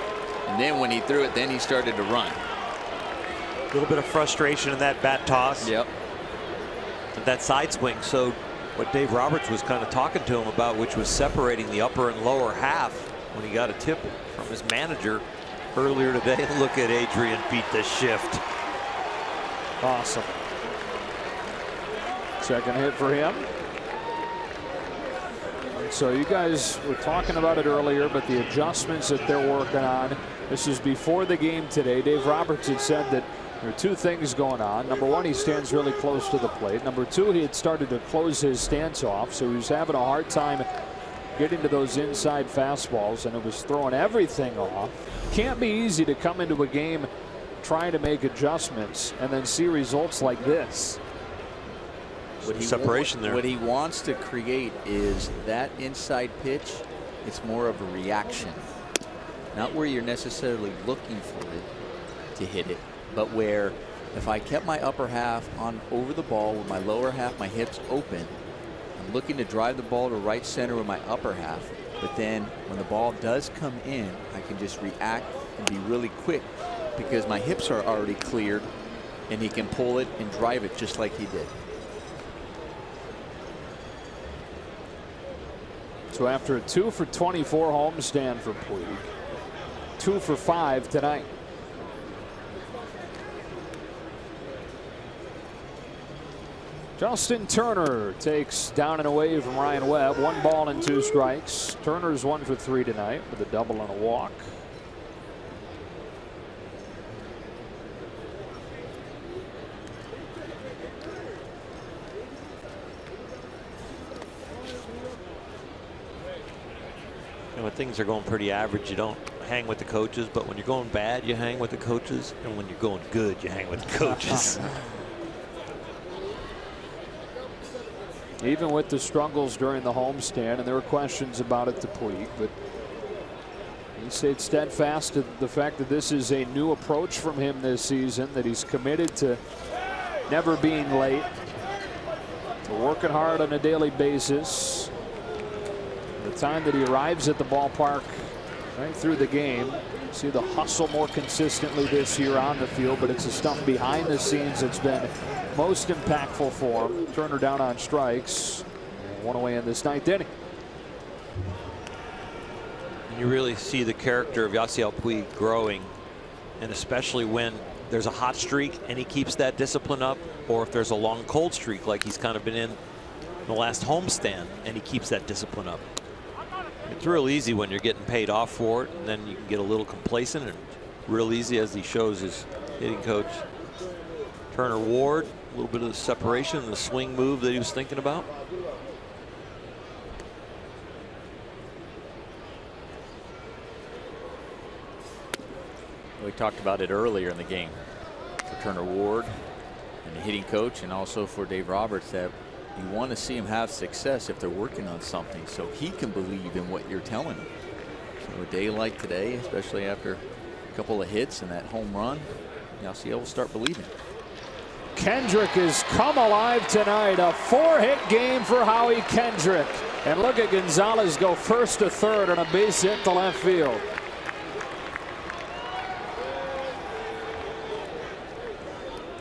And then when he threw it, then he started to run. A little bit of frustration in that bat toss. Yep. That side swing. So what Dave Roberts was kind of talking to him about, which was separating the upper and lower half when he got a tip from his manager earlier today. Look at Adrian beat the shift. Awesome. Second hit for him. So you guys were talking about it earlier, but the adjustments that they're working on, this is before the game today. Dave Roberts had said that there are two things going on. Number one, he stands really close to the plate. Number two, he had started to close his stance off, so he was having a hard time getting to those inside fastballs, and it was throwing everything off. Can't be easy to come into a game trying to make adjustments and then see results like this. Separation there. What he wants to create is that inside pitch. It's more of a reaction, not where you're necessarily looking for it to hit it, but where if I kept my upper half on over the ball with my lower half, my hips open, I'm looking to drive the ball to right center with my upper half. But then when the ball does come in, I can just react and be really quick because my hips are already cleared, and he can pull it and drive it just like he did. So after a 2 for 24 homestand for Puig, 2 for 5 tonight. Justin Turner takes down and away from Ryan Webb. 1 ball and 2 strikes. Turner's 1 for 3 tonight with a double and a walk. When things are going pretty average, you don't hang with the coaches, but when you're going bad, you hang with the coaches, and when you're going good, you hang with the coaches. Even with the struggles during the homestand, and there were questions about it to Puig, but he stayed steadfast to the fact that this is a new approach from him this season, that he's committed to never being late, to working hard on a daily basis. The time that he arrives at the ballpark right through the game, you see the hustle more consistently this year on the field, but it's the stuff behind the scenes that's been most impactful for him. Turner down on strikes, 1 away in this 9th inning. You really see the character of Yasiel Puig growing, and especially when there's a hot streak and he keeps that discipline up, or if there's a long cold streak like he's kind of been in the last homestand and he keeps that discipline up. It's real easy when you're getting paid off for it, and then you can get a little complacent, and real easy as he shows his hitting coach. Turner Ward, a little bit of the separation and the swing move that he was thinking about. We talked about it earlier in the game for Turner Ward and the hitting coach, and also for Dave Roberts, that you want to see him have success if they're working on something so he can believe in what you're telling him. So a day like today, especially after a couple of hits and that home run, Yasiel will start believing. Kendrick has come alive tonight. A 4-hit game for Howie Kendrick. And look at Gonzalez go first to third on a base hit to left field.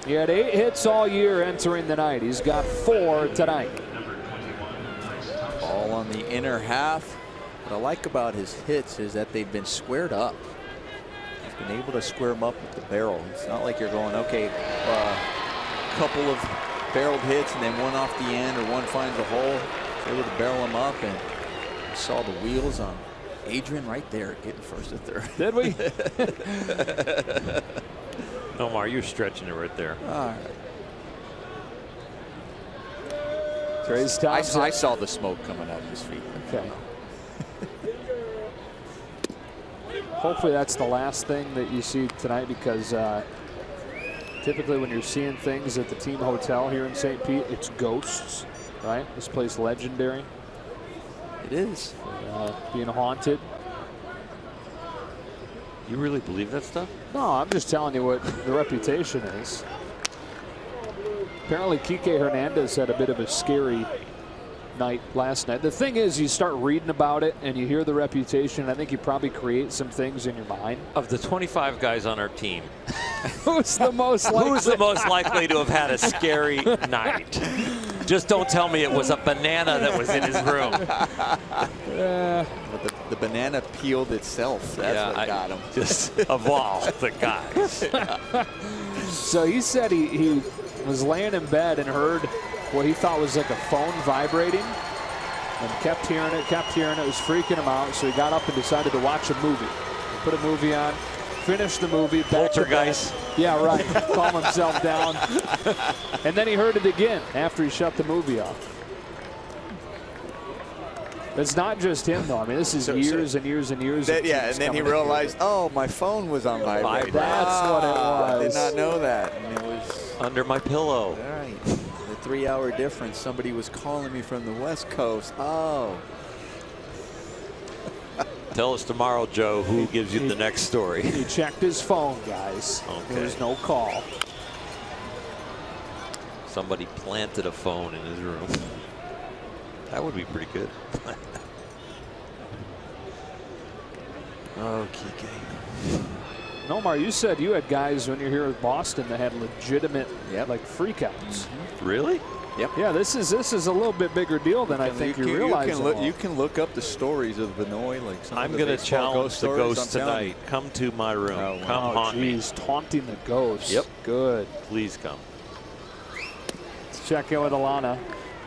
He had 8 hits all year entering the night. He's got 4 tonight. All on the inner half. What I like about his hits is that they've been squared up. He's been able to square them up with the barrel. It's not like you're going, okay, a couple of barreled hits and then one off the end or one finds a hole. He's able to barrel them up, and you saw the wheels on Adrian right there getting first to third. Did we? Omar, you're stretching it right there. All right. Trace Thompson. I saw the smoke coming out of his feet. Okay. Hopefully that's the last thing that you see tonight, because typically when you're seeing things at the team hotel here in St. Pete, it's ghosts, right? This place legendary. It is. Being haunted. You really believe that stuff? No, I'm just telling you what the reputation is. Apparently Kike Hernandez had a bit of a scary night last night. The thing is, you start reading about it and you hear the reputation. I think you probably create some things in your mind. Of the 25 guys on our team, who's the most likely to have had a scary night? Just don't tell me it was a banana that was in his room. The banana peeled itself. That's what got him. Just of all the guys. So he said he was laying in bed and heard what he thought was like a phone vibrating, and kept hearing it. It was freaking him out, so he got up and decided to watch a movie. Put a movie on, finished the movie. Poltergeist. Yeah, right. Calm himself down. And then he heard it again after he shut the movie off. It's not just him, though. I mean, this is years and years and years. And then he realized, oh, my phone was on vibrate. That's what it was. I did not know that. And it was under my pillow. All right. The 3-hour difference. Somebody was calling me from the West Coast. Oh. Tell us tomorrow, Joe, who gives you the next story. He checked his phone, guys. Okay. There was no call. Somebody planted a phone in his room. That would be pretty good. Oh, Kike. Nomar, you said you had guys when you're here with Boston that had legitimate like freakouts. Really? Yep. Yeah, this is a little bit bigger deal than I think you realize. You can look up the stories of Vinoy. Like I'm going to challenge the ghost tonight. Come to my room. Come haunt me. Taunting the ghost. Yep. Good. Please come. Let's check in with Alana.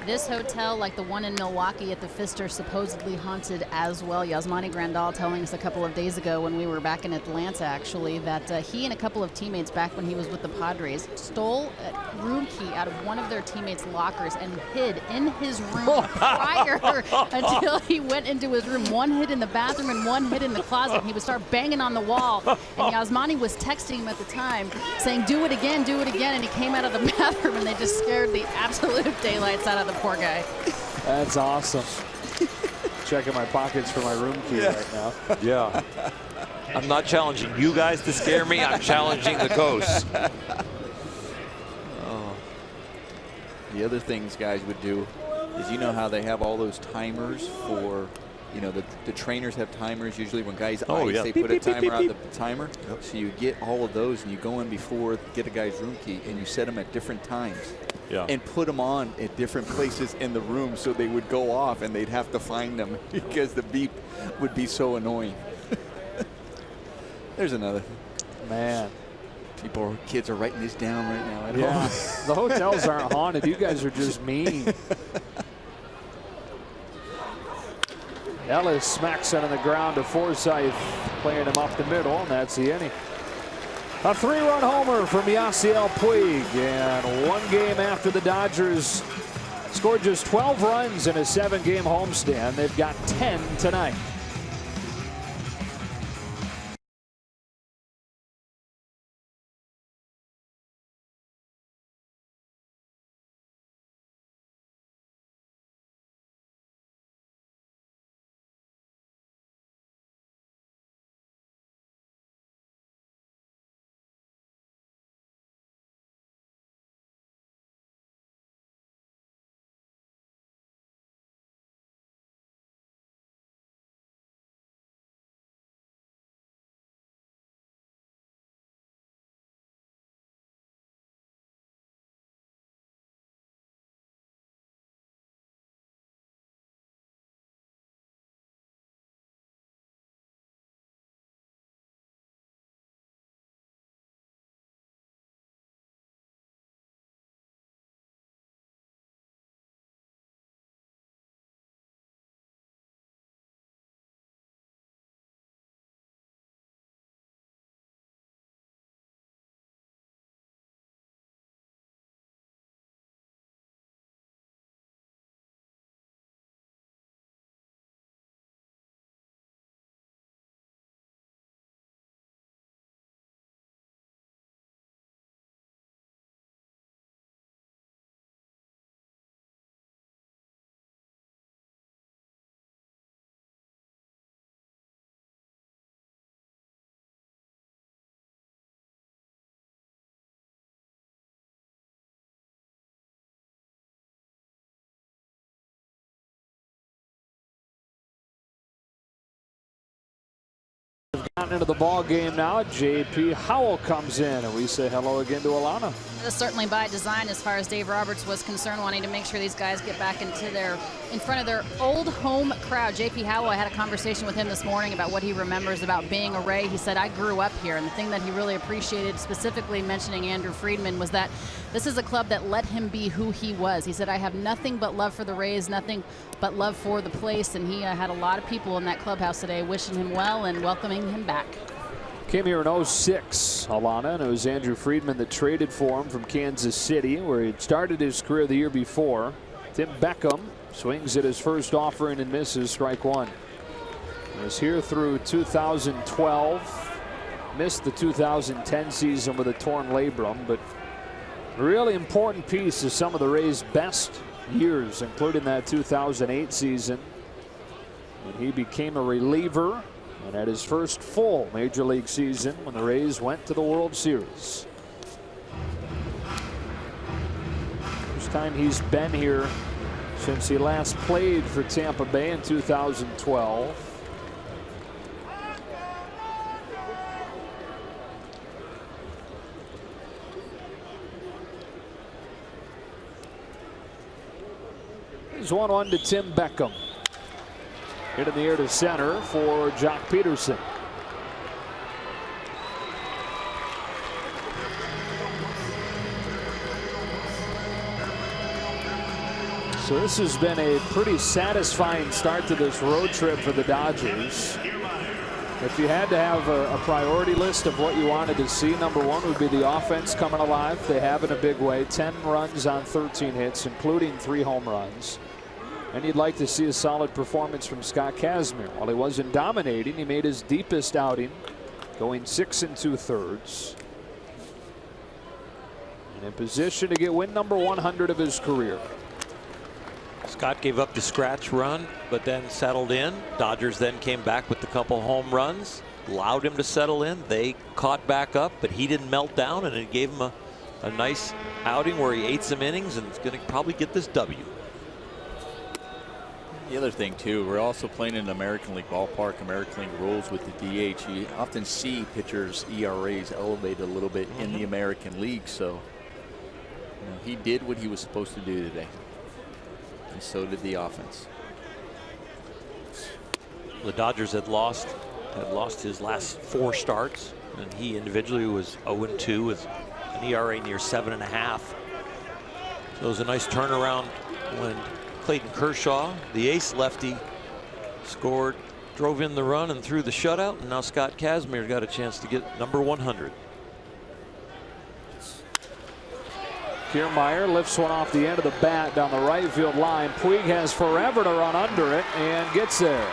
This hotel, like the one in Milwaukee at the Pfister, supposedly haunted as well. Yasmani Grandal telling us a couple of days ago when we were back in Atlanta, actually, that he and a couple of teammates back when he was with the Padres stole a room key out of one of their teammates' lockers and hid in his room prior until he went into his room. One hid in the bathroom and one hid in the closet. And he would start banging on the wall. And Yasmani was texting him at the time saying, do it again, do it again. And he came out of the bathroom and they just scared the absolute daylights out of the poor guy. That's awesome. Checking my pockets for my room key right now. Yeah. I'm not challenging you guys to scare me. I'm challenging the ghosts. Oh. The other things guys would do is, you know how they have all those timers for, you know, the trainers have timers usually when guys ice, they put a timer on the timer. Yep. So you get all of those and you go in before, get a guy's room key, and you set them at different times. Yeah. And put them on at different places in the room so they would go off and they'd have to find them because the beep would be so annoying. There's another. Man. Kids are writing this down right now at home. The hotels aren't haunted. You guys are just mean. Ellis smacks it on the ground to Forsythe, playing him up the middle, and that's the inning. A 3-run homer from Yasiel Puig, and one game after the Dodgers scored just 12 runs in a 7-game homestand, they've got 10 tonight. Have gotten into the ball game now. J.P. Howell comes in, and we say hello again to Alana. That's certainly by design as far as Dave Roberts was concerned, wanting to make sure these guys get back in front of their old home crowd. J.P. Howell, I had a conversation with him this morning about what he remembers about being a Ray. He said, I grew up here, and the thing that he really appreciated, specifically mentioning Andrew Friedman, was that this is a club that let him be who he was. He said, I have nothing but love for the Rays, nothing but love for the place, and he had a lot of people in that clubhouse today wishing him well and welcoming him back. Came here in 06, Alana, and it was Andrew Friedman that traded for him from Kansas City, where he started his career the year before. Tim Beckham swings at his first offering and misses, strike one. He was here through 2012. Missed the 2010 season with a torn labrum, but a really important piece of some of the Rays' best years, including that 2008 season when he became a reliever and had his first full major league season when the Rays went to the World Series. First time he's been here since he last played for Tampa Bay in 2012. Here's 1-1 to Tim Beckham. Hit in the air to center for Jock Peterson. So this has been a pretty satisfying start to this road trip for the Dodgers. If you had to have a priority list of what you wanted to see, number one would be the offense coming alive. They have in a big way. 10 runs on 13 hits, including 3 home runs. And you'd like to see a solid performance from Scott Kazmir. While he wasn't dominating, he made his deepest outing, going 6 2/3. And in position to get win number 100 of his career. Scott gave up the scratch run, but then settled in. Dodgers then came back with a couple home runs, allowed him to settle in. They caught back up, but he didn't melt down, and it gave him a nice outing where he ate some innings and is going to probably get this W. The other thing too, we're also playing in an American League ballpark, American League rules with the DH. You often see pitchers' ERAs elevated a little bit in the American League, so he did what he was supposed to do today, and so did the offense. The Dodgers had lost his last 4 starts, and he individually was 0-2 with an ERA near 7.5. So it was a nice turnaround when Clayton Kershaw, the ace lefty, scored, drove in the run and threw the shutout, and now Scott Kazmir got a chance to get number 100. Kiermaier lifts one off the end of the bat down the right field line. Puig has forever to run under it and gets there.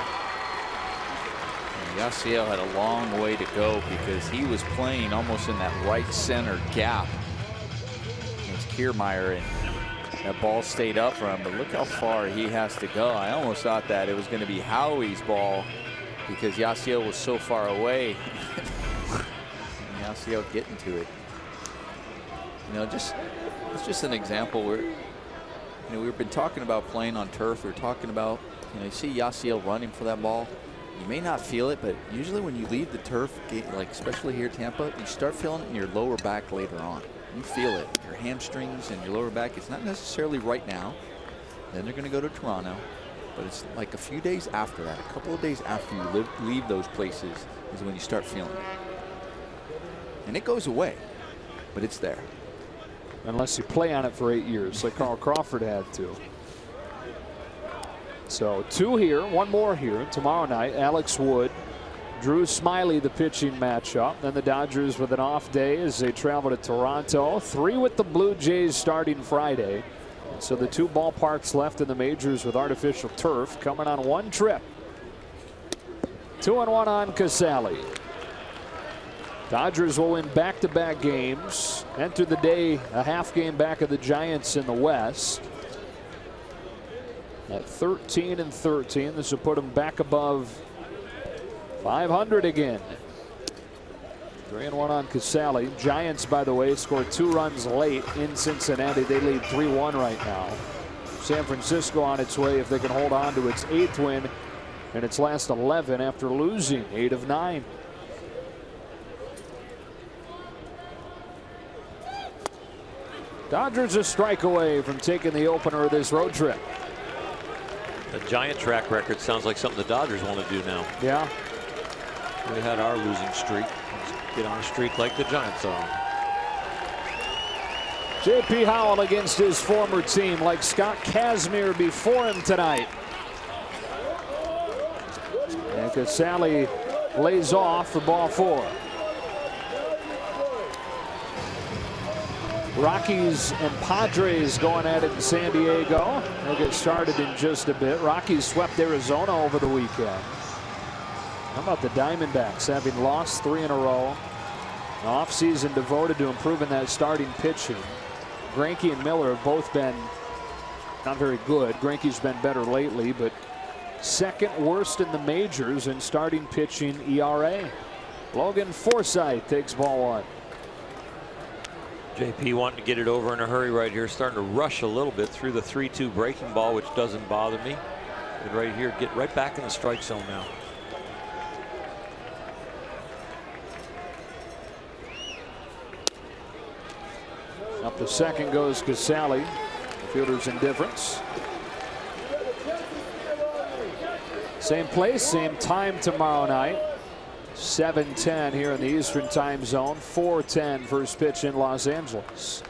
Yasiel had a long way to go because he was playing almost in that right center gap against Kiermaier, and that ball stayed up for him, but look how far he has to go. I almost thought that it was going to be Howie's ball because Yasiel was so far away. Yasiel getting to it. It's just an example where we've been talking about playing on turf. We're talking about you see Yasiel running for that ball. You may not feel it, but usually when you leave the turf, like especially here at Tampa, you start feeling it in your lower back later on. You feel it, your hamstrings and your lower back. It's not necessarily right now. Then they're going to go to Toronto, but it's like a few days after that, a couple of days after you leave those places is when you start feeling it. And it goes away, but it's there. Unless you play on it for 8 years, like Carl Crawford had to. So 2 here, 1 more here tomorrow night. Alex Wood, Drew Smiley, the pitching matchup. Then the Dodgers with an off day as they travel to Toronto. 3 with the Blue Jays starting Friday. So the 2 ballparks left in the majors with artificial turf coming on 1 trip. 2-1 on Casale. Dodgers will win back-to-back games. Enter the day a half game back of the Giants in the West. At 13-13, this will put them back above 500 again. 3-1 on Casale. Giants, by the way, scored 2 runs late in Cincinnati. They lead 3-1 right now. San Francisco on its way if they can hold on to its 8th win and its last 11 after losing 8 of 9. Dodgers a strike away from taking the opener of this road trip. The Giant track record sounds like something the Dodgers want to do now. Yeah. We had our losing streak. Let's get on a streak like the Giants are. J.P. Howell against his former team, like Scott Kazmir before him tonight. And Casale lays off for ball 4. Rockies and Padres going at it in San Diego. They'll get started in just a bit. Rockies swept Arizona over the weekend. How about the Diamondbacks having lost 3 in a row? An offseason devoted to improving that starting pitching. Greinke and Miller have both been not very good. Greinke's been better lately, but second worst in the majors in starting pitching ERA. Logan Forsythe takes ball 1. JP wanting to get it over in a hurry right here, starting to rush a little bit through the 3-2 breaking ball, which doesn't bother me. But right here, get right back in the strike zone now. Up the second goes Casale. Fielder's indifference. Same place, same time tomorrow night. 7:10 here in the Eastern Time Zone. 4:10 first pitch in Los Angeles.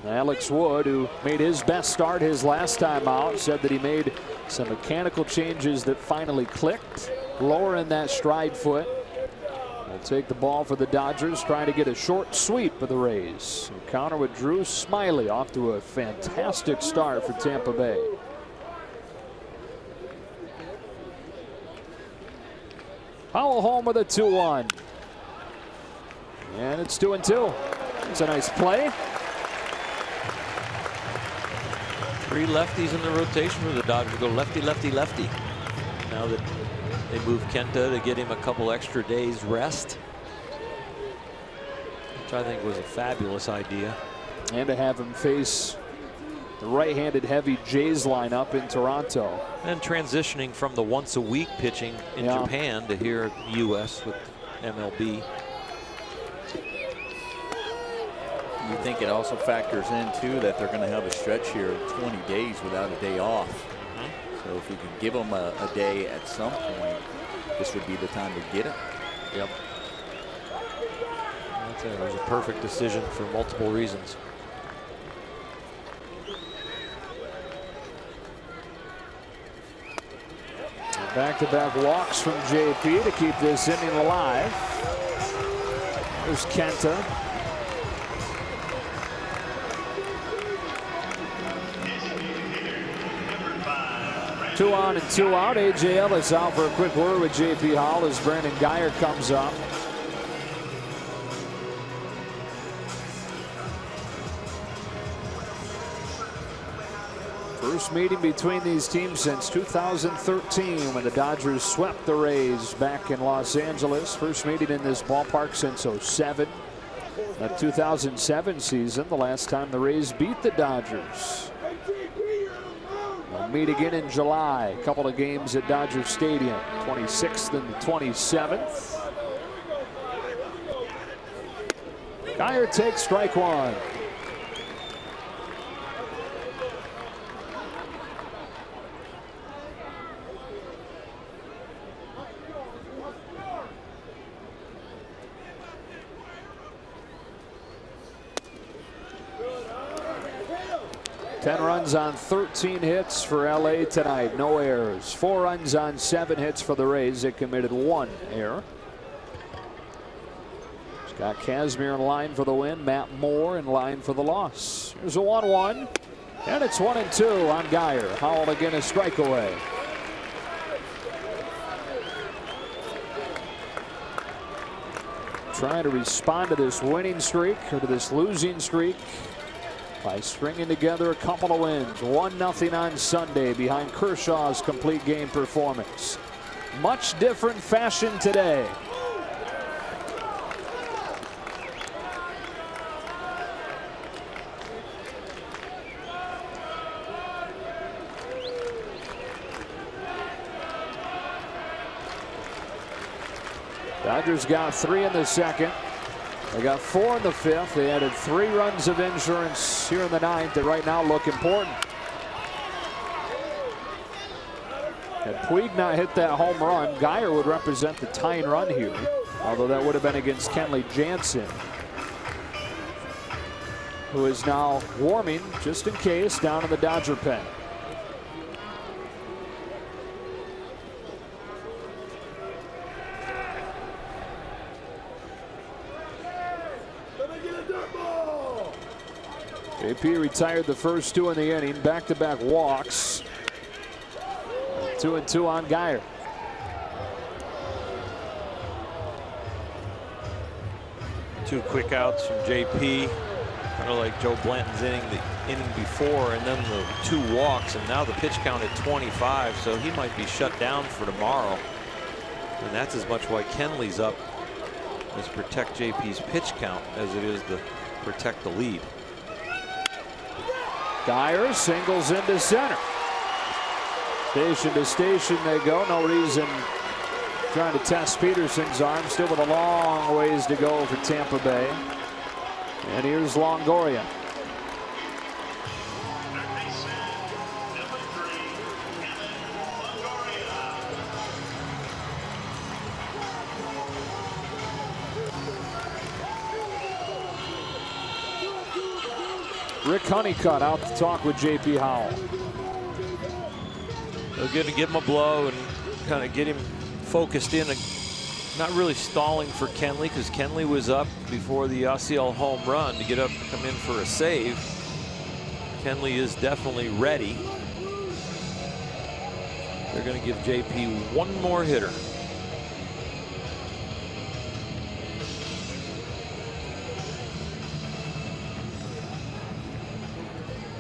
Alex Wood, who made his best start his last time out, said that he made some mechanical changes that finally clicked, lowering that stride foot. Will take the ball for the Dodgers, trying to get a short sweep of the Rays. Encounter with Drew Smyly, off to a fantastic start for Tampa Bay. Howell home with a 2-1. And it's 2-2. It's a nice play. 3 lefties in the rotation for the Dodgers. Go lefty, lefty, lefty. Now that they move Kenta to get him a couple extra days rest, which I think was a fabulous idea. And to have him face the right-handed heavy Jays lineup in Toronto. And transitioning from the once-a-week pitching in Japan to here at the U.S. with MLB. You think it also factors in, too, that they're going to have a stretch here of 20 days without a day off. So if you can give them a day at some point, this would be the time to get it. Yep. It was a perfect decision for multiple reasons. Back-to-back walks from JP to keep this inning alive. There's Kenta. Two on and 2 out. A.J. Ellis out for a quick word with J.P. Hall as Brandon Guyer comes up. First meeting between these teams since 2013 when the Dodgers swept the Rays back in Los Angeles. First meeting in this ballpark since 07. That 2007 season, the last time the Rays beat the Dodgers. They'll meet again in July. A couple of games at Dodger Stadium, 26th and 27th. Guyer takes strike 1. Ten runs on 13 hits for LA tonight. No errors. 4 runs on 7 hits for the Rays. They committed 1 error. Scott Kazmir in line for the win. Matt Moore in line for the loss. Here's a 1-1. And it's 1-2 on Guyer. Howell again a strike away. Trying to respond to this winning streak or to this losing streak by stringing together a couple of wins. 1-0 on Sunday behind Kershaw's complete game performance. Much different fashion today. Dodgers got 3 in the second. They got 4 in the 5th. They added 3 runs of insurance here in the 9th that right now look important. Had Puig not hit that home run, Geyer would represent the tying run here, although that would have been against Kenley Jansen, who is now warming just in case down in the Dodger pen. JP retired the first 2 in the inning. Back-to-back walks. 2-2 on Geyer. Two quick outs from JP. Kind of like Joe Blanton's inning the inning before, and then the 2 walks, and now the pitch count at 25, so he might be shut down for tomorrow. And that's as much why Kenley's up, is protect JP's pitch count as it is to protect the lead. Geyer singles into center. Station to station they go. No reason trying to test Peterson's arm. Still with a long ways to go for Tampa Bay. And here's Longoria. Rick Honeycutt out to talk with JP Howell. They're going to give him a blow and kind of get him focused in. Not really stalling for Kenley, because Kenley was up before the Osceola home run to get up, come in for a save. Kenley is definitely ready. They're going to give JP one more hitter.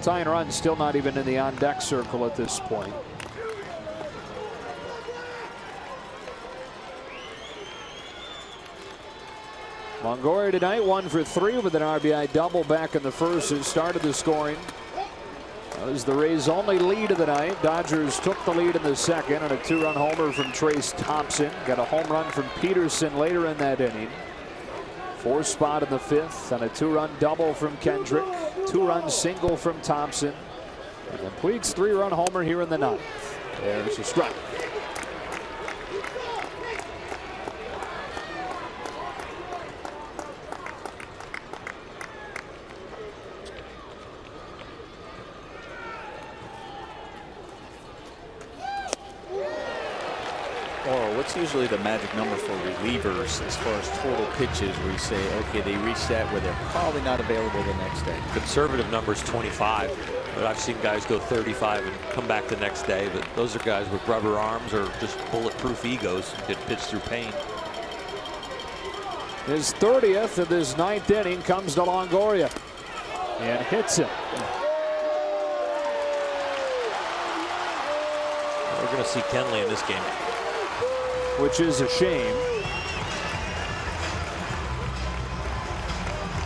Tying run still not even in the on-deck circle at this point. Longoria tonight 1 for 3 with an RBI double back in the first and started the scoring. That was the Rays' only lead of the night. Dodgers took the lead in the second on a 2-run homer from Trace Thompson. Got a home run from Peterson later in that inning. 4th spot in the 5th on a 2-run double from Kendrick. 2-run single from Thompson. And then Puig's 3-run homer here in the 9th. There's a strike. What's usually the magic number for relievers as far as total pitches where you say, okay, they reached that where they're probably not available the next day? Conservative number is 25, but I've seen guys go 35 and come back the next day. But those are guys with rubber arms or just bulletproof egos who can pitch through pain. His 30th of this 9th inning comes to Longoria and hits him. We're going to see Kenley in this game, which is a shame.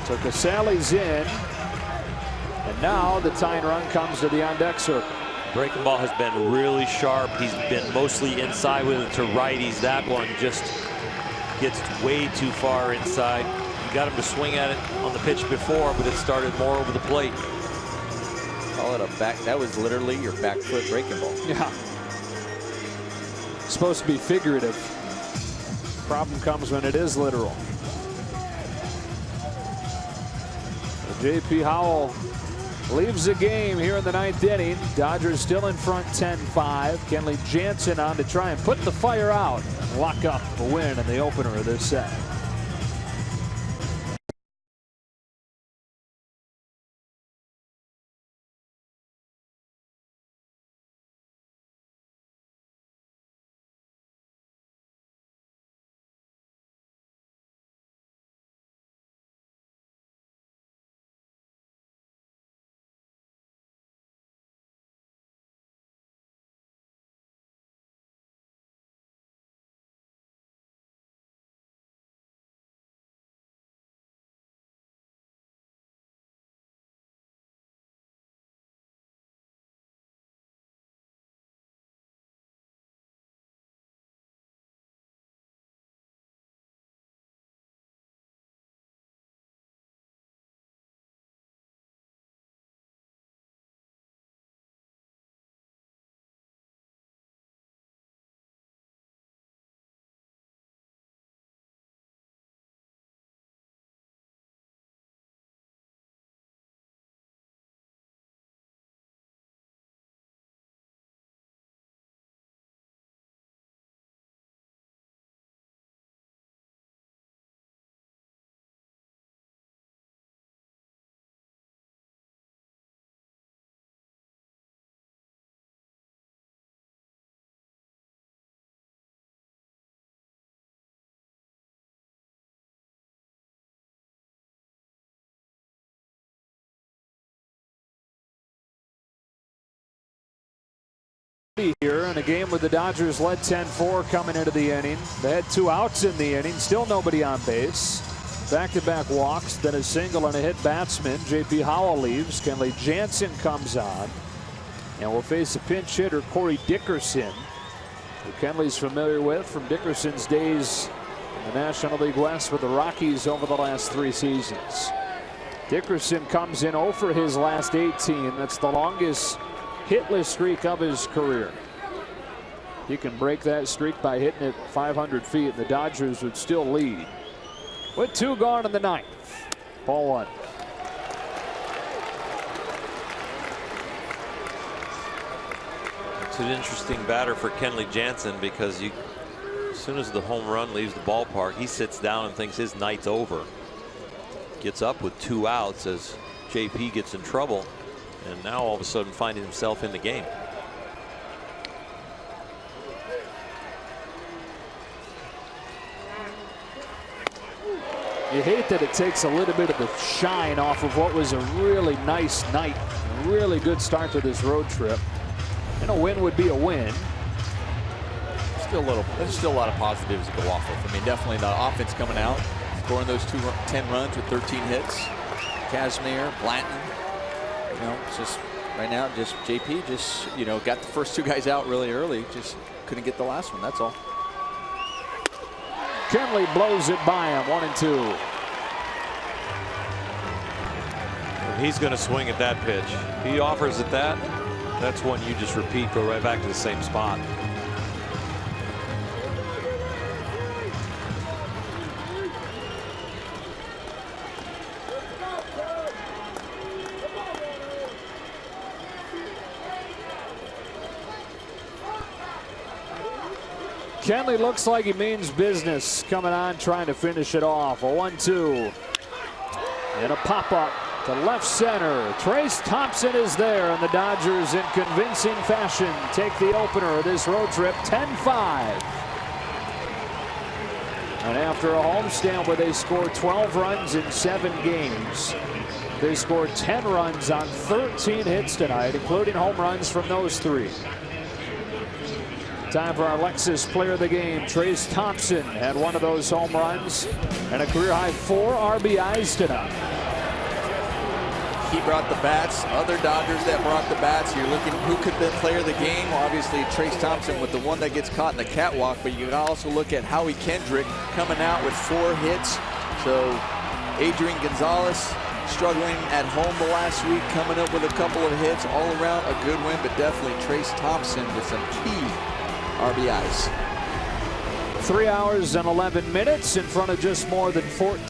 So Casale's in, and now the tying run comes to the on-deck circle. Breaking ball has been really sharp. He's been mostly inside with it to righties. That one just gets way too far inside. You got him to swing at it on the pitch before, but it started more over the plate. Call it a back. That was literally your back foot breaking ball. Yeah. Supposed to be figurative. Problem comes when it is literal. JP Howell leaves the game here in the 9th inning. Dodgers still in front 10-5. Kenley Jansen on to try and put the fire out and lock up a win in the opener of this set. here in a game where the Dodgers led 10-4 coming into the inning. They had 2 outs in the inning, still nobody on base. Back-to-back walks, then a single and a hit batsman. J.P. Howell leaves. Kenley Jansen comes on. And will face a pinch hitter, Corey Dickerson, who Kenley's familiar with from Dickerson's days in the National League West with the Rockies over the last 3 seasons. Dickerson comes in 0 for his last 18. That's the longest hitless streak of his career. He can break that streak by hitting it 500 feet, and the Dodgers would still lead. With 2 gone in the 9th. Ball 1. It's an interesting batter for Kenley Jansen because as soon as the home run leaves the ballpark, he sits down and thinks his night's over. Gets up with 2 outs as JP gets in trouble, and now all of a sudden finding himself in the game. You hate that it takes a little bit of the shine off of what was a really nice night, really good start to this road trip. And a win would be a win. There's still a lot of positives to go off of. I mean, definitely the offense coming out, scoring those 10 runs with 13 hits. Casimir, Blanton, it's just right now, just JP just, got the first 2 guys out really early. Just couldn't get the last one. That's all. Kenley blows it by him. 1-2. He's going to swing at that pitch. He offers it that's one you just repeat, go right back to the same spot. Kenley looks like he means business coming on, trying to finish it off. A 1-2. And a pop-up to left center. Trace Thompson is there, and the Dodgers in convincing fashion take the opener of this road trip 10-5. And after a homestand where they scored 12 runs in 7 games, they scored 10 runs on 13 hits tonight, including home runs from those 3. Time for our Lexus player of the game. Trace Thompson had one of those home runs and a career-high 4 RBIs tonight. He brought the bats. Other Dodgers that brought the bats. You're looking who could be player of the game. Well, obviously, Trace Thompson with the one that gets caught in the catwalk. But you can also look at Howie Kendrick coming out with 4 hits. So Adrian Gonzalez struggling at home the last week, coming up with a couple of hits. All around a good win, but definitely Trace Thompson with some key RBIs. 3 hours and 11 minutes in front of just more than 14.